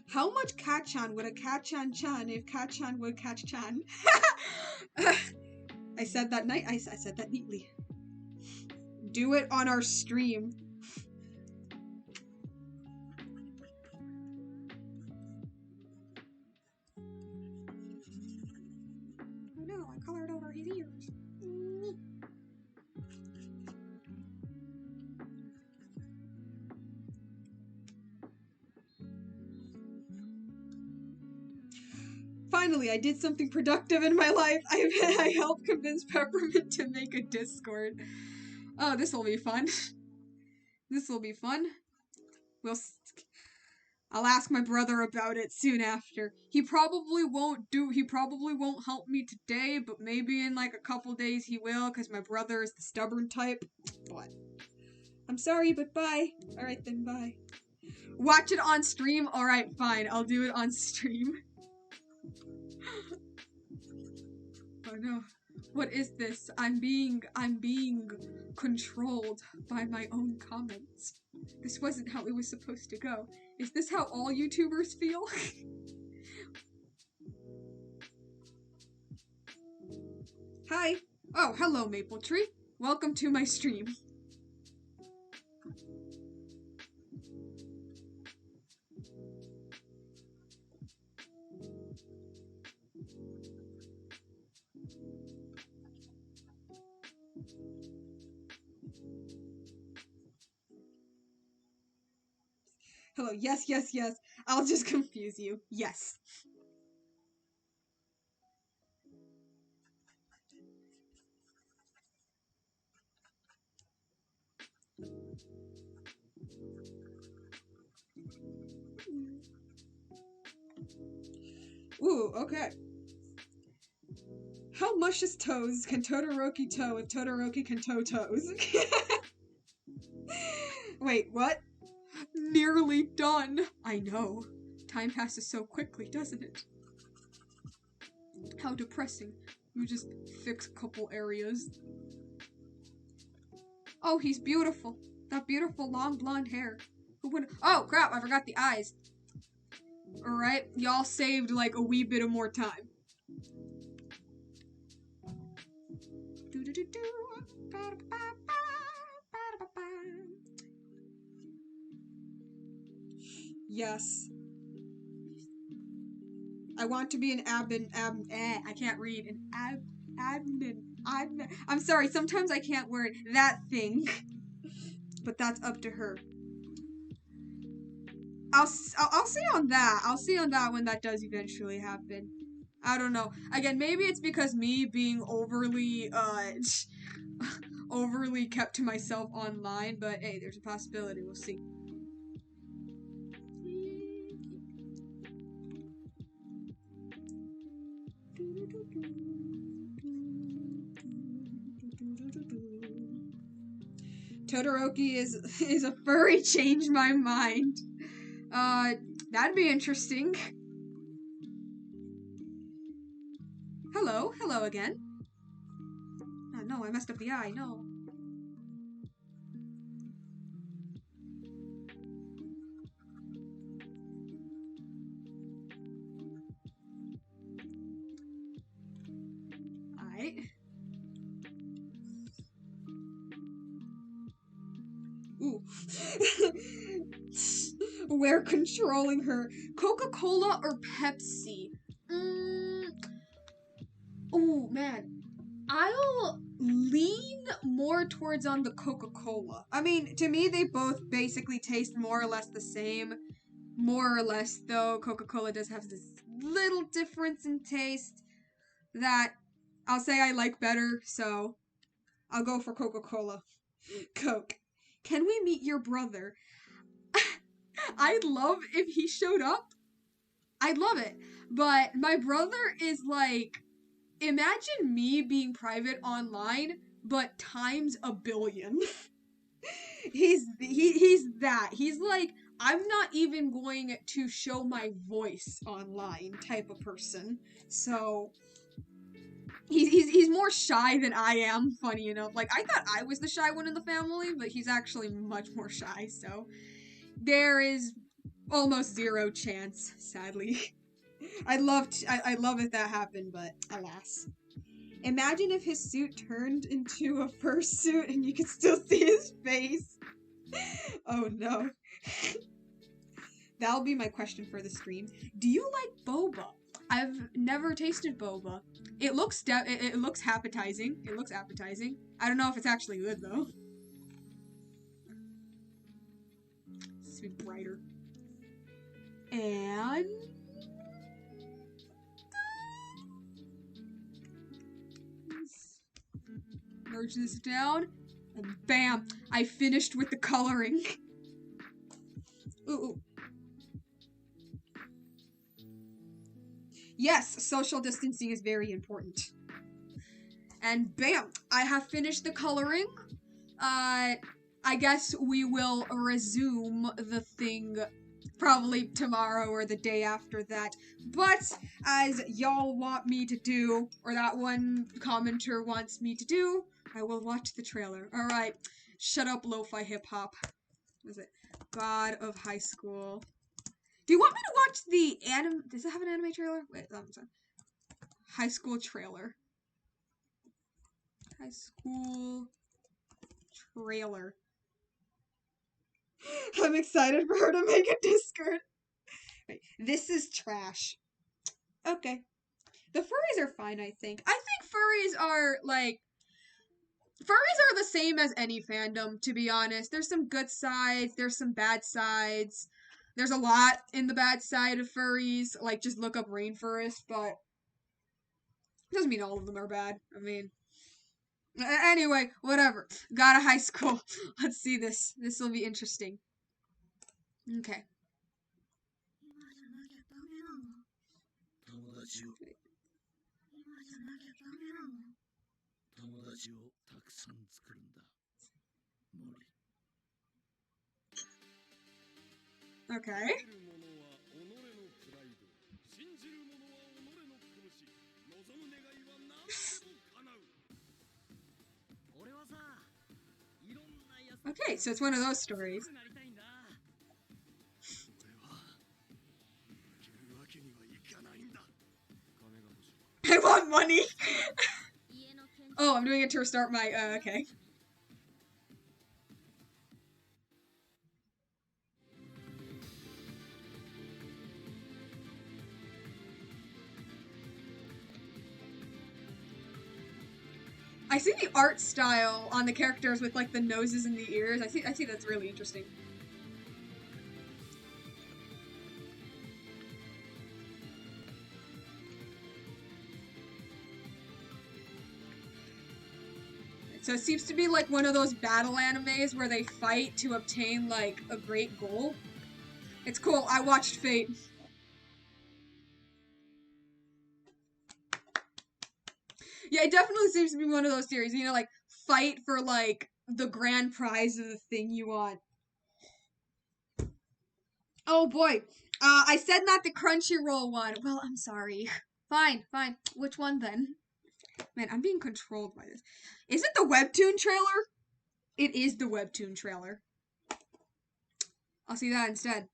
How much Kachan would a Kachan-chan if Kachan would catch Chan? I said that I said that neatly. Do it on our stream. Oh no, I colored over his ears. Finally, I did something productive in my life. I helped convince Peppermint to make a Discord. Oh, this will be fun. This will be fun. I'll ask my brother about it soon after. He probably won't help me today, but maybe in like a couple days he will, because my brother is the stubborn type. But I'm sorry, but bye. Alright then, bye. Watch it on stream? Alright, fine. I'll do it on stream. Oh no. What is this? I'm being controlled by my own comments. This wasn't how it was supposed to go. Is this how all YouTubers feel? Hi. Oh, hello, Maple Tree. Welcome to my stream. Hello, yes. I'll just confuse you. Yes. Ooh, okay. How mushes toes can Todoroki toe if Todoroki can toe toes? Wait, what? Nearly done. I know. Time passes so quickly, doesn't it? How depressing. You just fix a couple areas. Oh, he's beautiful. That beautiful long blonde hair. Who would? Oh, crap, I forgot the eyes. Alright, y'all saved like a wee bit of more time. Yes. I want to be an I can't read. I'm sorry, sometimes I can't word that thing. But that's up to her. I'll see on that. I'll see on that when that does eventually happen. I don't know. Again, maybe it's because me being overly overly kept to myself online, but hey, there's a possibility. We'll see. Todoroki is a furry. Change my mind. That'd be interesting. Hello again. Oh no, I messed up the eye. No. Alright. Ooh. We're controlling her. Coca-Cola or Pepsi? Oh man, I'll lean more towards on the Coca-Cola. I mean, to me, they both basically taste more or less the same. More or less, though, Coca-Cola does have this little difference in taste that I'll say I like better, so I'll go for Coca-Cola. Coke. Can we meet your brother? I'd love if he showed up. I'd love it. But my brother is like, imagine me being private online, but times a billion. He's that. He's like, I'm not even going to show my voice online type of person. So he's more shy than I am, funny enough. Like, I thought I was the shy one in the family, but he's actually much more shy, so there is almost zero chance, sadly. I'd love if that happened, but alas. Imagine if his suit turned into a fursuit and you could still see his face. Oh no. That'll be my question for the stream. Do you like boba? I've never tasted boba. It looks it looks appetizing. It looks appetizing. I don't know if it's actually good though. This would be brighter. And merge this down, and bam! I finished with the coloring. Ooh. Yes, social distancing is very important. And bam! I have finished the coloring. I guess we will resume the thing probably tomorrow or the day after that. But as y'all want me to do, or that one commenter wants me to do, I will watch the trailer. Alright, shut up, lo-fi hip-hop. What is it? God of High School. Do you want me to watch the anime? Does it have an anime trailer? Wait, that one's on. High School trailer. High School trailer. I'm excited for her to make a Discord. Wait, this is trash. Okay. The furries are fine, I think. I think furries are, like... Furries are the same as any fandom, to be honest. There's some good sides, there's some bad sides. There's a lot in the bad side of furries. Like, just look up rainforest, but... doesn't mean all of them are bad. I mean... Anyway, whatever. Got a high school. Let's see this. This will be interesting. Okay. Okay. Okay, so it's one of those stories. I want money! Oh, I'm doing it to restart my, okay. I see the art style on the characters with like the noses and the ears. I see that's really interesting. So it seems to be like one of those battle animes where they fight to obtain like a great goal. It's cool. I watched Fate. Yeah, it definitely seems to be one of those series, you know, like fight for like the grand prize of the thing you want. Oh boy. I said not the Crunchyroll one. Well, I'm sorry. Fine, fine. Which one then? Man, I'm being controlled by this. Is it the webtoon trailer? It is the webtoon trailer. I'll see that instead.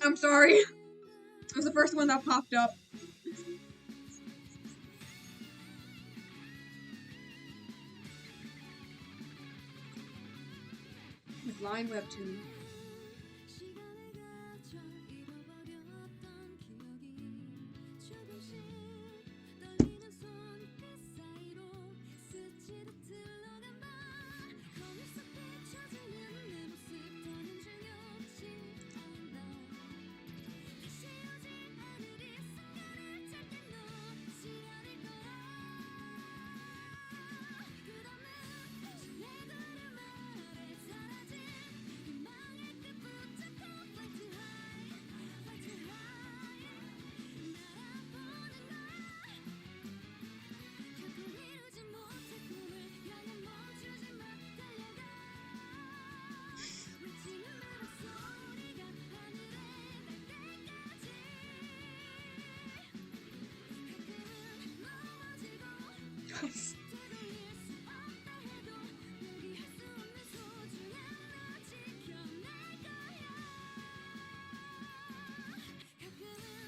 I'm sorry. It was the first one that popped up. Line webtoon.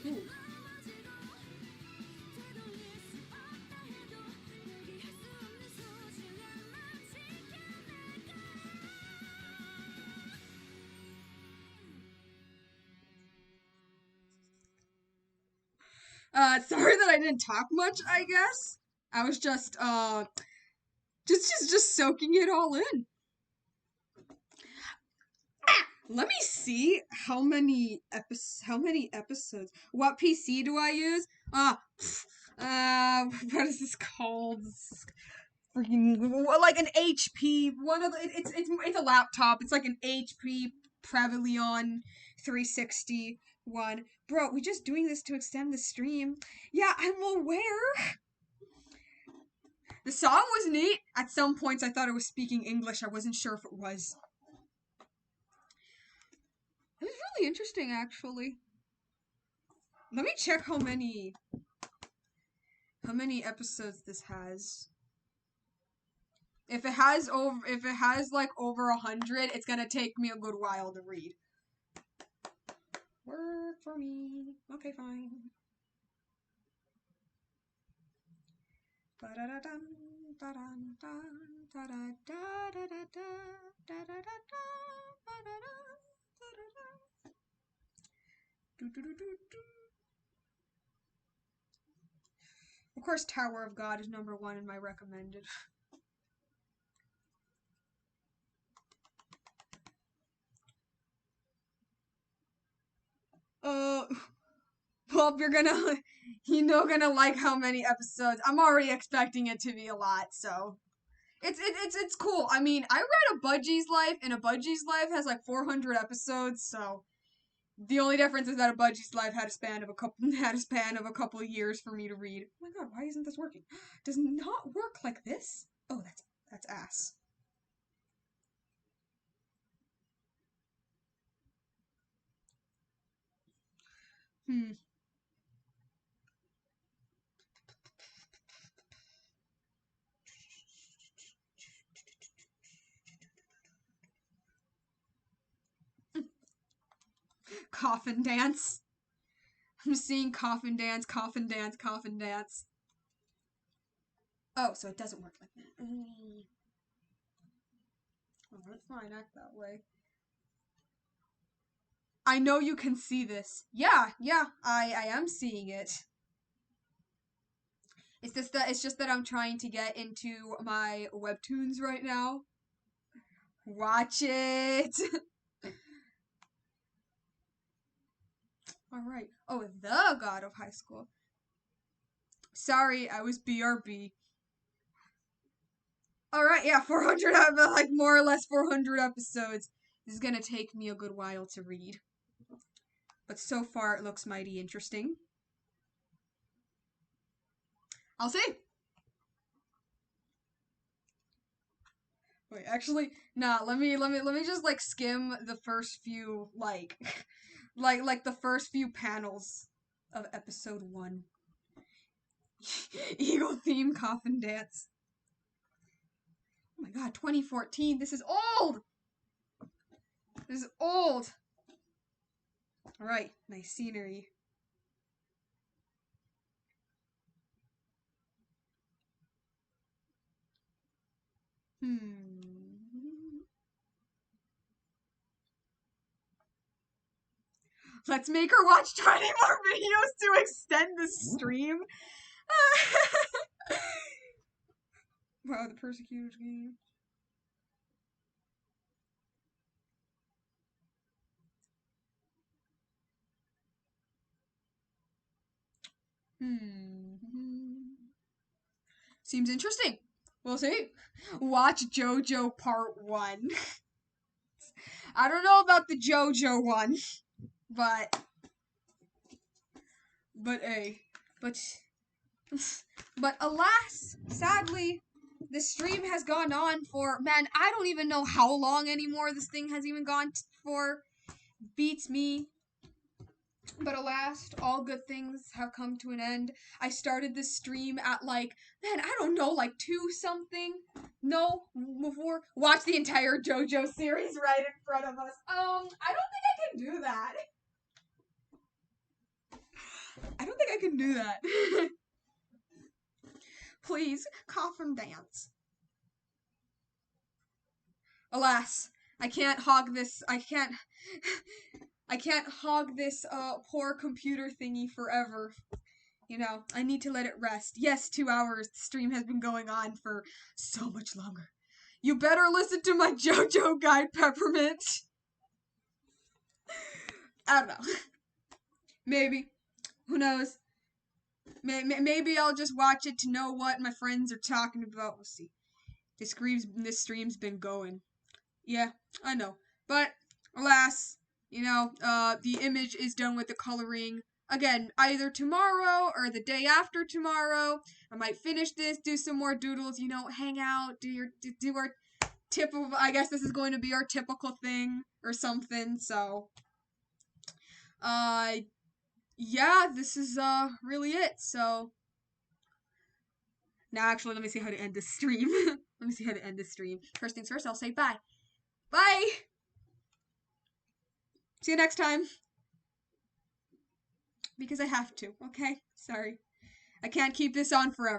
Ooh. Sorry that I didn't talk much, I guess. I was just soaking it all in. Let me see how many episodes. What PC do I use? What is this called? Freaking like an HP. One of the, it's a laptop. It's like an HP Pavilion 360 one. Bro, we just doing this to extend the stream. Yeah, I'm aware. The song was neat. At some points, I thought it was speaking English. I wasn't sure if it was. It was really interesting, actually. Let me check how many episodes this has. If it has like over 100, it's gonna take me a good while to read. Work for me. Okay, fine. Of course, Tower of God is #1 in my recommended. Well, if you're gonna like how many episodes. I'm already expecting it to be a lot, so it's cool. I mean, I read A Budgie's Life, and A Budgie's Life has like 400 episodes, so the only difference is that A Budgie's Life had a span of a couple years for me to read. Oh my god, why isn't this working? Does not work like this? Oh, that's ass. Coffin dance. I'm seeing coffin dance, coffin dance, coffin dance. Oh, so it doesn't work like that. Oh, that's fine, act that way. I know you can see this. Yeah, I am seeing it. It's just that I'm trying to get into my webtoons right now. Watch it. All right. Oh, the God of High School. Sorry, I was BRB. All right, yeah, 400, like more or less 400 episodes. This is gonna take me a good while to read. But so far, it looks mighty interesting. I'll see. Wait, actually, nah. Let me just like skim the first few like the first few panels of episode 1. Eagle theme coffin dance. Oh my god, 2014. This is old. This is old. All right, nice scenery. Let's make her watch 20 more videos to extend the stream. Wow, the persecutor's game. Seems interesting. We'll see. Watch JoJo Part 1. I don't know about the JoJo one, but but alas, sadly, the stream has gone on for, man, I don't even know how long anymore this thing has even gone for. Beats me. But alas, all good things have come to an end. I started this stream at like, man, I don't know, like 2 something. No, before. Watch the entire JoJo series right in front of us. I don't think I can do that. I don't think I can do that. Please, coffin dance. Alas, I can't hog this. I can't hog this poor computer thingy forever. You know, I need to let it rest. Yes, 2 hours. The stream has been going on for so much longer. You better listen to my JoJo guide, Peppermint. I don't know. Maybe. Who knows? Maybe I'll just watch it to know what my friends are talking about. We'll see. This stream's been going. Yeah, I know. But, alas, you know, the image is done with the coloring. Again, either tomorrow or the day after tomorrow. I might finish this, do some more doodles, you know, hang out, do our typical, I guess this is going to be our typical thing or something, so. Yeah, this is, really it, so. Now, actually, let me see how to end this stream. Let me see how to end this stream. First things first, I'll say bye. Bye! See you next time. Because I have to, okay? Sorry. I can't keep this on forever.